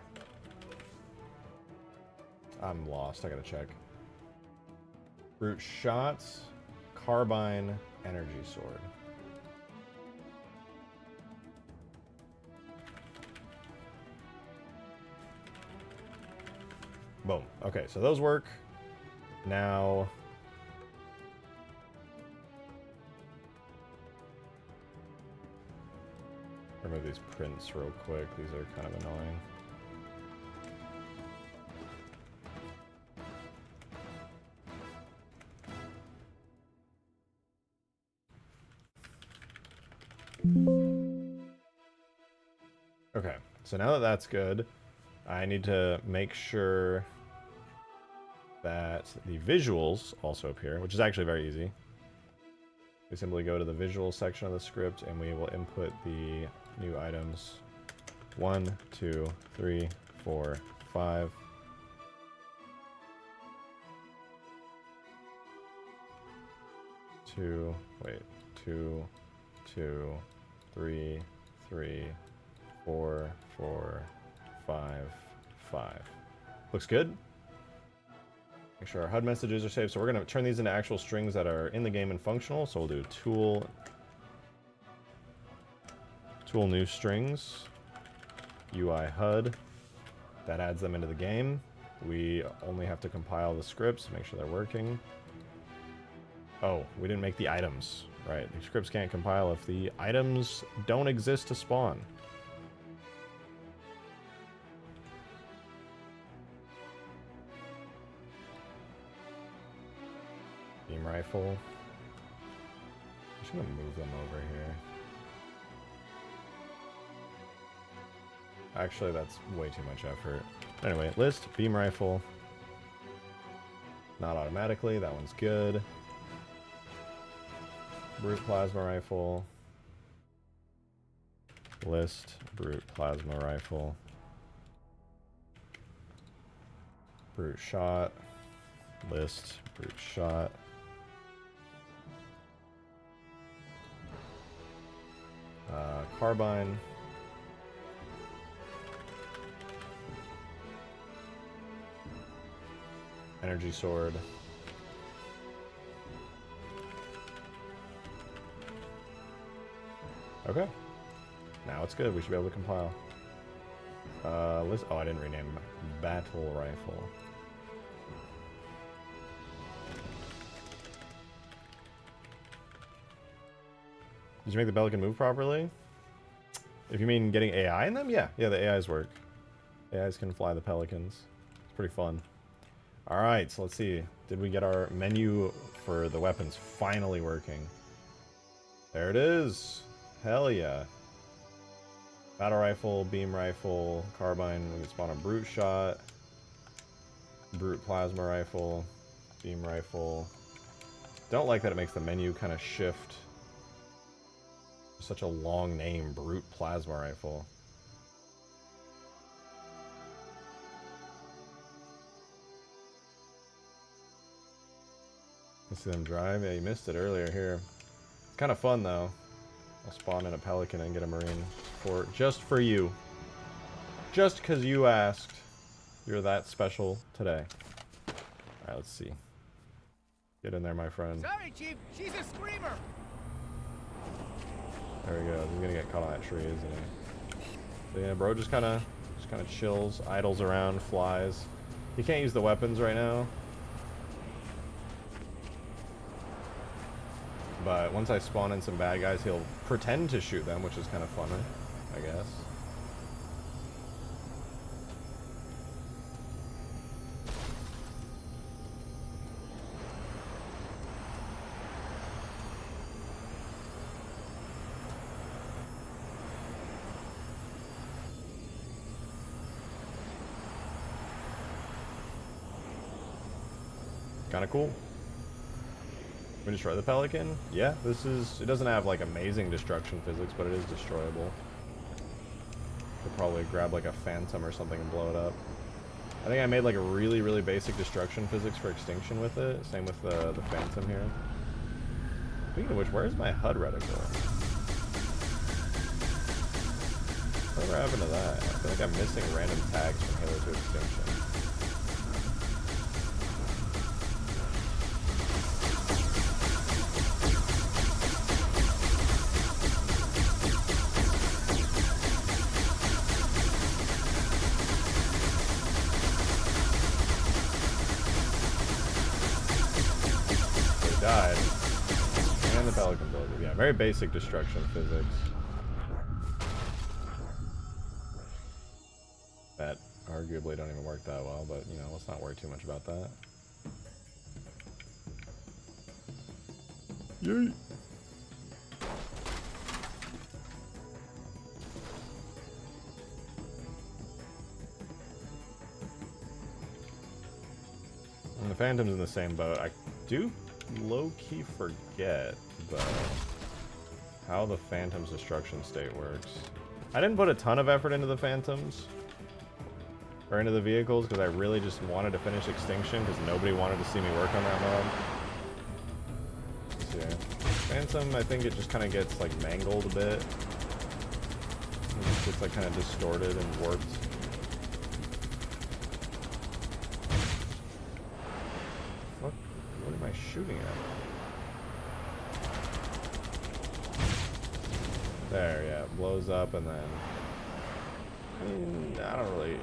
I'm lost, I gotta check. Brute shots, carbine, energy sword. Boom. Okay, so those work. Now... remove these prints real quick. These are kind of annoying. Okay, so now that that's good, I need to make sure that the visuals also appear, which is actually very easy. We simply go to the visual section of the script and we will input the new items. 1, 2, 3, 4, 5. Two, 2, 3, 3, 4, 4, 5, 5. Looks good. Make sure our HUD messages are saved. So we're going to turn these into actual strings that are in the game and functional. So we'll do tool new strings, UI HUD. That adds them into the game. We only have to compile the scripts, make sure they're working. Oh, we didn't make the items. Right, the scripts can't compile if the items don't exist to spawn. Beam rifle. I'm just gonna move them over here. Actually, that's way too much effort. Anyway, list, beam rifle. Not automatically, that one's good. Brute plasma rifle. List, brute plasma rifle. Brute shot. List, brute shot. Carbine. Energy sword. Okay. Now it's good. We should be able to compile. List. Oh, I didn't rename battle rifle. Did you make the Pelican move properly? If you mean getting AI in them, yeah. Yeah, the AIs work. AIs can fly the Pelicans. It's pretty fun. Alright, so let's see. Did we get our menu for the weapons finally working? There it is. Hell yeah. Battle rifle, beam rifle, carbine. We can spawn a brute shot. Brute plasma rifle. Beam rifle. Don't like that it makes the menu kind of shift. Such a long name, brute plasma rifle. Let's see them drive. Yeah, you missed it earlier here. It's kind of fun though. I'll spawn in a pelican and get a marine just for you. Just because you asked. You're that special today. Alright, let's see. Get in there, my friend. Sorry, Chief. She's a screamer. There we go. He's gonna get caught on that tree, isn't he? So yeah, bro just kinda chills, idles around, flies. He can't use the weapons right now. But once I spawn in some bad guys, he'll pretend to shoot them, which is kind of funny, I guess. Kind of cool. We destroy the Pelican? Yeah, it doesn't have like amazing destruction physics, but it is destroyable. Could probably grab like a Phantom or something and blow it up. I think I made like a really, really basic destruction physics for extinction with it. Same with the Phantom here. Speaking of which, where's my HUD reticle? Whatever happened to that? I feel like I'm missing random tags from Halo 2 Extinction. Died. And the Pelican builder. Yeah, very basic destruction physics. That arguably don't even work that well, but you know, let's not worry too much about that. Yay! And the Phantom's in the same boat. I do low-key forget, though, how the Phantom's destruction state works. I didn't put a ton of effort into the Phantoms, or into the vehicles, because I really just wanted to finish Extinction, because nobody wanted to see me work on that mod. So, yeah. Phantom, I think it just kind of gets, like, mangled a bit. It just gets, like, kind of distorted and warped. What am I shooting at? There, yeah, it blows up and then... I mean,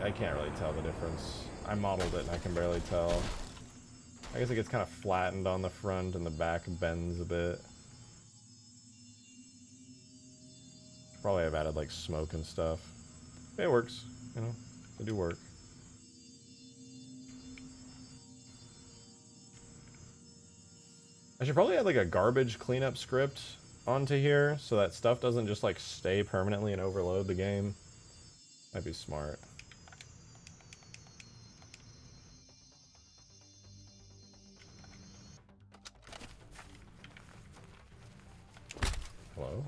I can't really tell the difference. I modeled it and I can barely tell. I guess it gets kind of flattened on the front and the back bends a bit. Probably have added like smoke and stuff. It works, you know, they do work. I should probably add like a garbage cleanup script onto here so that stuff doesn't just like stay permanently and overload the game. Might be smart. Hello?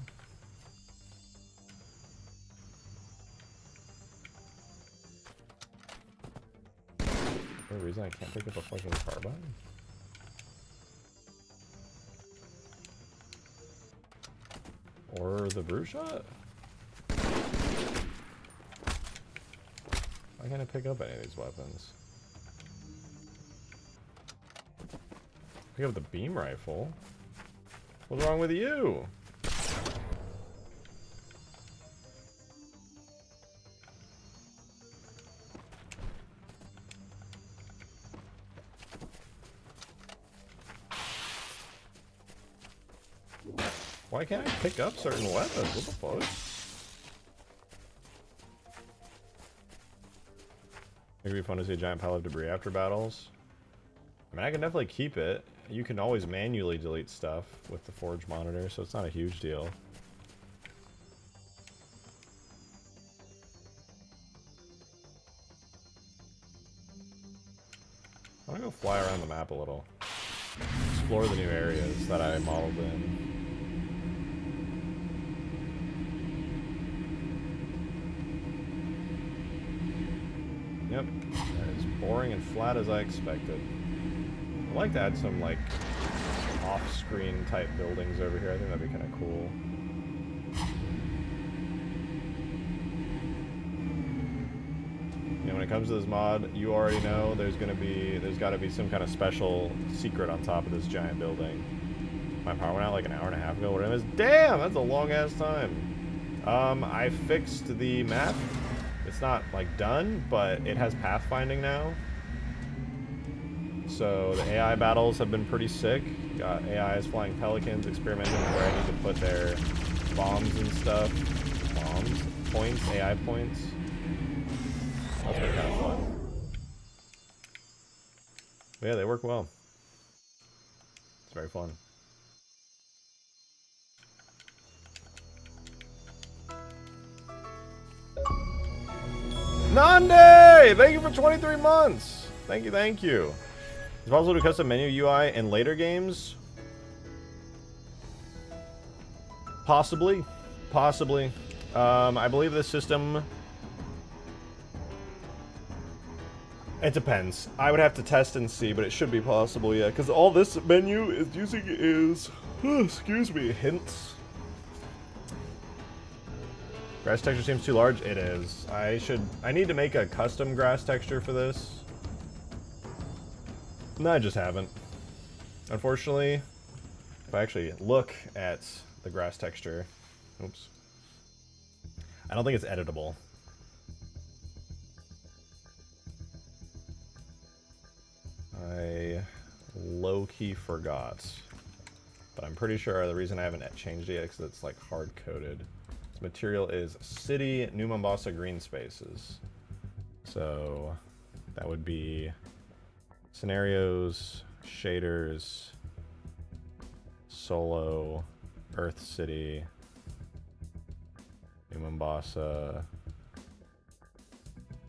Is there a reason I can't pick up a fucking carbine? Or the brute shot? Why can't I pick up any of these weapons? Pick up the beam rifle? What's wrong with you? Why can't I pick up certain weapons? What the fuck? It could be fun to see a giant pile of debris after battles. I mean, I can definitely keep it. You can always manually delete stuff with the Forge monitor, so it's not a huge deal. I'm gonna go fly around the map a little. Explore the new areas that I modeled in. Yep, as boring and flat as I expected. I'd like to add some, like, off-screen type buildings over here. I think that'd be kind of cool. You know, when it comes to this mod, you already know there's got to be some kind of special secret on top of this giant building. My power went out like an hour and a half ago. Whatever it is. Damn, that's a long-ass time. I fixed the map. It's not, like, done, but it has pathfinding now. So the AI battles have been pretty sick. Got AIs flying pelicans, experimenting with where I need to put their bombs and stuff. Bombs? Points? AI points? That's been kind of fun. But yeah, they work well. It's very fun. Nande! Thank you for 23 months! Thank you, thank you. Is it possible to custom menu UI in later games? Possibly. Possibly. I believe this system... It depends. I would have to test and see, but it should be possible, yeah. Because all this menu is using is... excuse me, hints. Grass texture seems too large. It is. I need to make a custom grass texture for this. No, I just haven't. Unfortunately, if I actually look at the grass texture, oops, I don't think it's editable. I low-key forgot, but I'm pretty sure the reason I haven't changed it yet is because it's like hard-coded. Its material is City New Mombasa green spaces, so that would be scenarios, shaders, solo, Earth City, New Mombasa,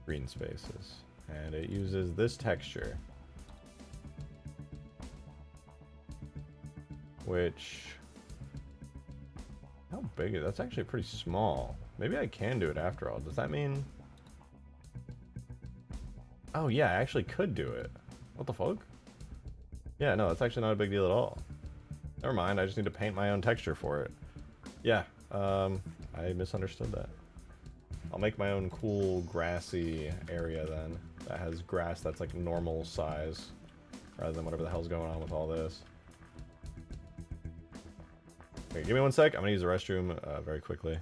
green spaces. And it uses this texture, which, how big is that's actually pretty small. Maybe I can do it after all. Does that mean, oh yeah, I actually could do it. What the fuck? Yeah, no, that's actually not a big deal at all. Never mind, I just need to paint my own texture for it. Yeah, I misunderstood that. I'll make my own cool grassy area then. That has grass that's like normal size, rather than whatever the hell's going on with all this. Okay, give me 1 sec. I'm gonna use the restroom very quickly.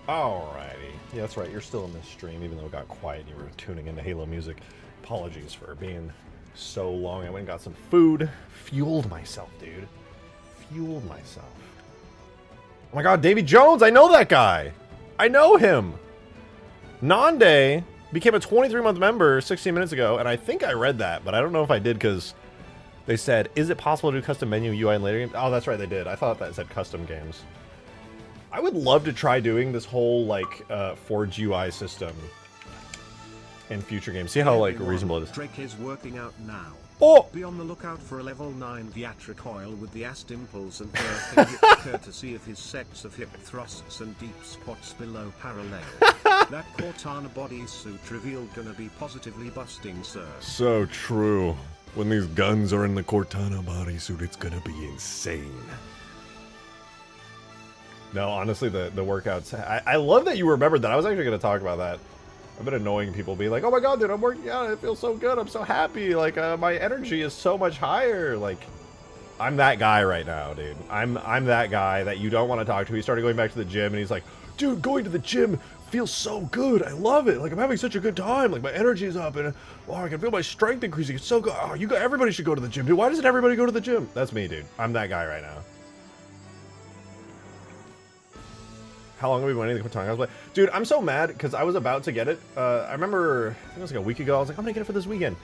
Alrighty. Yeah, that's right. You're still in this stream, even though it got quiet and you were tuning into Halo music. Apologies for being so long. I went and got some food. Fueled myself, dude. Fueled myself. Oh my god, Davy Jones! I know that guy! I know him! Nande became a 23-month member 16 minutes ago, and I think I read that, but I don't know if I did because they said, is it possible to do custom menu UI in later games? Oh, that's right, they did. I thought that said custom games. I would love to try doing this whole, like, Forge UI system in future games. See how, like, reasonable it is. Drake is working out now. Oh! Be on the lookout for a level 9 Viatric oil with the ass dimples and birthing hip courtesy of his sets of hip thrusts and deep spots below parallel. That Cortana bodysuit reveal gonna be positively busting, sir. So true. When these guns are in the Cortana bodysuit, it's gonna be insane. No, honestly, the workouts... I love that you remembered that. I was actually gonna talk about that. I've been annoying people being like, oh my god, dude, I'm working out, it feels so good, I'm so happy, like, my energy is so much higher, like, I'm that guy right now, dude. I'm that guy that you don't want to talk to. He started going back to the gym, and he's like, dude, going to the gym feels so good, I love it, like, I'm having such a good time, like, my energy's up, and, oh, I can feel my strength increasing, it's so good, oh, everybody should go to the gym, dude, why doesn't everybody go to the gym? That's me, dude. I'm that guy right now. How long have we been waiting for Cortana cosplay? Dude, I'm so mad because I was about to get it. I remember, I think it was like a week ago, I was like, I'm gonna get it for this weekend.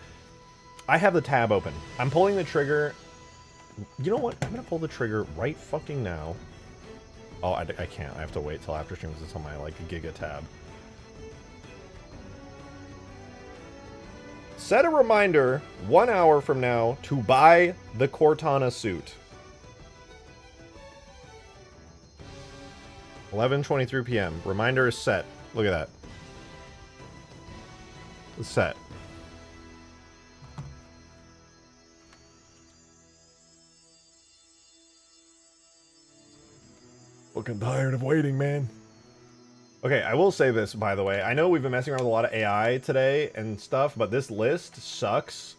I have the tab open. I'm pulling the trigger. You know what? I'm gonna pull the trigger right fucking now. Oh, I can't. I have to wait till after stream because it's on my, like, Giga tab. Set a reminder 1 hour from now to buy the Cortana suit. 11:23 p.m. Reminder is set. Look at that. It's set. Fucking tired of waiting, man. Okay, I will say this, by the way. I know we've been messing around with a lot of AI today and stuff, but this list sucks.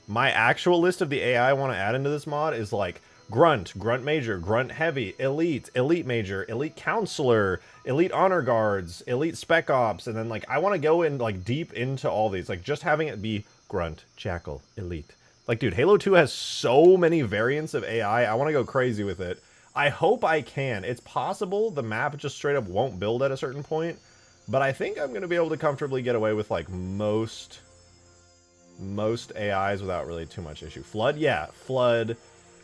My actual list of the AI I want to add into this mod is like Grunt, Grunt Major, Grunt Heavy, Elite, Elite Major, Elite Counselor, Elite Honor Guards, Elite Spec Ops, and then, like, I want to go in, like, deep into all these. Like, just having it be Grunt, Jackal, Elite. Like, dude, Halo 2 has so many variants of AI. I want to go crazy with it. I hope I can. It's possible the map just straight up won't build at a certain point, but I think I'm going to be able to comfortably get away with, like, most AIs without really too much issue. Flood, yeah. Flood...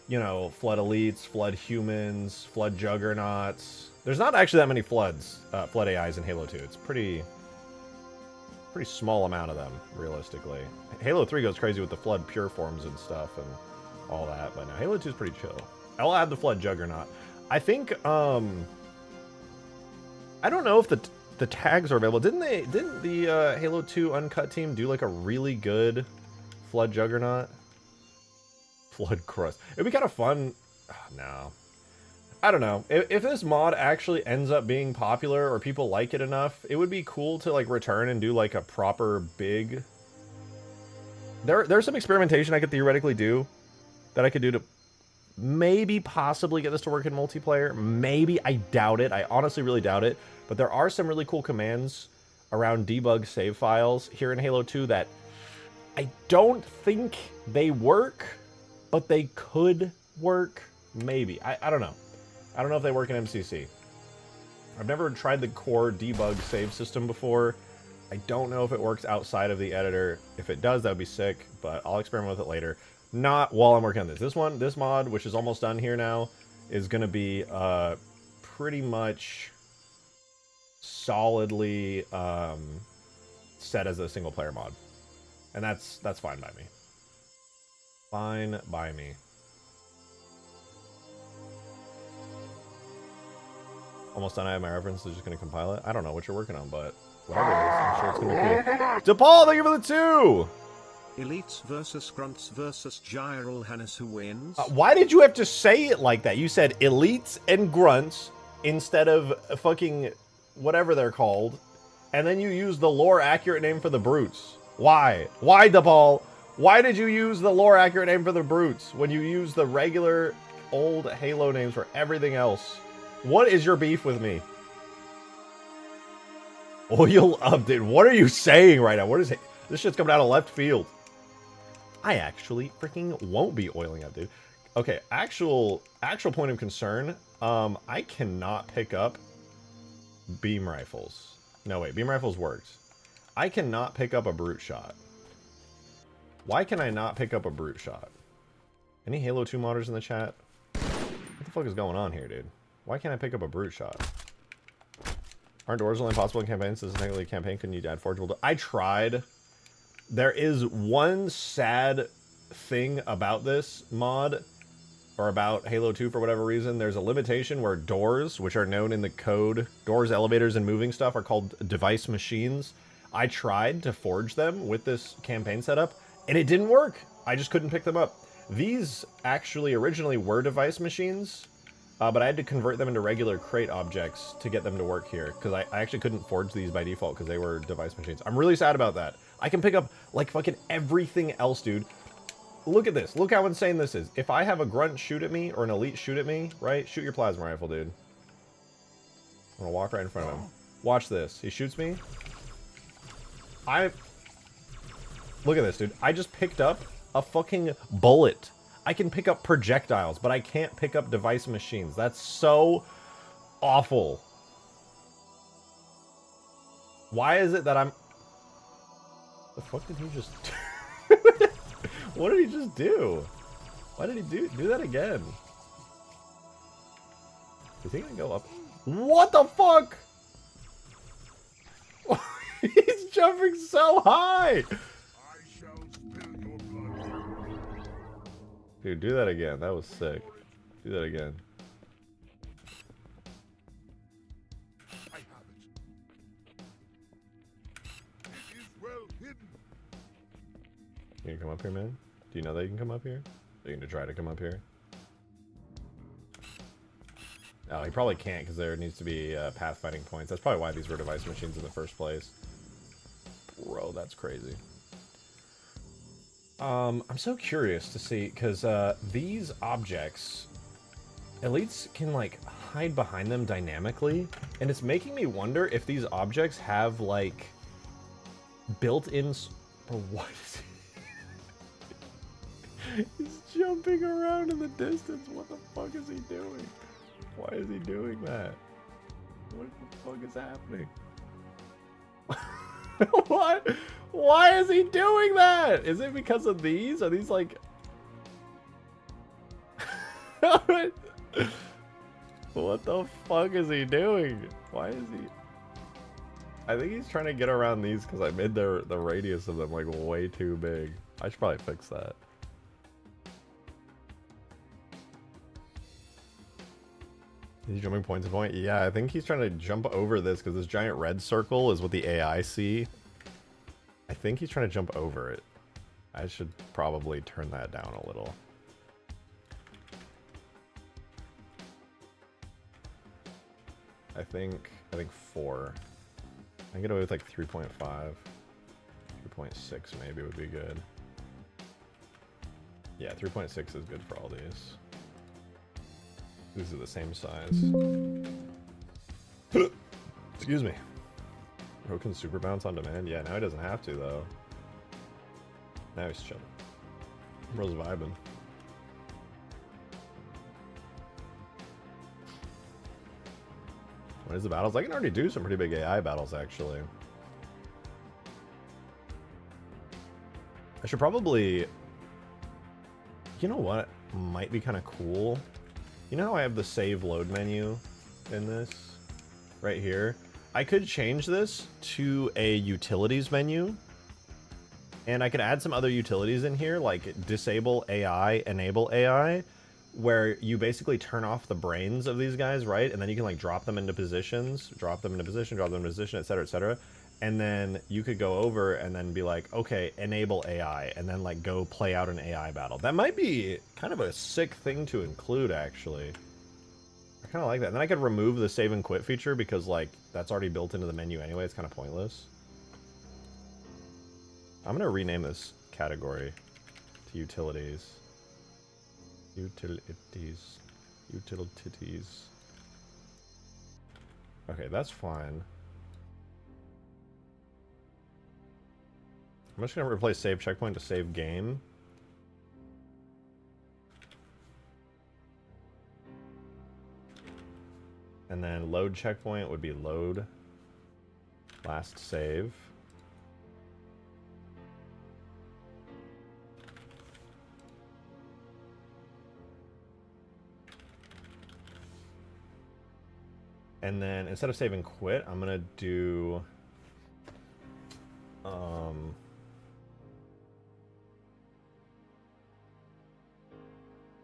You know, Flood Elites, Flood Humans, Flood Juggernauts. There's not actually that many Floods, Flood AIs in Halo 2. It's pretty small amount of them, realistically. Halo 3 goes crazy with the Flood Pure Forms and stuff and all that, but no, Halo 2 is pretty chill. I'll add the Flood Juggernaut. I think, I don't know if the tags are available. Didn't the Halo 2 Uncut team do, like, a really good Flood Juggernaut? Flood Crust. It'd be kind of fun. Oh, no. I don't know. If this mod actually ends up being popular or people like it enough, it would be cool to, like, return and do, like, a proper big... There's some experimentation I could theoretically do that I could do to maybe possibly get this to work in multiplayer. Maybe. I doubt it. I honestly really doubt it. But there are some really cool commands around debug save files here in Halo 2 that I don't think they work, but they could work, maybe. I don't know. I don't know if they work in MCC. I've never tried the core debug save system before. I don't know if it works outside of the editor. If it does, that would be sick, but I'll experiment with it later. Not while I'm working on this. This mod, which is almost done here now, is going to be pretty much solidly set as a single-player mod. And that's fine by me. Fine by me. Almost done. I have my reference. Just going to compile it. I don't know what you're working on, but whatever it is, I'm sure it's going to be cool. DePaul, thank you for the 2! Elites versus Grunts versus Gyral Hannes, who wins? Why did you have to say it like that? You said Elites and Grunts instead of fucking whatever they're called, and then you used the lore-accurate name for the Brutes. Why? Why, DePaul? Why did you use the lore-accurate name for the Brutes when you use the regular old Halo names for everything else? What is your beef with me? Oil update. What are you saying right now? What is it? This shit's coming out of left field. I actually freaking won't be oiling up, dude. Okay, actual point of concern. I cannot pick up beam rifles. No, wait, beam rifles works. I cannot pick up a brute shot. Why can I not pick up a brute shot? Any Halo 2 modders in the chat? What the fuck is going on here, dude? Why can't I pick up a brute shot? Aren't doors only possible in campaigns? This is technically a campaign. Couldn't you add forgeable? I tried. There is one sad thing about this mod, or about Halo 2 for whatever reason. There's a limitation where doors, which are known in the code, doors, elevators, and moving stuff are called device machines. I tried to forge them with this campaign setup, and it didn't work. I just couldn't pick them up. These actually originally were device machines, but I had to convert them into regular crate objects to get them to work here, because I actually couldn't forge these by default because they were device machines. I'm really sad about that. I can pick up, like, fucking everything else, dude. Look at this. Look how insane this is. If I have a grunt shoot at me, or an elite shoot at me, right? Shoot your plasma rifle, dude. I'm gonna walk right in front of him. Watch this. He shoots me. Look at this, dude. I just picked up a fucking bullet. I can pick up projectiles, but I can't pick up device machines. That's so awful. Why is it that I'm... The fuck did he just... What did he just do? Why did he do that again? Is he gonna go up? What the fuck? He's jumping so high! Dude, do that again. That was sick. Do that again. Can you come up here, man? Do you know that you can come up here? Are you gonna try to come up here? Oh, he probably can't because there needs to be pathfinding points. That's probably why these were device machines in the first place. Bro, that's crazy. I'm so curious to see, because these objects, elites can, like, hide behind them dynamically, and it's making me wonder if these objects have, like, built-in... Bro, what is he? He's jumping around in the distance. What the fuck is he doing? Why is he doing that? What the fuck is happening? What? Why is he doing that? Is it because of these? Are these like... What the fuck is he doing? Why is he... I think he's trying to get around these because I made the radius of them like way too big. I should probably fix that. He's jumping point to point? Yeah, I think he's trying to jump over this because this giant red circle is what the AI see. I think he's trying to jump over it. I should probably turn that down a little. I think 4. I can get away with like 3.5. 3.6 maybe would be good. Yeah, 3.6 is good for all these. These are the same size. Excuse me. Bro can super bounce on demand? Yeah, now he doesn't have to, though. Now he's chilling. Bro's vibing. What is the battles? I can already do some pretty big AI battles, actually. I should probably... You know what might be kind of cool? You know how I have the save load menu in this? Right here? I could change this to a utilities menu. And I could add some other utilities in here, like disable AI, enable AI, where you basically turn off the brains of these guys, right? And then you can like drop them into positions, drop them into position, etc., etc. And then you could go over and then be like, okay, enable AI, and then like go play out an AI battle. That might be kind of a sick thing to include, actually. I kind of like that. And then I could remove the save and quit feature because like that's already built into the menu anyway. It's kind of pointless. I'm gonna rename this category to utilities. Utilities. Utilities. Okay, that's fine. I'm just going to replace save checkpoint to save game. And then load checkpoint would be load last save. And then instead of saving quit, I'm going to do...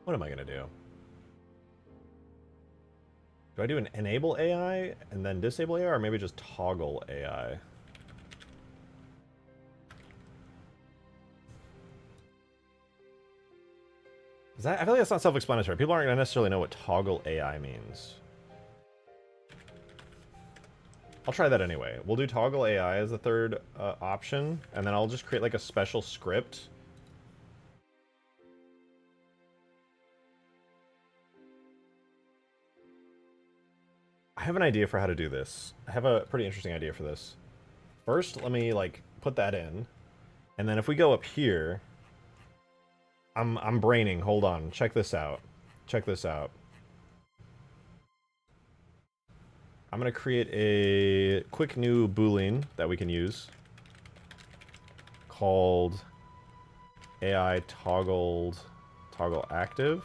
what am I going to do? Do I do an enable AI and then disable AI, or maybe just toggle AI? I feel like that's not self-explanatory. People aren't going to necessarily know what toggle AI means. I'll try that anyway. We'll do toggle AI as the third option, and then I'll just create like a special script. I have an idea for how to do this. I have a pretty interesting idea for this. First, let me like put that in, and then if we go up here, I'm braining. Hold on. Check this out. Check this out. I'm going to create a quick new Boolean that we can use called AI toggle active.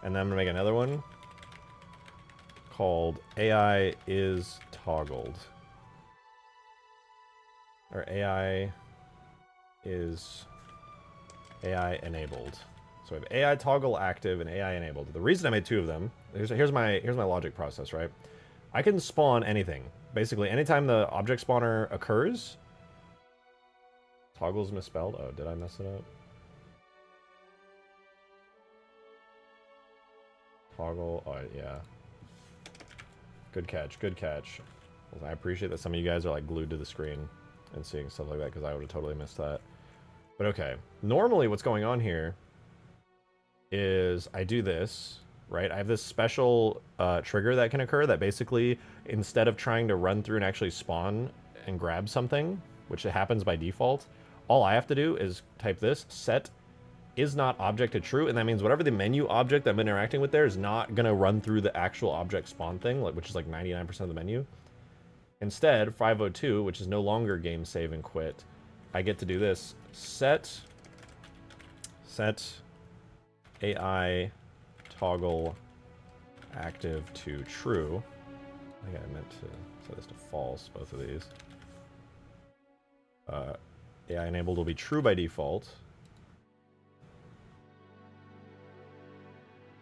And then I'm going to make another one called AI is toggled. Or AI is AI enabled. So we have AI toggle active and AI enabled. The reason I made two of them, here's my logic process, right? I can spawn anything. Basically, anytime the object spawner occurs... Toggle's misspelled? Oh, did I mess it up? Toggle, oh, yeah. Good catch, good catch. I appreciate that some of you guys are like glued to the screen and seeing stuff like that, because I would have totally missed that. But okay, normally what's going on here is I do this, right? I have this special trigger that can occur that basically, instead of trying to run through and actually spawn and grab something, which happens by default, all I have to do is type this, set is not object to true, and that means whatever the menu object I'm interacting with there is not going to run through the actual object spawn thing, which is like 99% of the menu. Instead, 502, which is no longer game save and quit, I get to do this, set AI toggle active to true. I think I meant to set this to false, both of these. AI enabled will be true by default.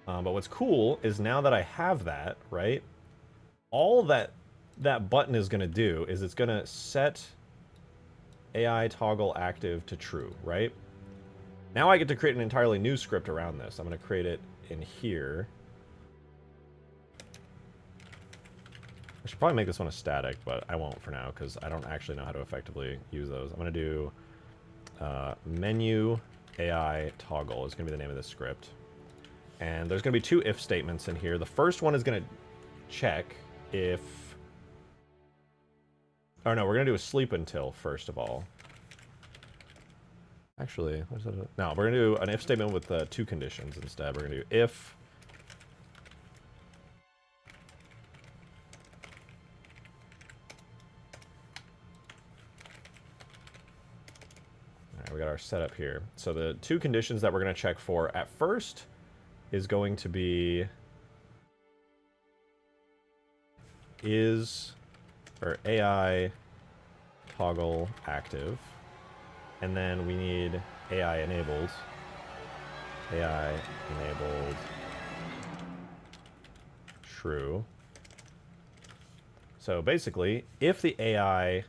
But what's cool is now that I have that, right, all that button is going to do is it's going to set AI toggle active to true, right? Now I get to create an entirely new script around this. I'm going to create it in here. I should probably make this one a static, but I won't for now because I don't actually know how to effectively use those. I'm going to do menu AI toggle is going to be the name of this script. And there's going to be two if statements in here. The first one is going to check if... Oh no, we're going to do a sleep until first of all. Actually, no, we're going to do an if statement with two conditions instead. We're going to do if... Alright, we got our setup here. So the two conditions that we're going to check for at first is going to be AI toggle active, and then we need AI enabled true. So basically, if the AI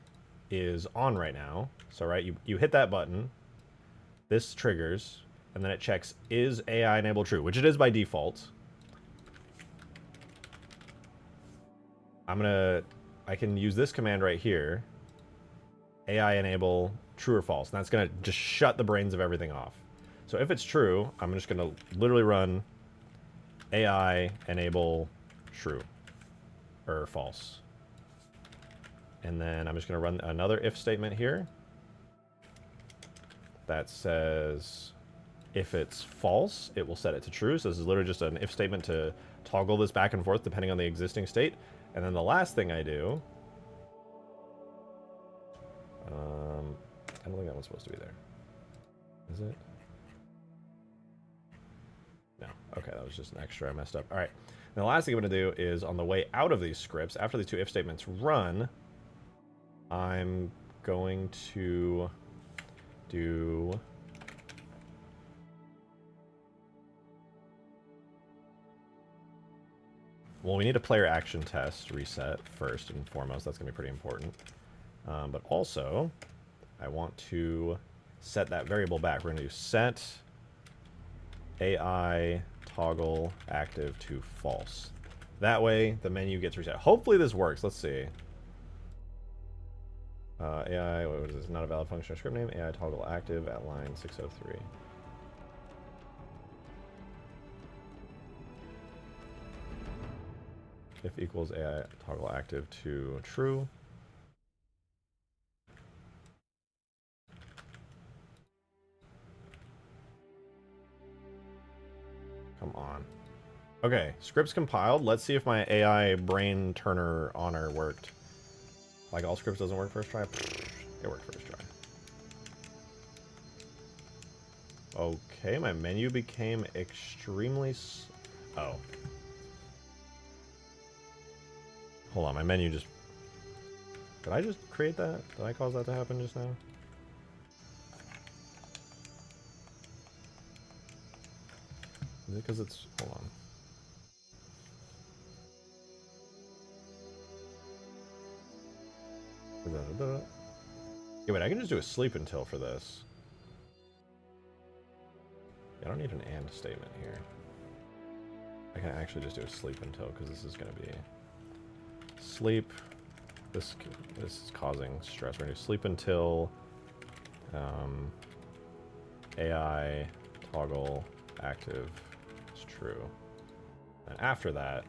is on right now, so right, you hit that button, this triggers, and then it checks, is AI enabled true? Which it is by default. I can use this command right here. AI enable true or false. And that's going to just shut the brains of everything off. So if it's true, I'm just going to literally run AI enable true. Or false. And then I'm just going to run another if statement here. that says if it's false, it will set it to true. So this is literally just an if statement to toggle this back and forth depending on the existing state. And then the last thing I do, I don't think that one's supposed to be there. Is it? No. Okay, that was just an extra I messed up. All right. Now the last thing I'm going to do is on the way out of these scripts, after these two if statements run, I'm going to do well, we need a player action test reset first and foremost. That's going to be pretty important. But also, I want to set that variable back. We're going to do set AI toggle active to false. That way, the menu gets reset. Hopefully this works. Let's see. AI, what is this? Not a valid function or script name. AI toggle active at line 603. If equals AI toggle active to true. Come on. Okay, scripts compiled. Let's see if my AI brain turner honor worked. Like all scripts doesn't work first try? It worked first try. Okay, my menu became extremely oh. Hold on, my menu just... Did I just create that? Did I cause that to happen just now? Is it because it's... Hold on. Yeah, wait, I can just do a sleep until for this. I don't need an and statement here. I can actually just do a sleep until because this is going to be sleep. This is causing stress. We're going to do sleep until AI toggle active is true. And after that,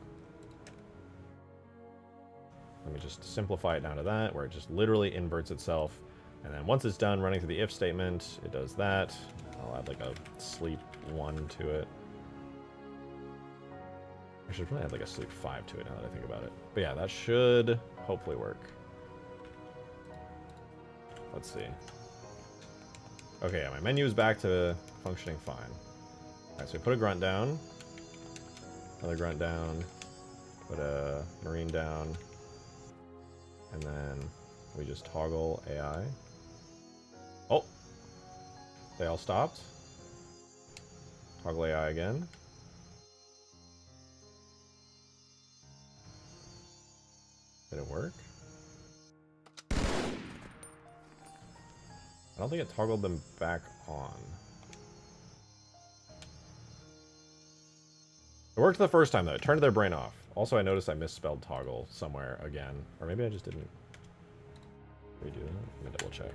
let me just simplify it down to that, where it just literally inverts itself. And then once it's done running through the if statement, it does that. I'll add like a sleep 1 to it. I should probably add like a sleep 5 to it now that I think about it. But yeah, that should hopefully work. Let's see. Okay, yeah, my menu is back to functioning fine. Alright, so we put a grunt down. Another grunt down. Put a marine down. And then we just toggle AI. Oh! They all stopped. Toggle AI again. Did it work? I don't think it toggled them back on. It worked the first time though. It turned their brain off. Also, I noticed I misspelled toggle somewhere again. Or maybe I just didn't redo that. Let me double check.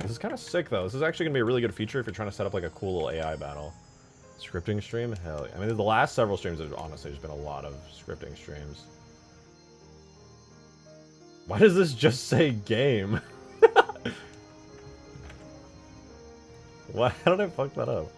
This is kind of sick though. This is actually going to be a really good feature if you're trying to set up like a cool little AI battle. Scripting stream? Hell yeah. I mean, the last several streams have honestly just been a lot of scripting streams. Why does this just say game? Why? How did I fuck that up?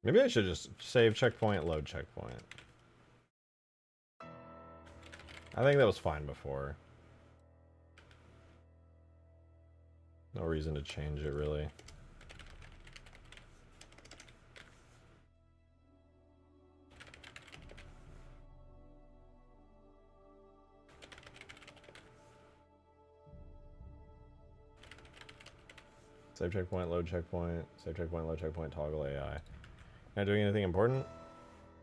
Maybe I should just save checkpoint, load checkpoint. I think that was fine before. No reason to change it, really. Save checkpoint, load checkpoint, save checkpoint, load checkpoint, toggle AI. Not doing anything important?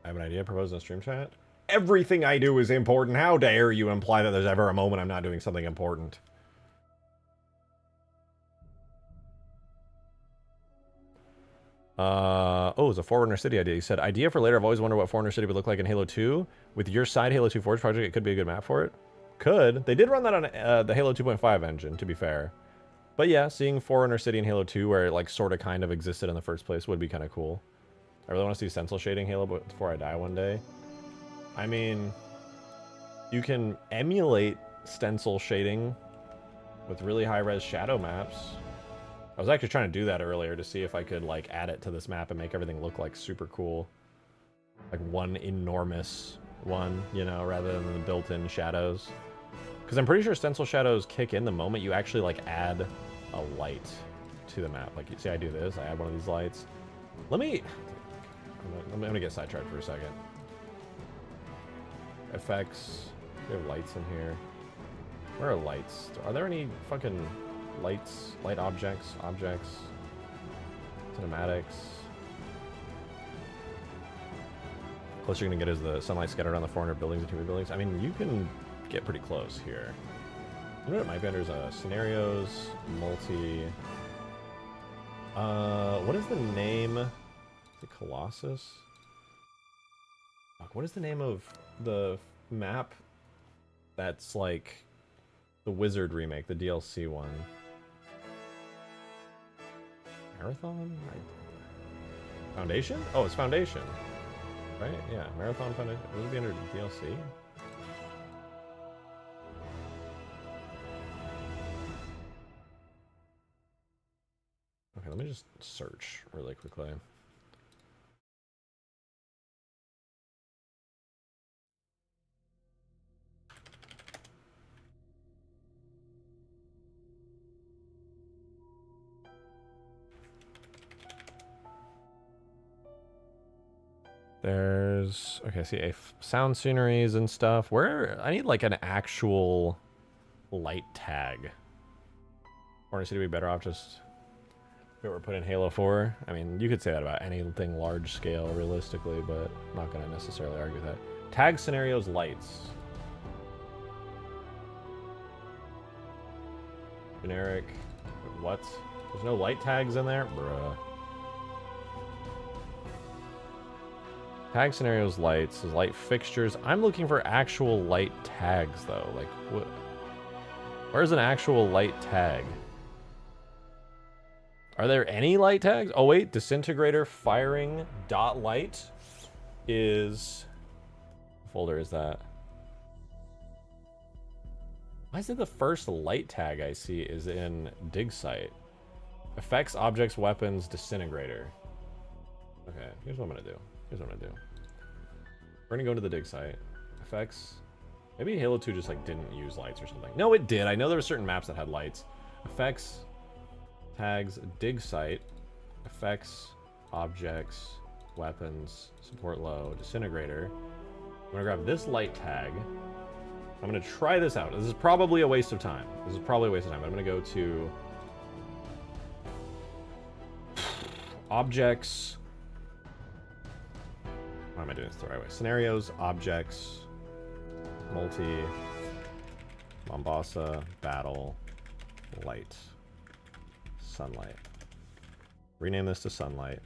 I have an idea proposed in a stream chat. Everything I do is important. How dare you imply that there's ever a moment I'm not doing something important? Oh, it's a Forerunner City idea. He said, idea for later. I've always wondered what Forerunner City would look like in Halo 2. With your side Halo 2 Forge project, it could be a good map for it. Could. They did run that on the Halo 2.5 engine, to be fair. But yeah, seeing Forerunner City in Halo 2, where it like sort of kind of existed in the first place, would be kind of cool. I really want to see stencil shading Halo before I die one day. I mean, you can emulate stencil shading with really high-res shadow maps. I was actually trying to do that earlier to see if I could like add it to this map and make everything look like super cool. Like one enormous one, you know, rather than the built-in shadows. Because I'm pretty sure stencil shadows kick in the moment you actually like add a light to the map. Like, you see I do this, I add one of these lights. I'm gonna get sidetracked for a second. Effects, we have lights in here. Where are lights? Are there any fucking lights, light objects, cinematics? Closest you're gonna get is the sunlight scattered on the 400 buildings and 2 buildings. I mean, you can get pretty close here. You know what it might be under is scenarios, multi. What is the name? Is it Colossus? Fuck, what is the name of the map that's like the Wizard remake, the DLC one? Marathon? Foundation? Oh, it's Foundation. Right? Yeah, Marathon Foundation. Would it be under DLC? Okay, let me just search really quickly. There's, okay, I see sound sceneries and stuff. Where, I need like an actual light tag. Or is it to be better off just if it were put in Halo 4? I mean, you could say that about anything large scale realistically, but I'm not going to necessarily argue that. Tag scenarios lights. Generic. What? There's no light tags in there? Bruh. Tag scenarios lights is light fixtures. I'm looking for actual light tags though. Like, what? Where's an actual light tag? Are there any light tags? Oh wait, disintegrator firing dot light is. What folder is that? Why is it the first light tag I see is in dig site? Effects, objects, weapons, disintegrator. Okay, here's what I'm gonna do. We're gonna go into the dig site. Effects. Maybe Halo 2 just like didn't use lights or something. No, it did. I know there were certain maps that had lights. Effects, tags, dig site, effects, objects, weapons, support low, disintegrator. I'm gonna grab this light tag. I'm gonna try this out. This is probably a waste of time. But I'm gonna go to objects. Why am I doing this the right way? Scenarios, objects, multi, Mombasa, battle, light, sunlight. Rename this to sunlight.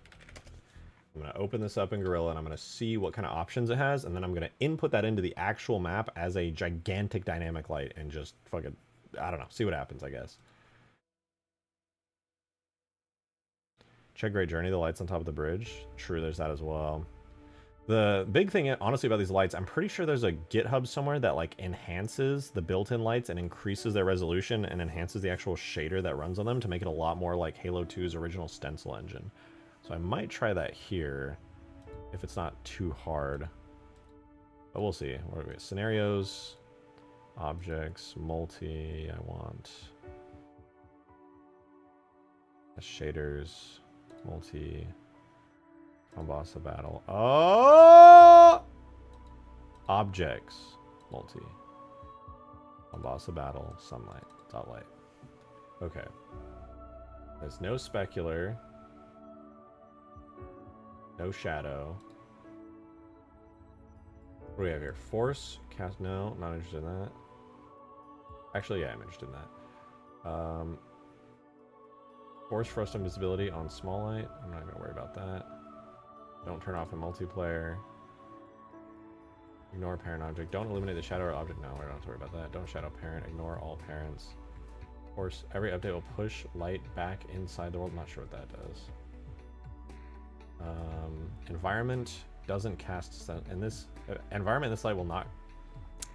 I'm going to open this up in Gorilla and I'm going to see what kind of options it has, and then I'm going to input that into the actual map as a gigantic dynamic light and just fucking, I don't know, see what happens, I guess. Check Great Journey, the lights on top of the bridge. True, there's that as well. The big thing, honestly, about these lights, I'm pretty sure there's a GitHub somewhere that like enhances the built-in lights and increases their resolution and enhances the actual shader that runs on them to make it a lot more like Halo 2's original stencil engine. So I might try that here if it's not too hard. But we'll see. What are we? Scenarios, objects, multi. I want shaders, multi. Mombasa battle. Oh! Objects. Multi. Mombasa battle. Sunlight. Dot light. Okay. There's no specular. No shadow. What do we have here? Force. Cast. No, not interested in that. Actually, yeah, I'm interested in that. Force frost invisibility on small light. I'm not gonna worry about that. Don't turn off a multiplayer. Ignore parent object. Don't illuminate the shadow or object. No, we don't have to worry about that. Don't shadow parent. Ignore all parents. Of course, every update will push light back inside the world. I'm not sure what that does. Environment doesn't cast in this environment. This light will not.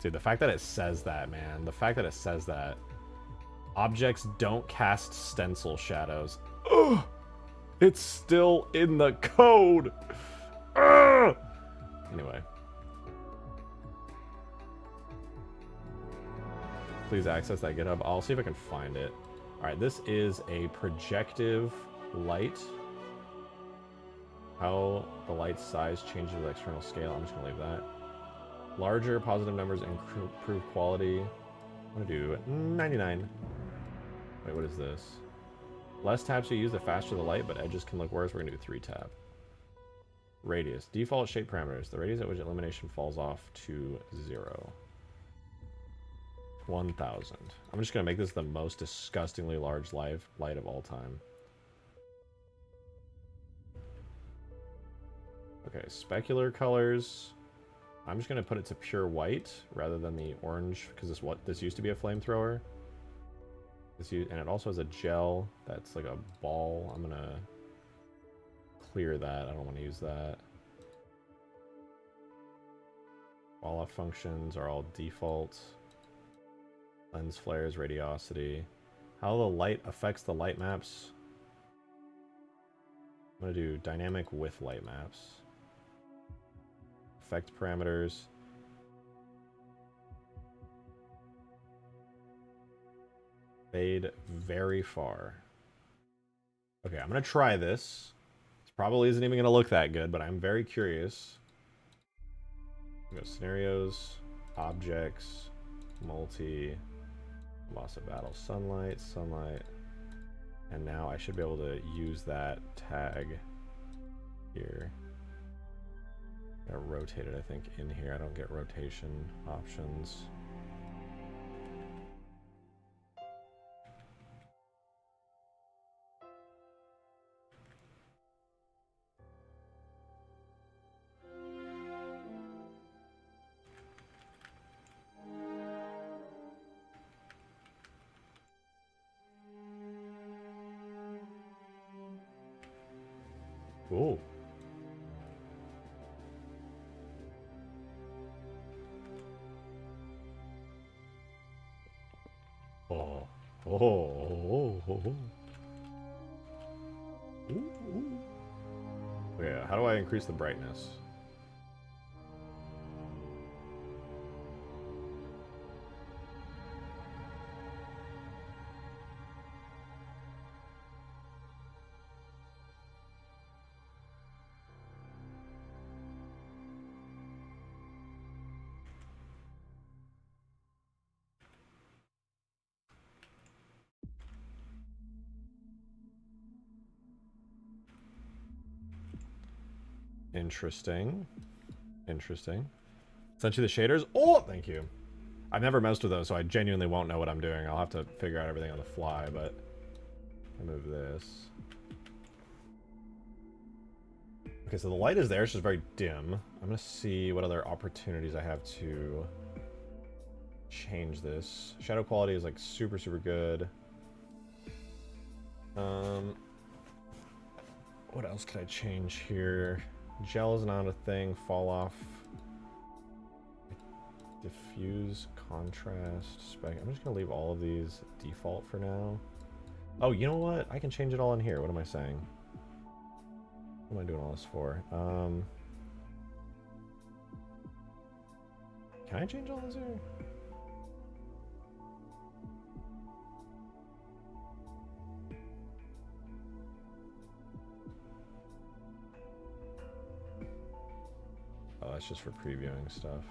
Dude, the fact that it says that, man. The fact that it says that. Objects don't cast stencil shadows. Ugh! It's still in the code. Ugh! Anyway. Please access that GitHub. I'll see if I can find it. Alright, this is a projective light. How the light's size changes with external scale. I'm just going to leave that. Larger positive numbers improve quality. I'm going to do 99. Wait, what is this? Less taps you use, the faster the light, but edges can look worse. We're going to do 3 tap. Radius. Default shape parameters. The radius at which illumination falls off to 0. 1000. I'm just going to make this the most disgustingly large light of all time. Okay, specular colors. I'm just going to put it to pure white rather than the orange, because this used to be a flamethrower. And it also has a gel that's like a ball. I'm going to clear that. I don't want to use that. Fall off functions are all default. Lens flares, radiosity. How the light affects the light maps. I'm going to do dynamic with light maps. Effect parameters. Fade very far. Okay, I'm going to try this. This probably isn't even going to look that good, but I'm very curious. Go scenarios, objects, multi, loss of battle, sunlight, and now I should be able to use that tag here. Gotta rotate it, I think, in here. I don't get rotation options. Cool. Oh. Oh. Oh. Oh. Ooh, ooh. Okay, how do I increase the brightness? Interesting. Interesting. Sent you the shaders? Oh, thank you. I've never messed with those, so I genuinely won't know what I'm doing. I'll have to figure out everything on the fly, but I move this. Okay, so the light is there. It's just very dim. I'm going to see what other opportunities I have to change this. Shadow quality is like super, super good. What else could I change here? Gel is not a thing. Fall off. Diffuse, contrast, spec. I'm just going to leave all of these default for now. Oh, you know what? I can change it all in here. What am I saying? What am I doing all this for? Can I change all this here? Oh, that's just for previewing stuff.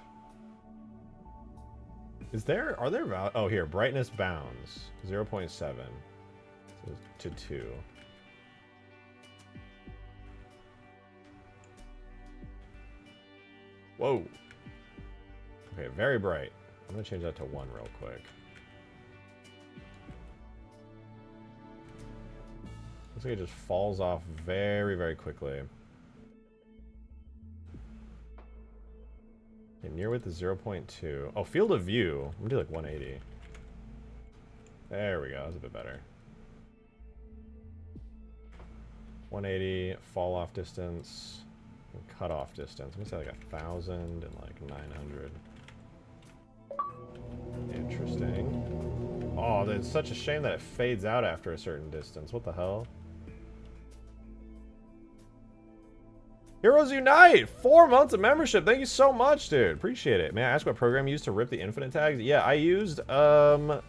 Are there oh, here, brightness bounds. 0.7 to 2. Whoa. Okay, very bright. I'm gonna change that to 1 real quick. Looks like it just falls off very, very quickly. Okay, near width is 0.2. Oh, field of view. I'm gonna do like 180. There we go. That's a bit better. 180, fall off distance, and cut off distance. I'm gonna say like 1,000 and like 900. Interesting. Oh, it's such a shame that it fades out after a certain distance. What the hell? Heroes Unite! 4 months of membership. Thank you so much, dude. Appreciate it. May I ask what program you used to rip the infinite tags? Yeah, I used this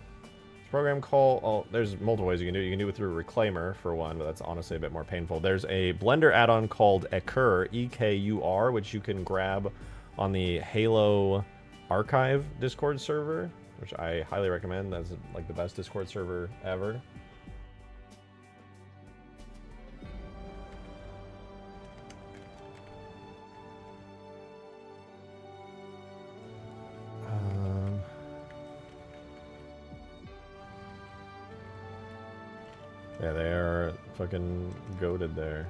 program called... Oh, there's multiple ways you can do it. You can do it through Reclaimer, for one, but that's honestly a bit more painful. There's a Blender add-on called Ekur, E-K-U-R, which you can grab on the Halo Archive Discord server, which I highly recommend. That's like the best Discord server ever. Yeah, they are fucking goated there.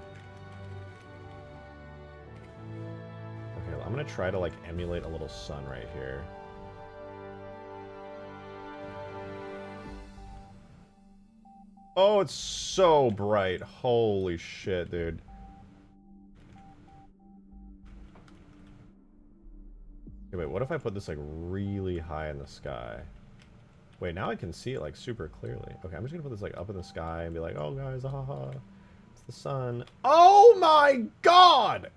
Okay, I'm gonna try to like emulate a little sun right here. Oh, it's so bright. Holy shit, dude. Okay, wait, what if I put this like really high in the sky? Wait, now I can see it like super clearly. Okay, I'm just gonna put this like up in the sky and be like, oh guys, haha, it's the sun. Oh my god!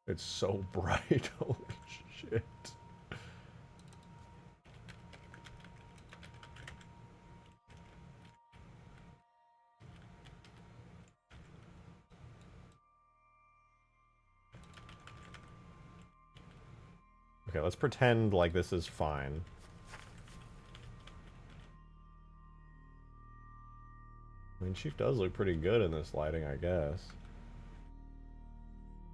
It's so bright, holy shit. Okay, let's pretend like this is fine. I mean, Chief does look pretty good in this lighting, I guess.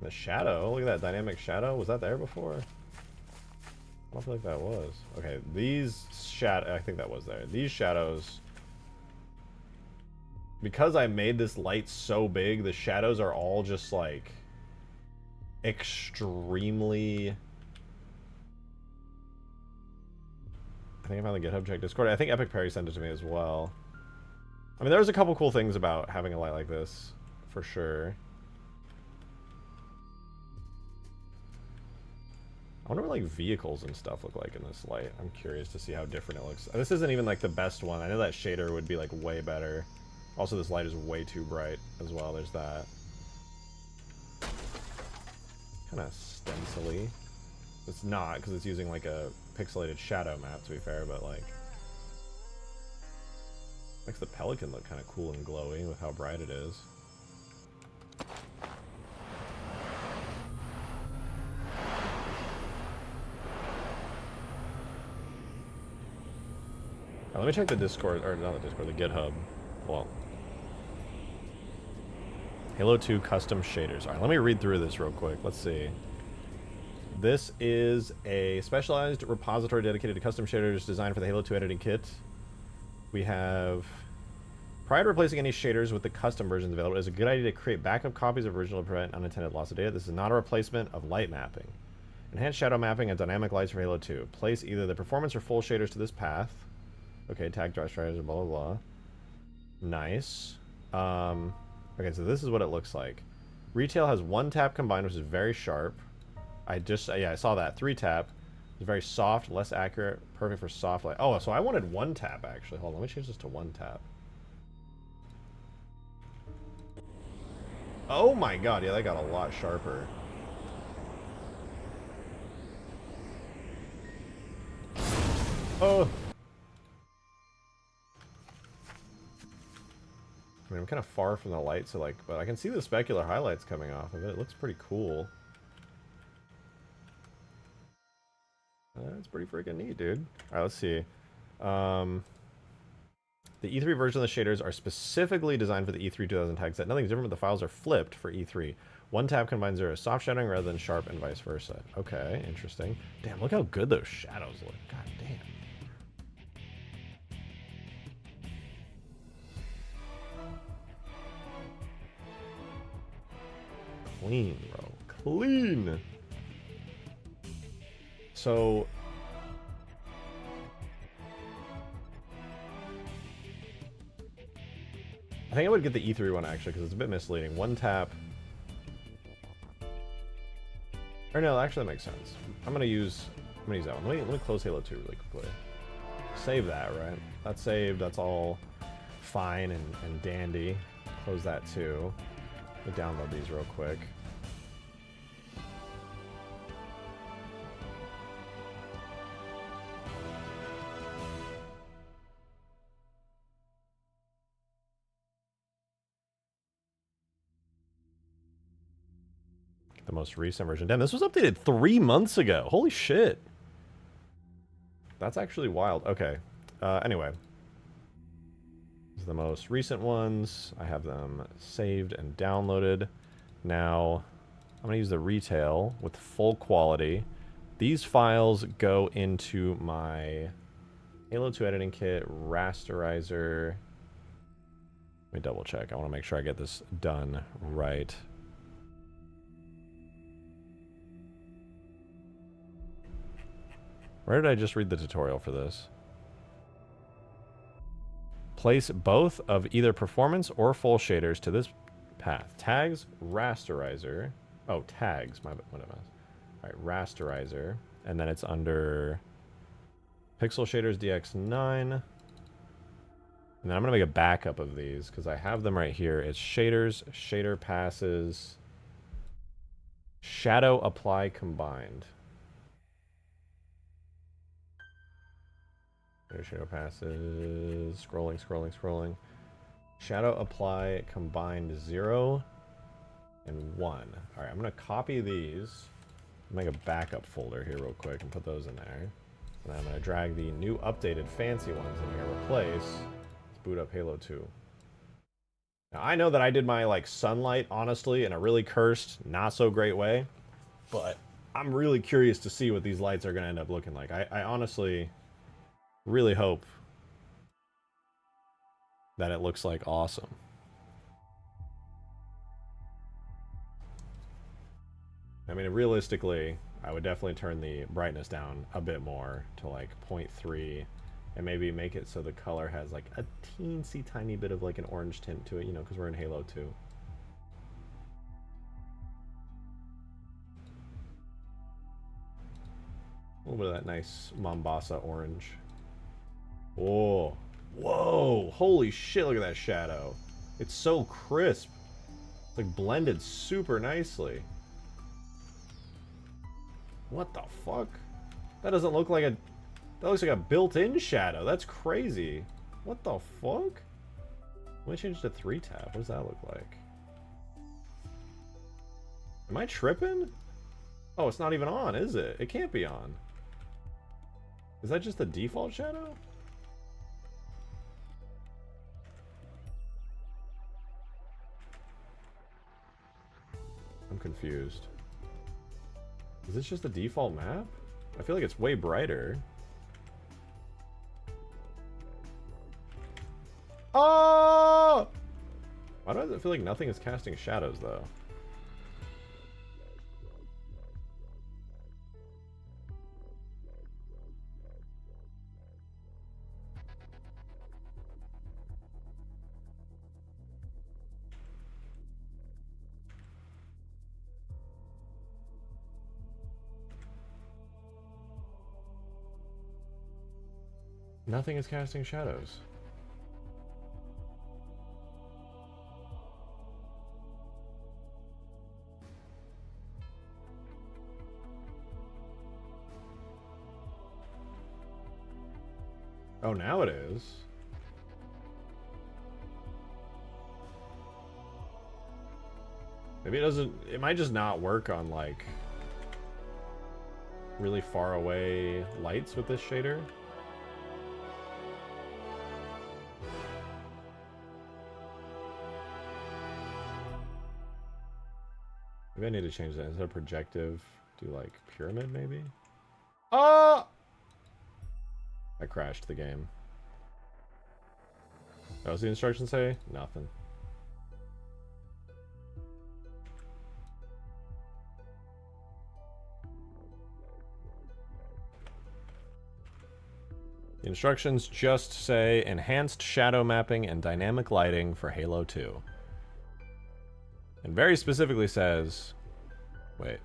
The shadow, look at that dynamic shadow. Was that there before? I don't feel like that was. Okay, these I think that was there. These shadows, because I made this light so big, the shadows are all just like extremely... I think I found the GitHub check Discord. I think Epic Perry sent it to me as well. I mean, there's a couple cool things about having a light like this, for sure. I wonder what like vehicles and stuff look like in this light. I'm curious to see how different it looks. This isn't even like the best one. I know that shader would be like way better. Also, this light is way too bright as well. There's that. Kind of stencily. It's not, because it's using like a pixelated shadow map, to be fair, but like makes the pelican look kind of cool and glowy with how bright it is. Now, let me check the Discord, or not the Discord, the GitHub. Well, Halo 2 custom shaders. All right, let me read through this real quick. Let's see. This is a specialized repository dedicated to custom shaders designed for the Halo 2 editing kit. We have... Prior to replacing any shaders with the custom versions available, it is a good idea to create backup copies of original to prevent unintended loss of data. This is not a replacement of light mapping. Enhanced shadow mapping and dynamic lights for Halo 2. Place either the performance or full shaders to this path. Okay, tag dry shaders, blah, blah, blah. Nice. Okay, so this is what it looks like. Retail has 1 tap combined, which is very sharp. Yeah, I saw that. 3 tap. It's very soft, less accurate, perfect for soft light. Oh, so I wanted 1 tap, actually. Hold on, let me change this to 1 tap. Oh my god, yeah, that got a lot sharper. Oh! I mean, I'm kind of far from the light, so like, but I can see the specular highlights coming off of it. It looks pretty cool. That's pretty freaking neat, dude. Alright, let's see. The E3 version of the shaders are specifically designed for the E3 2000 tag set. Nothing's different, but the files are flipped for E3. 1 tab combines 0 soft shadowing rather than sharp and vice versa. Okay, interesting. Damn, look how good those shadows look. God damn. Clean, bro. Clean. So I think I would get the E3 one actually because it's a bit misleading. One tap. Or no, actually that makes sense. I'm gonna use that one. Let me close Halo 2 really quickly. Save that, right? That's saved. That's all fine and dandy. Close that too. Let me download these real quick. The most recent version. Damn, this was updated 3 months ago. Holy shit. That's actually wild. Okay. Anyway. These are the most recent ones. I have them saved and downloaded. Now, I'm going to use the retail with full quality. These files go into my Halo 2 editing kit, rasterizer. Let me double check. I want to make sure I get this done right. Where did I just read the tutorial for this? Place both of either performance or full shaders to this path. Tags, rasterizer. Oh, tags. What am I? All right, rasterizer. And then it's under Pixel Shaders DX9. And then I'm going to make a backup of these because I have them right here. It's shaders, shader passes, shadow apply combined. Shadow passes, scrolling. Shadow apply combined 0 and 1. All right, I'm gonna copy these, make a backup folder here real quick and put those in there. And I'm gonna drag the new updated fancy ones in here, replace. Let's boot up Halo 2. Now I know that I did my like sunlight, honestly, in a really cursed, not so great way, but I'm really curious to see what these lights are gonna end up looking like. I honestly really hope that it looks like awesome. I mean, realistically, I would definitely turn the brightness down a bit more to like 0.3 and maybe make it so the color has like a teensy tiny bit of like an orange tint to it, you know, because we're in Halo 2. A little bit of that nice Mombasa orange. Oh, whoa, holy shit, look at that shadow. It's so crisp. It's like blended super nicely. What the fuck? That doesn't look like a... That looks like a built-in shadow. That's crazy. What the fuck? Let me change to 3-tap. What does that look like? Am I tripping? Oh, it's not even on, is it? It can't be on. Is that just the default shadow? I'm confused. Is this just the default map? I feel like it's way brighter. Oh! Why does it feel like nothing is casting shadows, though? Nothing is casting shadows. Oh, now it is. Maybe it doesn't... It might just not work on, like, really far away lights with this shader. Maybe I need to change that. Instead of projective, do like pyramid maybe? Oh! I crashed the game. What does the instructions say? Nothing. The instructions just say enhanced shadow mapping and dynamic lighting for Halo 2. And very specifically says, wait,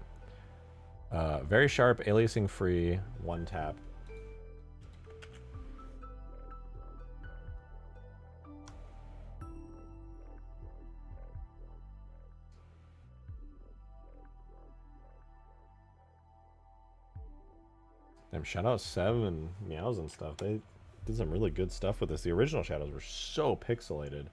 very sharp, aliasing free, one tap. Damn, shout out Sev and Meows and stuff. They did some really good stuff with this. The original shadows were so pixelated.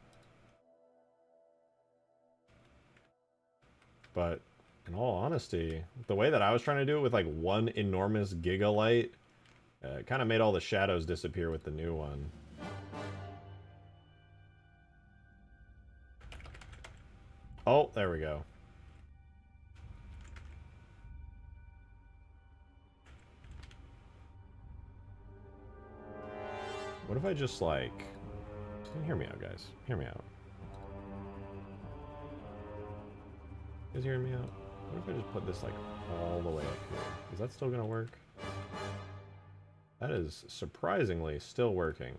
But in all honesty, the way that I was trying to do it with like one enormous gigalight, kind of made all the shadows disappear with the new one. Oh, there we go. What if I just like... Hear me out, guys. Hear me out. You guys hearing me out? What if I just put this like all the way up here? Is that still gonna work? That is surprisingly still working.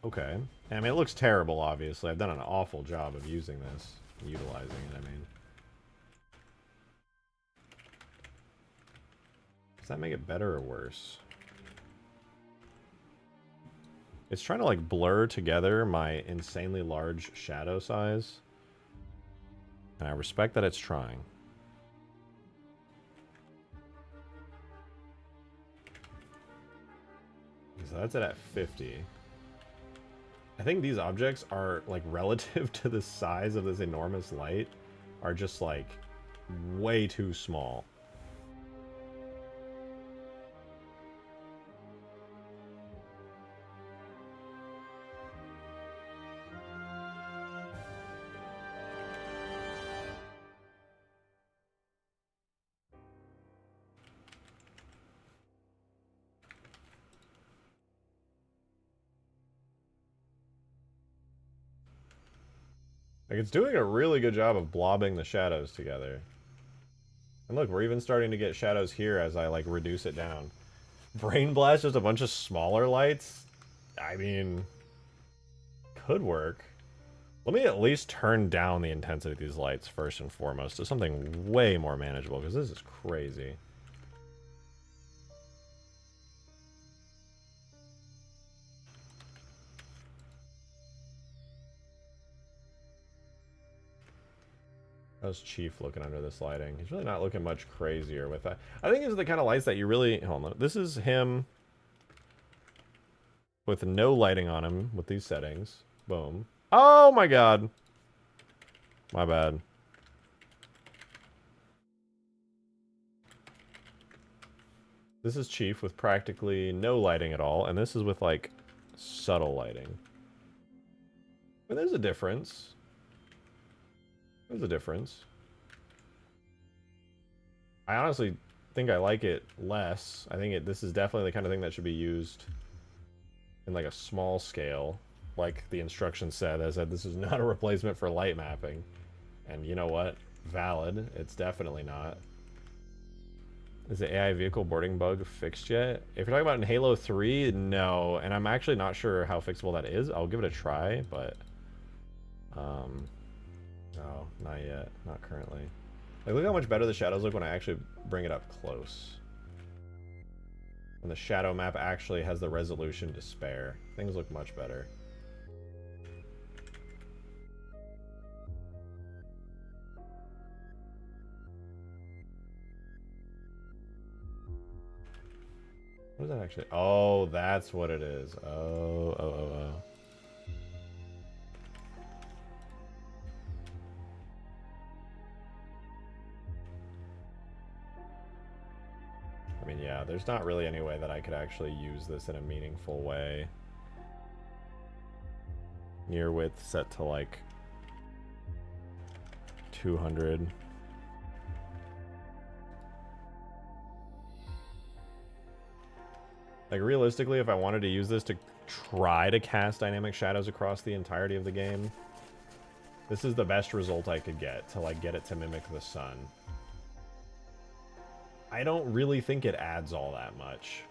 Okay. I mean, it looks terrible, obviously. I've done an awful job of using this. Utilizing it, I mean. Does that make it better or worse? It's trying to like blur together my insanely large shadow size. And I respect that it's trying. So that's it at 50. I think these objects are like relative to the size of this enormous light are just like way too small. Like, it's doing a really good job of blobbing the shadows together. And look, we're even starting to get shadows here as I, like, reduce it down. Brain Blast, just a bunch of smaller lights? I mean... could work. Let me at least turn down the intensity of these lights first and foremost to something way more manageable, because this is crazy. How's Chief looking under this lighting? He's really not looking much crazier with that. I think these are the kind of lights that you really... Hold on. This is him with no lighting on him with these settings. Boom. Oh my god. My bad. This is Chief with practically no lighting at all, and this is with, like, subtle lighting. But there's a difference. There's a difference. I honestly think I like it less. I think this is definitely the kind of thing that should be used in like a small scale. Like the instructions said, I said this is not a replacement for light mapping. And you know what? Valid. It's definitely not. Is the AI vehicle boarding bug fixed yet? If you're talking about in Halo 3, no. And I'm actually not sure how fixable that is. I'll give it a try, but... no, not yet. Not currently. Like, look how much better the shadows look when I actually bring it up close. When the shadow map actually has the resolution to spare. Things look much better. What is that actually? Oh, that's what it is. Oh. I mean, yeah, there's not really any way that I could actually use this in a meaningful way. Near width set to like 200. Like, realistically, if I wanted to use this to try to cast dynamic shadows across the entirety of the game, this is the best result I could get to, like, get it to mimic the sun. I don't really think it adds all that much.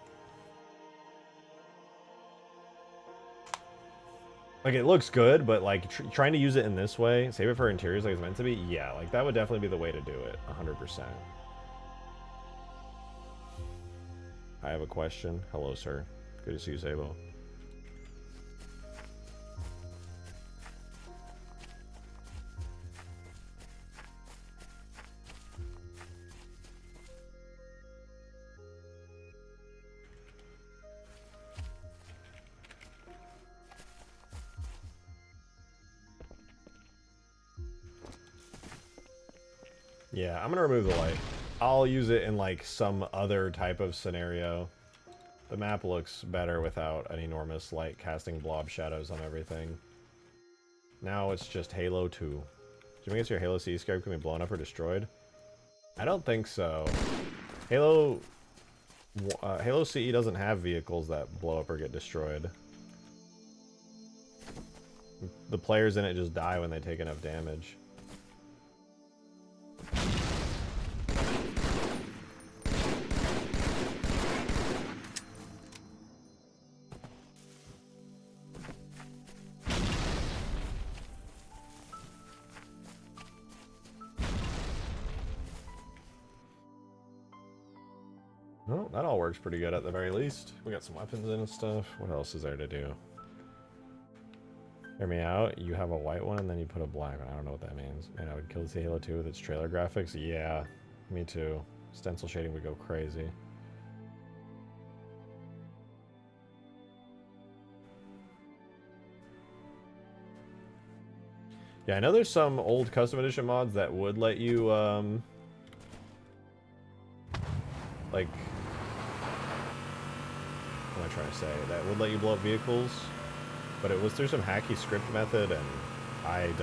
Like, it looks good, but like trying to use it in this way, save it for interiors like it's meant to be, yeah, like that would definitely be the way to do it, 100%. I have a question. Hello, sir. Good to see you, Sabo. Yeah, I'm gonna remove the light. I'll use it in like some other type of scenario. The map looks better without an enormous light casting blob shadows on everything. Now it's just Halo 2. Do you think your Halo CE scope can be blown up or destroyed? I don't think so. Halo CE doesn't have vehicles that blow up or get destroyed. The players in it just die when they take enough damage. Well, that all works pretty good at the very least. We got some weapons in and stuff. What else is there to do? Hear me out. You have a white one and then you put a black one. I don't know what that means. Man, I would kill the Halo 2 with its trailer graphics. Yeah, me too. Stencil shading would go crazy. Yeah, I know there's some old custom edition mods that would let you, like, what am I trying to say? That would let you blow up vehicles, but it was through some hacky script method, and I'm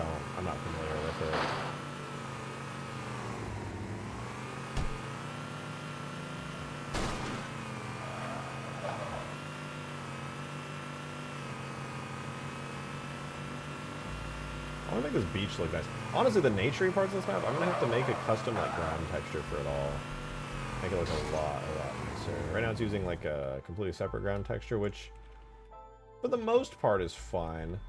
not familiar with it. I want to make this beach look nice. Honestly, the naturey parts of this map, I'm going to have to make a custom like ground texture for it all. Make it look a lot nicer. Right now it's using like a completely separate ground texture, which for the most part is fine.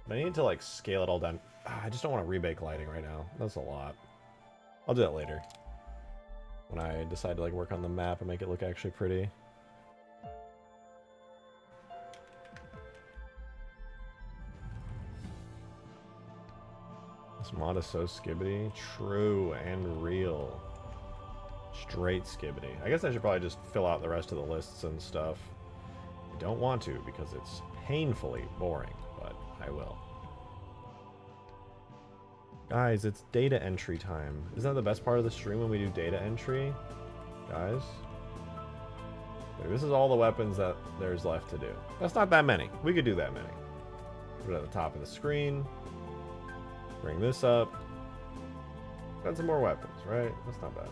But I need to like scale it all down. I just don't want to rebake lighting right now. That's a lot. I'll do that later. When I decide to like work on the map and make it look actually pretty. This mod is so skibbity. True and real. Straight skibbity. I guess I should probably just fill out the rest of the lists and stuff. I don't want to because it's painfully boring, but I will. Guys, it's data entry time. Isn't that the best part of the stream when we do data entry? Guys? Okay, this is all the weapons that there's left to do. That's not that many. We could do that many. Put it at the top of the screen. Bring this up. Got some more weapons, right? That's not bad.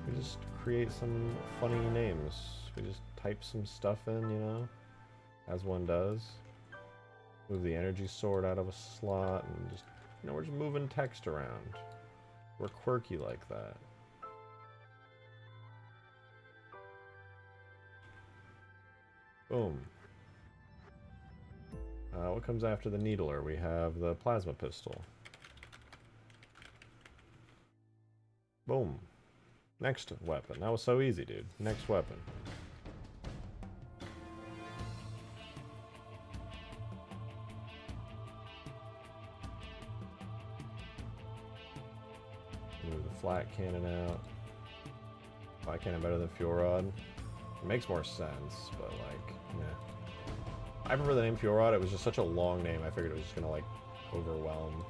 We just create some funny names. We just type some stuff in, you know, as one does. Move the energy sword out of a slot and just, you know, we're just moving text around. We're quirky like that. Boom. What comes after the needler? We have the plasma pistol. Boom. Next weapon. That was so easy, dude. Next weapon. Move the flat cannon out. Flat cannon better than fuel rod. It makes more sense, but like, yeah. I prefer the name fuel rod. It was just such a long name. I figured it was just gonna like overwhelm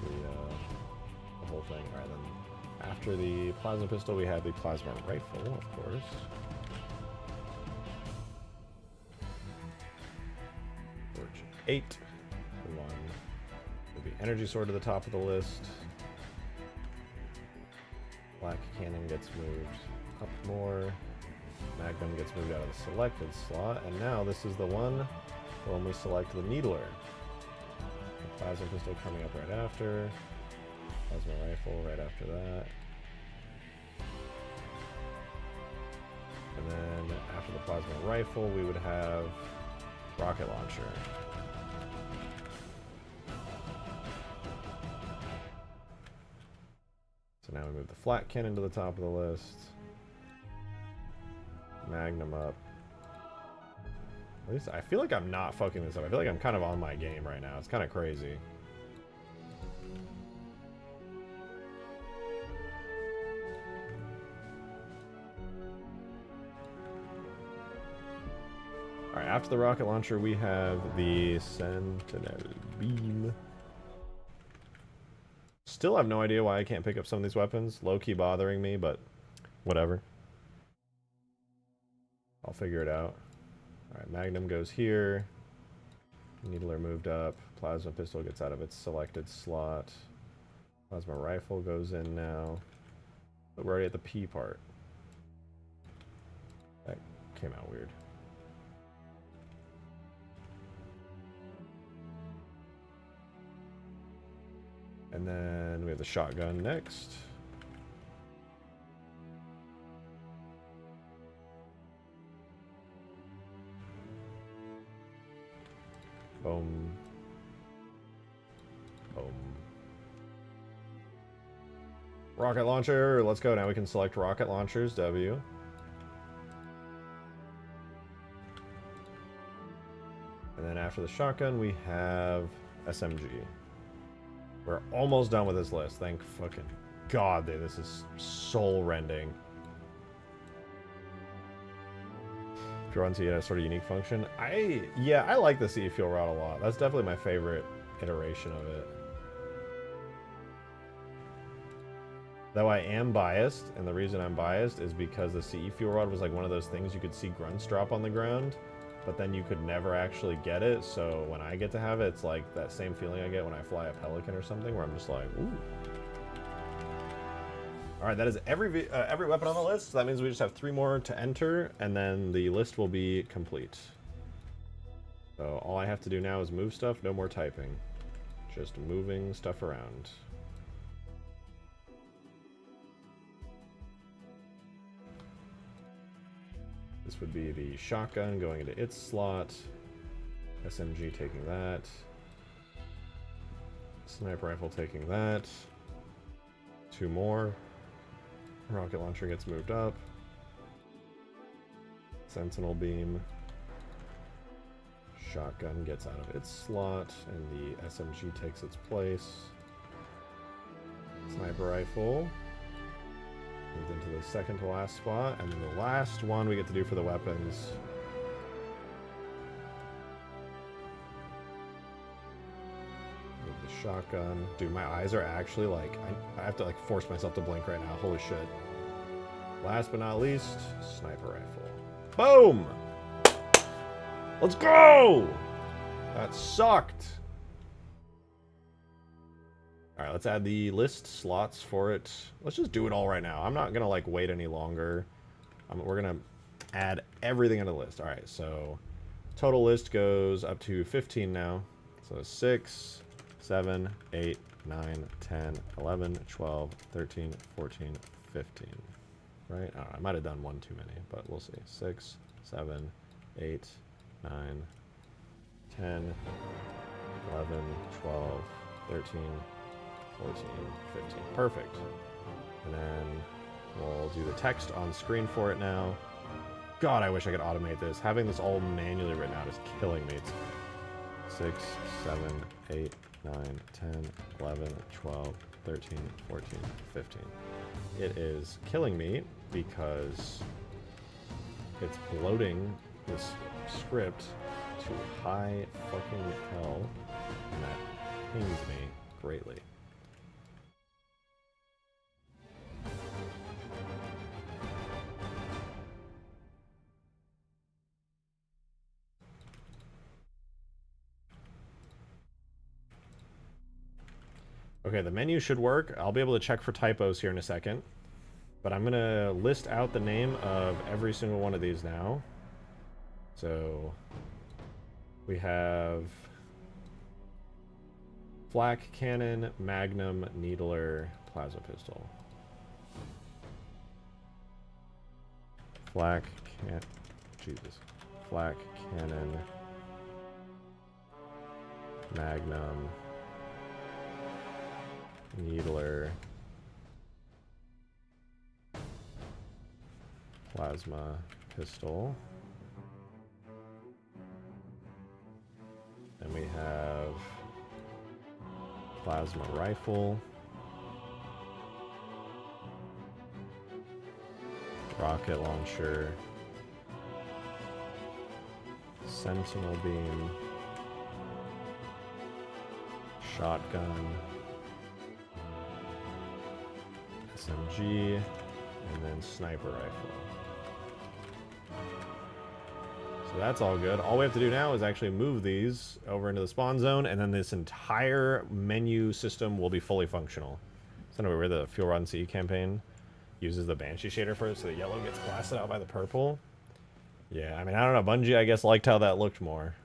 the whole thing. All right, then after the plasma pistol, we have the plasma rifle, of course. Forge 8. The one with the energy sword to the top of the list. Black cannon gets moved up more. Magnum gets moved out of the selected slot, and now this is the one when we select the needler. The plasma pistol coming up right after. Plasma rifle right after that. And then after the plasma rifle, we would have rocket launcher. So now we move the flat cannon to the top of the list. Magnum up. At least I feel like I'm not fucking this up. I feel like I'm kind of on my game right now. It's kind of crazy. Alright, after the rocket launcher, we have the Sentinel Beam. Still have no idea why I can't pick up some of these weapons. Low-key bothering me, but whatever. I'll figure it out. Alright, Magnum goes here. Needler moved up. Plasma pistol gets out of its selected slot. Plasma rifle goes in now. But we're already at the P part. That came out weird. And then we have the shotgun next. Boom. Boom. Rocket launcher. Let's go. Now we can select rocket launchers. W. And then after the shotgun, we have SMG. We're almost done with this list. Thank fucking God, dude. This is soul-rending. Fuel rod has sort of unique function. Yeah, I like the CE fuel rod a lot. That's definitely my favorite iteration of it. Though I am biased, and the reason I'm biased is because the CE fuel rod was like one of those things you could see grunts drop on the ground, but then you could never actually get it. So when I get to have it, it's like that same feeling I get when I fly a Pelican or something, where I'm just like, ooh. All right, that is every weapon on the list. So that means we just have 3 more to enter, and then the list will be complete. So all I have to do now is move stuff, no more typing. Just moving stuff around. This would be the shotgun going into its slot. SMG taking that. Sniper rifle taking that. 2 more. Rocket launcher gets moved up. Sentinel beam. Shotgun gets out of its slot, and the SMG takes its place. Sniper rifle moved into the second to last spot, and then the last one we get to do for the weapons. With the shotgun. Dude, my eyes are actually like, I have to like force myself to blink right now. Holy shit. Last but not least, sniper rifle. Boom! Let's go! That sucked. Alright, let's add the list slots for it. Let's just do it all right now. I'm not gonna like wait any longer. We're gonna add everything on the list. Alright, so total list goes up to 15 now. So 6, 7, 8, 9, 10, 11, 12, 13, 14, 15. Right? I might have done one too many, but we'll see. 6, 7, 8, 9, 10, 11, 12, 13, 14, 15. Perfect. And then we'll do the text on screen for it now. God, I wish I could automate this. Having this all manually written out is killing me. It's 6, 7, 8, 9, 10, 11, 12, 13, 14, 15. It is killing me because it's bloating this script to high fucking hell, and that pains me greatly. Okay, the menu should work. I'll be able to check for typos here in a second. But I'm going to list out the name of every single one of these now. So we have Flak cannon, magnum, needler, plasma pistol. Flak can Jesus. Flak cannon, magnum, needler, plasma pistol. Then we have plasma rifle, rocket launcher, sentinel beam, shotgun, SMG, and then sniper rifle. So that's all good. All we have to do now is actually move these over into the spawn zone, and then this entire menu system will be fully functional. So anyway, where the Fuel Rod CE campaign uses the Banshee shader for it, so the yellow gets blasted out by the purple. Yeah, I mean, I don't know. Bungie, I guess, liked how that looked more.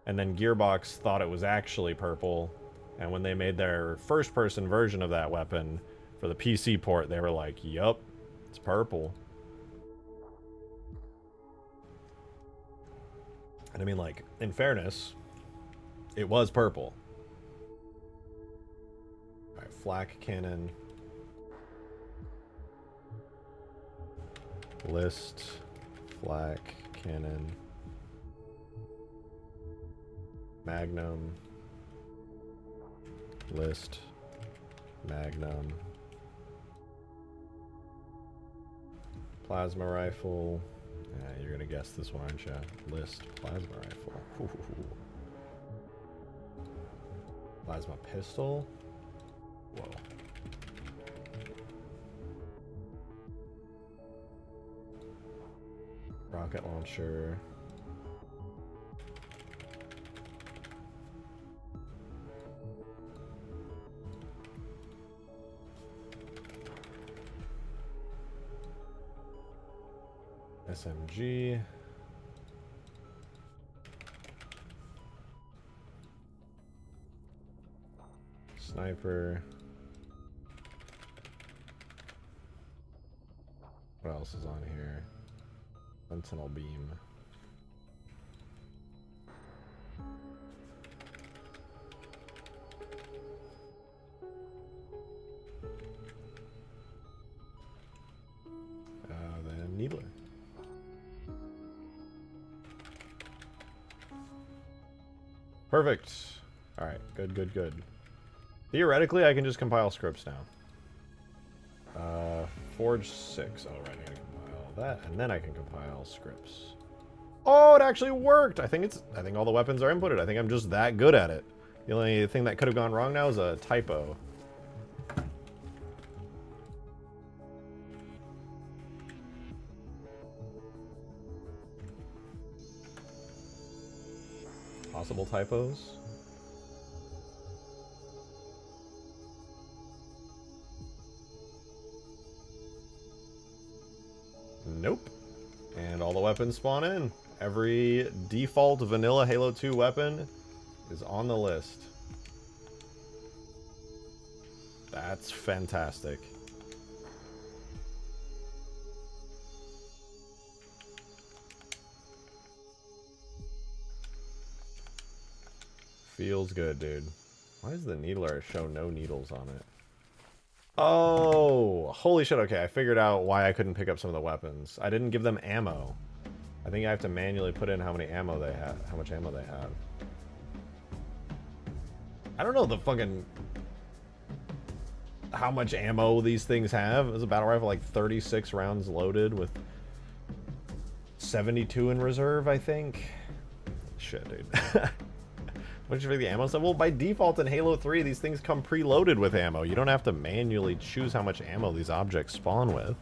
And then Gearbox thought it was actually purple, and when they made their first-person version of that weapon for the PC port, they were like, yup, it's purple. And I mean, like, in fairness, it was purple. Alright, flak cannon. List, flak cannon. Magnum. List, magnum. Plasma rifle. Yeah, you're gonna guess this one, aren't you? List, plasma rifle. Ooh. Plasma pistol. Whoa. Rocket launcher. SMG. Sniper. What else is on here? Sentinel beam. Then needler. Perfect. All right, good. Theoretically, I can just compile scripts now. Forge 6. Oh, right, I gotta compile that, and then I can compile scripts. Oh, it actually worked! I think all the weapons are inputted. I think I'm just that good at it. The only thing that could have gone wrong now is a typo. Possible typos. Nope. And all the weapons spawn in. Every default vanilla Halo 2 weapon is on the list. That's fantastic. Feels good, dude. Why does the needler show no needles on it? Oh, holy shit. Okay, I figured out why I couldn't pick up some of the weapons. I didn't give them ammo. I think I have to manually put in how many ammo they have, how much ammo they have. I don't know the fucking how much ammo these things have. It was a battle rifle, like 36 rounds loaded with 72 in reserve, I think. Shit, dude. What did you think the ammo said? Well, by default in Halo 3, these things come preloaded with ammo. You don't have to manually choose how much ammo these objects spawn with.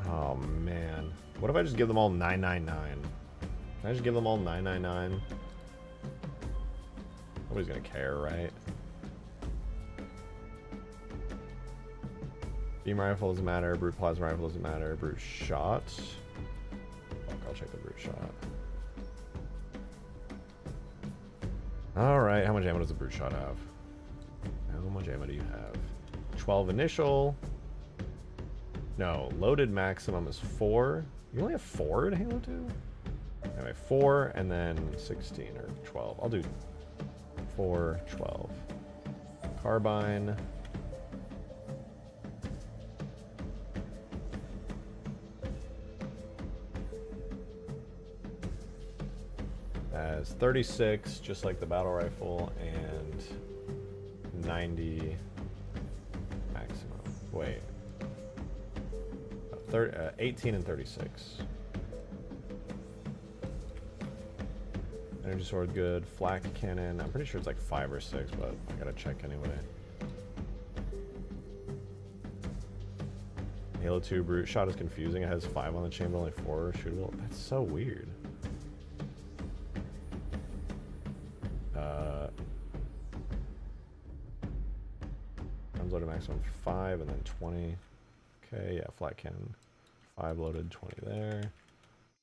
Oh, man. What if I just give them all 999? Can I just give them all 999? Nobody's gonna care, right? Beam rifle doesn't matter. Brute plasma rifle doesn't matter. Brute shot. Fuck, I'll check the brute shot. Alright, how much ammo does the brute shot have? How much ammo do you have? 12 initial. No, loaded maximum is 4. You only have 4 in Halo 2? Anyway, 4 and then 16 or 12. I'll do 4, 12. Carbine. Has 36, just like the battle rifle, and 90 maximum. Wait. 18 and 36. Energy sword good. Flak cannon. I'm pretty sure it's like 5 or 6, but I gotta check anyway. Halo 2 brute shot is confusing. It has 5 on the chamber, only 4 shootable. That's so weird. Guns loaded maximum 5 and then 20. Okay, yeah, flat cannon. 5 loaded, 20 there.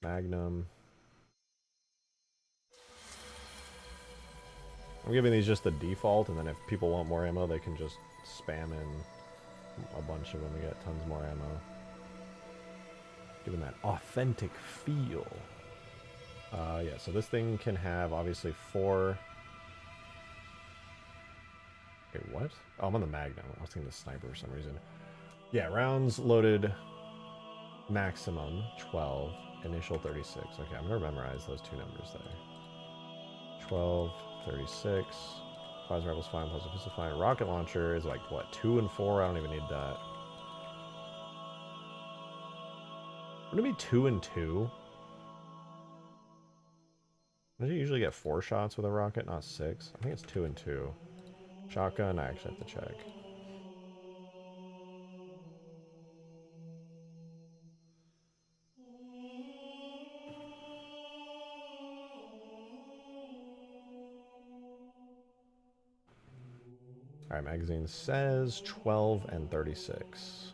Magnum. I'm giving these just the default, and then if people want more ammo, they can just spam in a bunch of them to get tons more ammo. Giving that authentic feel. Yeah, so this thing can have obviously 4. Wait, what? Oh, I'm on the Magnum. I was thinking the sniper for some reason. Yeah, rounds loaded maximum 12, initial 36. Okay, I'm gonna memorize those 2 numbers there. 12, 36. Plasma rifle's fine, plasma pistol fine. Rocket launcher is like what, 2 and 4? I don't even need that. Wouldn't it be 2 and 2? Don't you usually get 4 shots with a rocket, not 6? I think it's 2 and 2. Shotgun, I actually have to check. Alright, magazine says 12 and 36.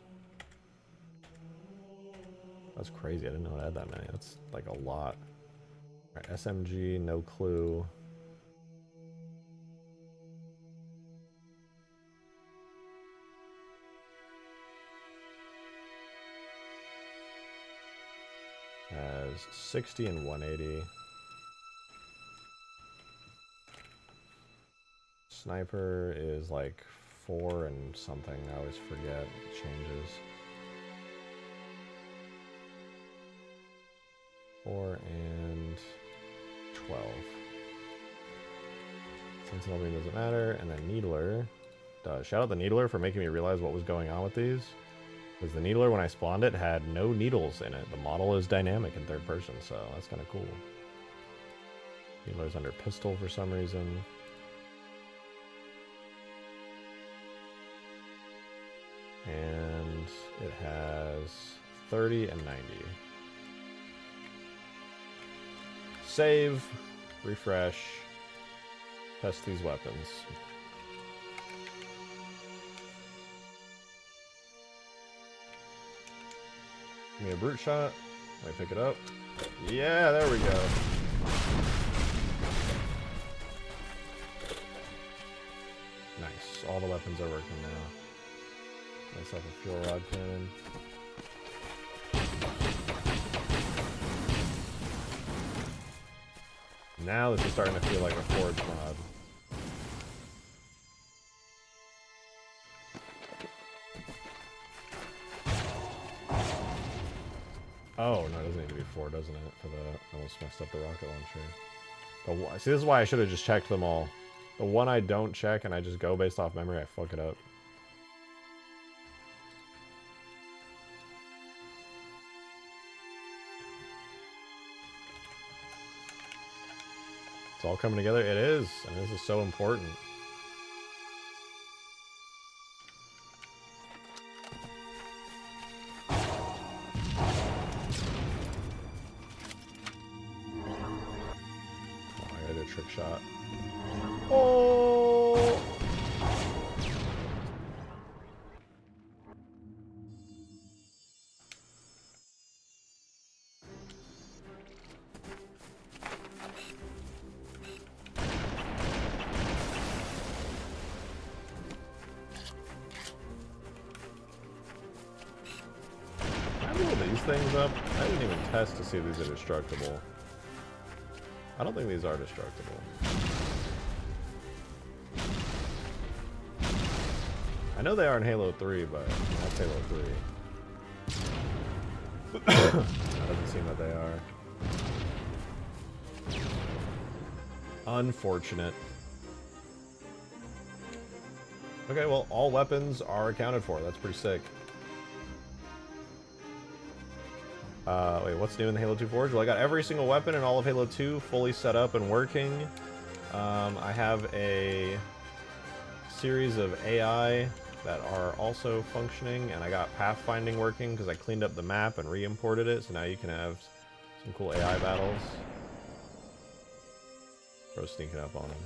That's crazy. I didn't know it had that many. That's like a lot. Alright, SMG, no clue. Has 60 and 180. Sniper is like 4 and something. I always forget. It changes. 4 and 12. Sentinel beam doesn't matter. And then Needler does. Shout out the Needler for making me realize what was going on with these. Because the Needler, when I spawned it, had no needles in it. The model is dynamic in 3rd person, so that's kind of cool. Needler's under pistol for some reason. And it has 30 and 90. Save, refresh, test these weapons. Give me a brute shot. Let me pick it up. Yeah, there we go. Nice. All the weapons are working now. Myself a fuel rod cannon. Now this is starting to feel like a Forge mod. Oh, no, it doesn't need to be 4, doesn't it? For the, I almost messed up the rocket launcher. See, this is why I should have just checked them all. The one I don't check and I just go based off memory, I fuck it up. It's all coming together. It is, and this is so important. Trick shot. Oh! things up. I didn't even test to see if these are destructible. I don't think these are destructible. I know they are in Halo 3, but that's Halo 3. That doesn't seem that they are. Unfortunate. Okay, well, all weapons are accounted for. That's pretty sick. Wait, what's new in the Halo 2 Forge? Well, I got every single weapon in all of Halo 2 fully set up and working. I have a series of AI that are also functioning, and I got pathfinding working because I cleaned up the map and re-imported it, so now you can have some cool AI battles. Bro's sneaking up on him.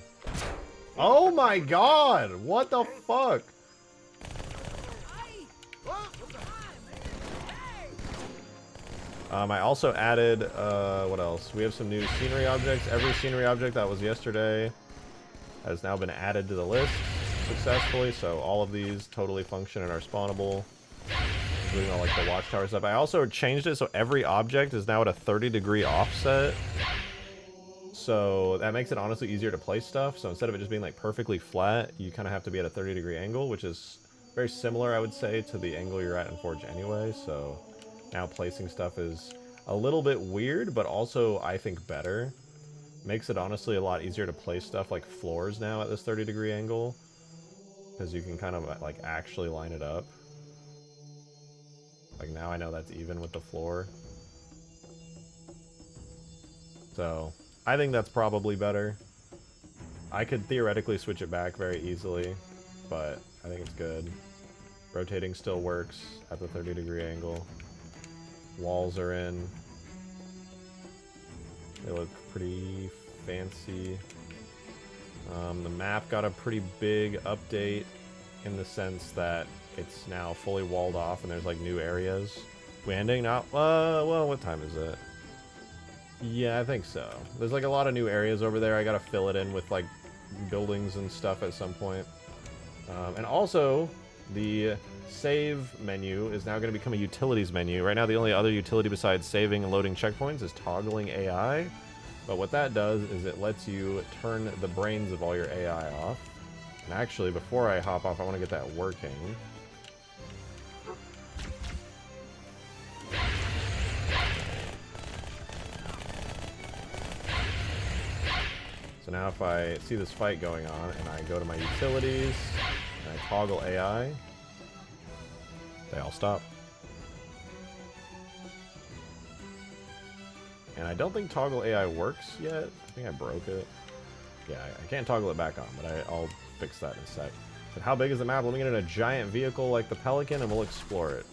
Oh my god! What the fuck? I also added, what else? We have some new scenery objects. Every scenery object that was yesterday has now been added to the list successfully, so all of these totally function and are spawnable, including all like the watchtower stuff. I also changed it so every object is now at a 30-degree offset, so that makes it honestly easier to place stuff. So instead of it just being like perfectly flat, you kind of have to be at a 30-degree angle, which is very similar, I would say, to the angle you're at in Forge anyway. So now placing stuff is a little bit weird, but also I think better. Makes it honestly a lot easier to place stuff like floors now at this 30-degree angle, because you can kind of like actually line it up. Like now I know that's even with the floor. So I think that's probably better. I could theoretically switch it back very easily, but I think it's good. Rotating still works at the 30-degree angle. Walls are in. They look pretty fancy. The map got a pretty big update in the sense that it's now fully walled off and there's like new areas. We ending now? Well, what time is it? Yeah, I think so. There's like a lot of new areas over there. I gotta fill it in with like buildings and stuff at some point. And also, the save menu is now going to become a utilities menu. Right now, the only other utility besides saving and loading checkpoints is toggling AI. But what that does is it lets you turn the brains of all your AI off. And actually, before I hop off, I want to get that working. So now if I see this fight going on and I go to my utilities and I toggle AI, they all stop. And I don't think toggle AI works yet. I think I broke it. Yeah, I can't toggle it back on, but I'll fix that in a sec. But how big is the map? Let me get in a giant vehicle like the Pelican and we'll explore it.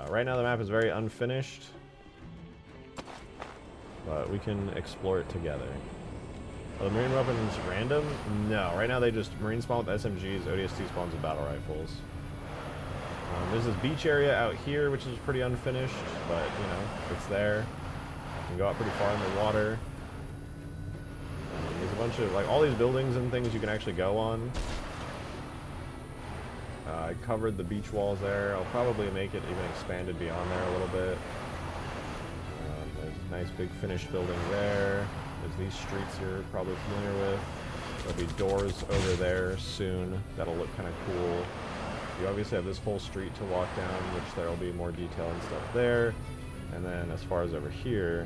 Right now the map is very unfinished, but we can explore it together. Are the marine weapons random? No, right now they just marine spawn with SMGs, ODST spawns with battle rifles. There's this beach area out here, which is pretty unfinished, but, you know, it's there. You can go out pretty far in the water. There's a bunch of, like, all these buildings and things you can actually go on. I covered the beach walls there. I'll probably make it even expanded beyond there a little bit. There's a nice big finished building there. There's these streets you're probably familiar with. There'll be doors over there soon. That'll look kind of cool. You obviously have this whole street to walk down, which there will be more detail and stuff there. And then as far as over here,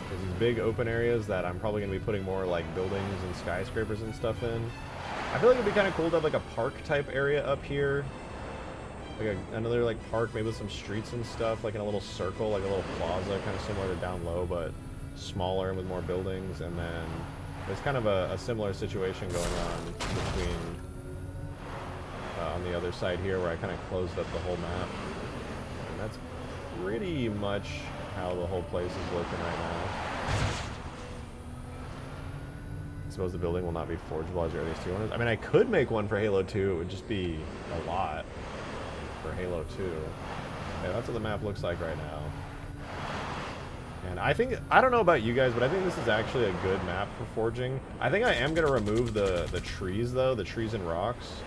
there's these big open areas that I'm probably going to be putting more like buildings and skyscrapers and stuff in. I feel like it'd be kind of cool to have like a park type area up here. Like another like park, maybe with some streets and stuff, like in a little circle, like a little plaza, kind of similar to down low, but smaller and with more buildings. And then there's kind of a similar situation going on between on the other side here where I kind of closed up the whole map. And that's pretty much how the whole place is looking right now. I suppose the building will not be forgeable as your other two ones. I mean, I could make one for Halo 2. It would just be a lot for Halo 2. Yeah, that's what the map looks like right now. And I think, I don't know about you guys, but I think this is actually a good map for forging. I think I am going to remove the trees, though, the trees and rocks.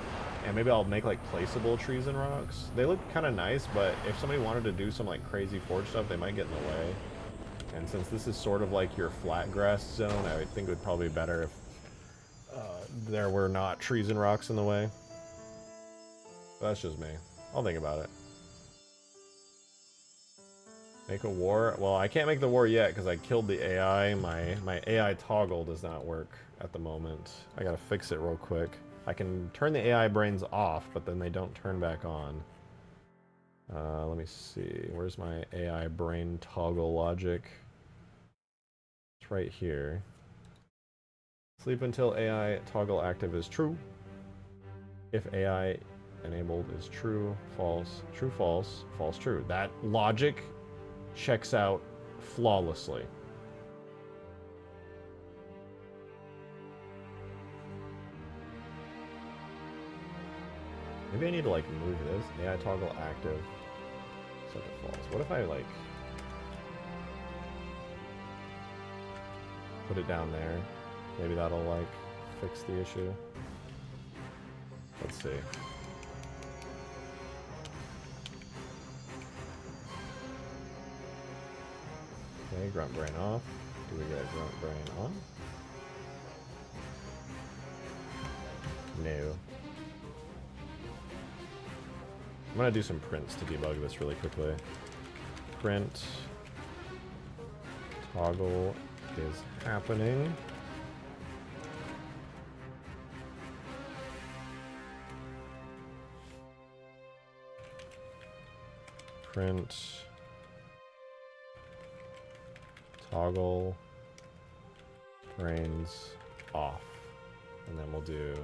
And maybe I'll make like placeable trees and rocks. They look kind of nice, but if somebody wanted to do some like crazy forge stuff, they might get in the way. And since this is sort of like your flat grass zone, I would think it would probably be better if there were not trees and rocks in the way. But that's just me. I'll think about it. Make a war? Well, I can't make the war yet because I killed the AI. My AI toggle does not work at the moment. I gotta fix it real quick. I can turn the AI brains off, but then they don't turn back on. Let me see. Where's my AI brain toggle logic? It's right here. Sleep until AI toggle active is true. If AI enabled is true, false, true, false, false, true. That logic checks out flawlessly. Maybe I need to like move this. AI toggle active. Set to false. What if I like put it down there? Maybe that'll like fix the issue. Let's see. Okay, grunt brain off. Do we get grunt brain on? No. I'm gonna do some prints to debug this really quickly. Print toggle is happening. Print toggle brains off, and then we'll do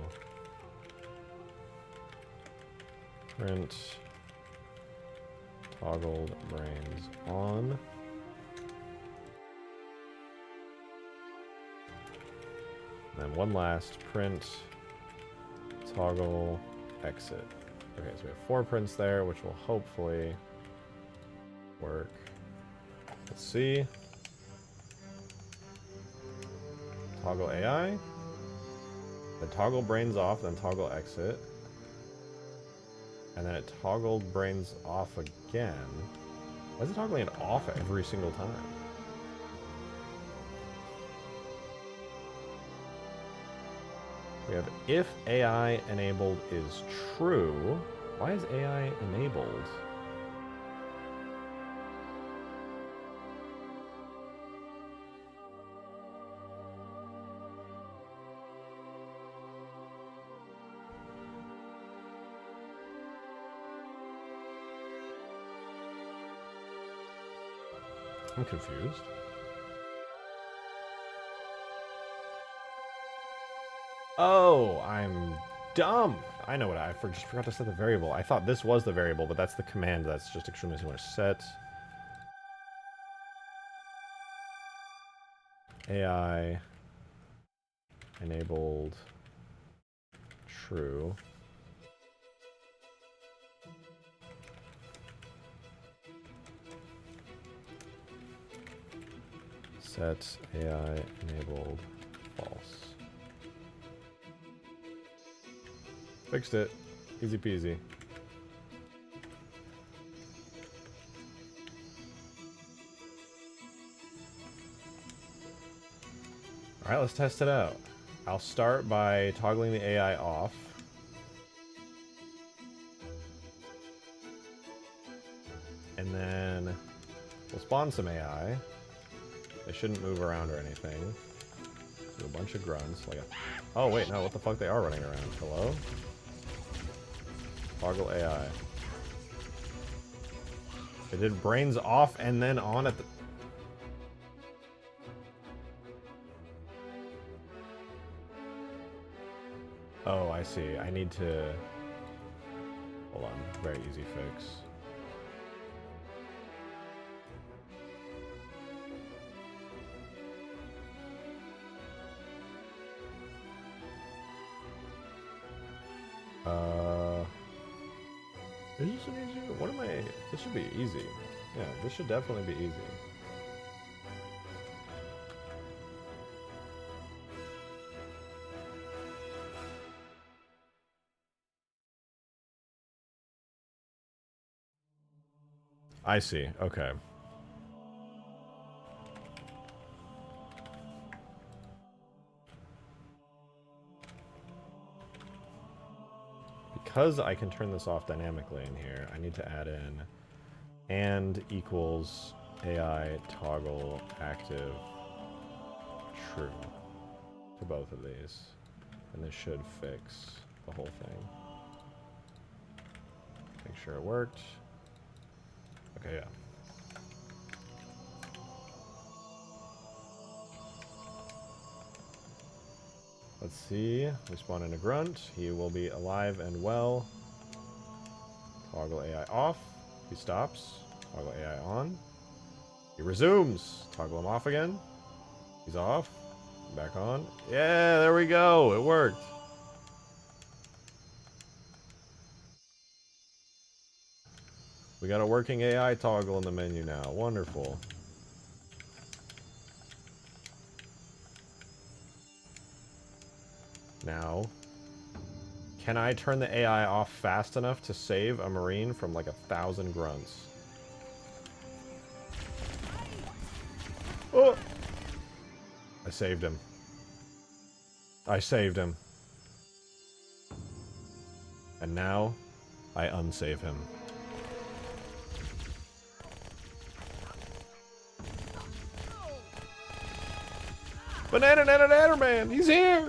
print toggled brains on. And then one last print toggle exit. Okay, so we have 4 prints there, which will hopefully work. Let's see. Toggle AI. Then toggle brains off, then toggle exit. And then it toggled brains off again. Why is it toggling it off every single time? We have if AI enabled is true. Why is AI enabled? I'm confused. Oh, I'm dumb. I know what I just forgot to set the variable. I thought this was the variable, but that's the command. That's just extremely similar. Set AI enabled true. Set AI enabled false. Fixed it. Easy peasy. Alright, let's test it out. I'll start by toggling the AI off. And then we'll spawn some AI. They shouldn't move around or anything. Do a bunch of grunts. Like a... Oh, wait, no, what the fuck? They are running around. Hello? Toggle AI. It did brains off and then on at the... Oh, I see. I need to... Hold on. Very easy fix. Is this an easy? What am I? This should be easy. Yeah, this should definitely be easy. I see. Okay. Because I can turn this off dynamically in here, I need to add in and equals AI toggle active true to both of these. And this should fix the whole thing. Make sure it worked. Okay, yeah. Let's see. We spawn in a grunt. He will be alive and well. Toggle AI off. He stops. Toggle AI on. He resumes. Toggle him off again. He's off. Back on. Yeah, there we go. It worked. We got a working AI toggle in the menu now. Wonderful. Now, can I turn the AI off fast enough to save a Marine from like 1,000 grunts? Oh! I saved him. I saved him. And now, I unsave him. Banana man! He's here!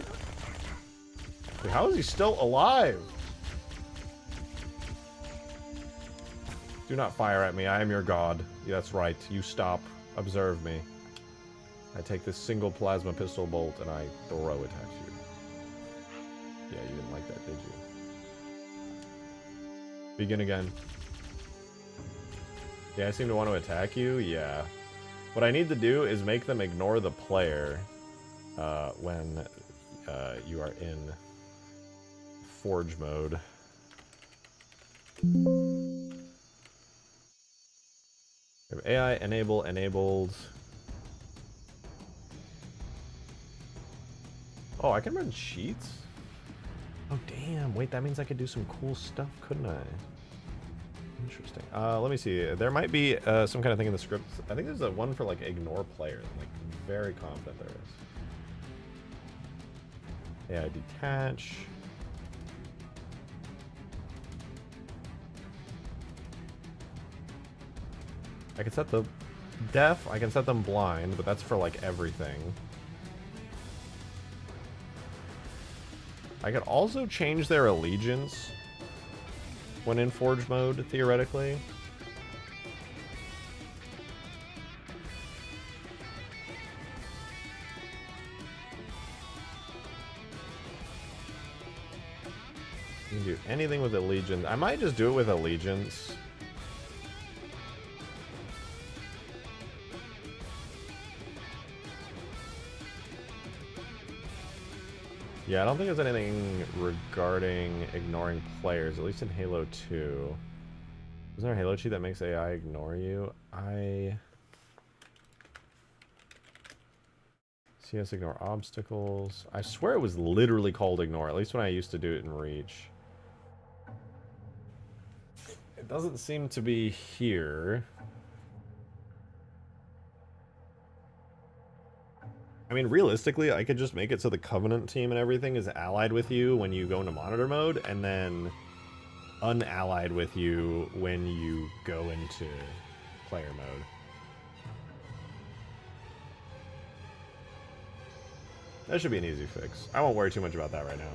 Wait, how is he still alive? Do not fire at me. I am your god. That's right. You stop. Observe me. I take this single plasma pistol bolt and I throw it at you. Yeah, you didn't like that, did you? Begin again. Yeah, I seem to want to attack you. Yeah. What I need to do is make them ignore the player when you are in Forge mode. We have AI enabled. Oh, I can run cheats? Oh, damn. Wait, that means I could do some cool stuff, couldn't I? Interesting. Let me see. There might be some kind of thing in the script. I think there's a one for, like, ignore players. I'm, like, very confident there is. AI detach. I can set the deaf. I can set them blind, but that's for, like, everything. I could also change their allegiance when in Forge mode, theoretically. You can do anything with allegiance. I might just do it with allegiance. Yeah, I don't think there's anything regarding ignoring players, at least in Halo 2. Isn't there a Halo cheat that makes AI ignore you? CS ignore obstacles. I swear it was literally called ignore, at least when I used to do it in Reach. It doesn't seem to be here. I mean, realistically, I could just make it so the Covenant team and everything is allied with you when you go into monitor mode, and then unallied with you when you go into player mode. That should be an easy fix. I won't worry too much about that right now.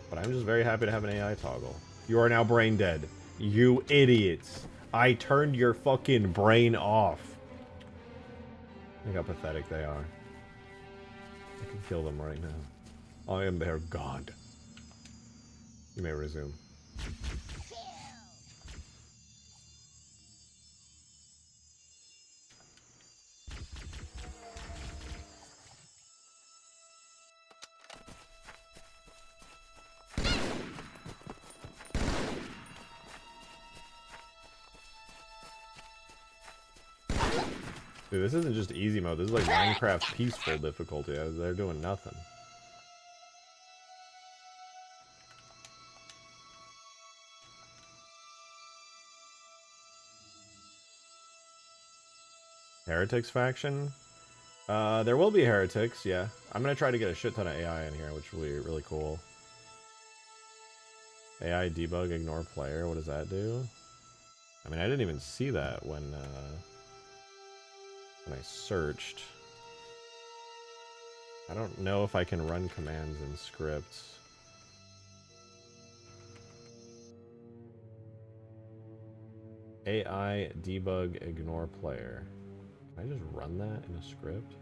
But I'm just very happy to have an AI toggle. You are now brain dead. You idiots. I turned your fucking brain off. Look how pathetic they are. I can kill them right now. I am their god. You may resume. Dude, this isn't just easy mode. This is like Minecraft peaceful difficulty. They're doing nothing. Heretics faction? There will be heretics, yeah. I'm gonna try to get a shit ton of AI in here, which will be really cool. AI debug, ignore player, what does that do? I mean, I didn't even see that when I searched. I don't know if I can run commands in scripts. AI debug, ignore player. Can I just run that in a script?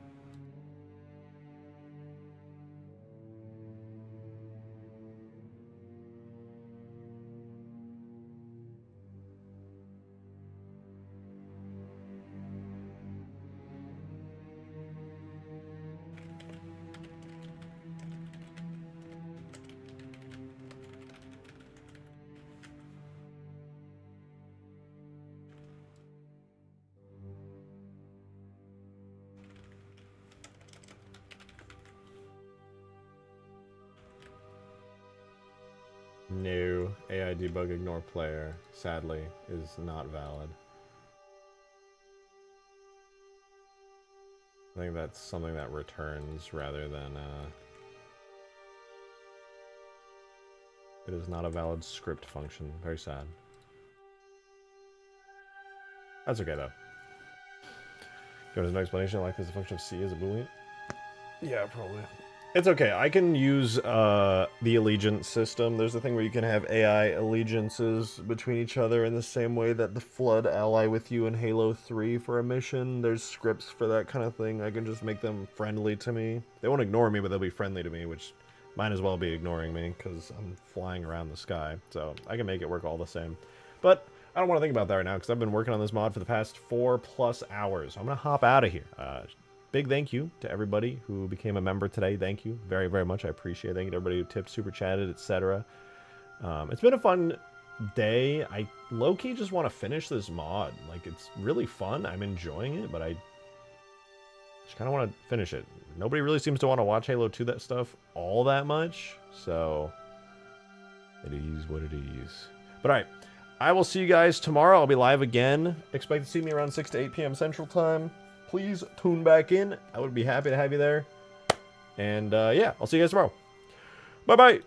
No, AI debug ignore player, sadly, is not valid. I think that's something that returns rather than, it is not a valid script function. Very sad. That's okay, though. Go to an explanation like this, the function of C is a boolean? Yeah, probably. It's okay. I can use the allegiance system. There's a thing where you can have AI allegiances between each other in the same way that the Flood ally with you in Halo 3 for a mission. There's scripts for that kind of thing. I can just make them friendly to me. They won't ignore me, but they'll be friendly to me, which might as well be ignoring me because I'm flying around the sky. So I can make it work all the same. But I don't want to think about that right now because I've been working on this mod for the past 4+ hours. I'm going to hop out of here. Big thank you to everybody who became a member today. Thank you very, very much. I appreciate it. Thank you to everybody who tipped, super chatted, etc. It's been a fun day. I low-key just want to finish this mod. Like, it's really fun. I'm enjoying it, but I just kind of want to finish it. Nobody really seems to want to watch Halo 2 that stuff all that much, so it is what it is. But all right, I will see you guys tomorrow. I'll be live again. Expect to see me around 6 to 8 p.m. Central Time. Please tune back in. I would be happy to have you there. And yeah, I'll see you guys tomorrow. Bye-bye.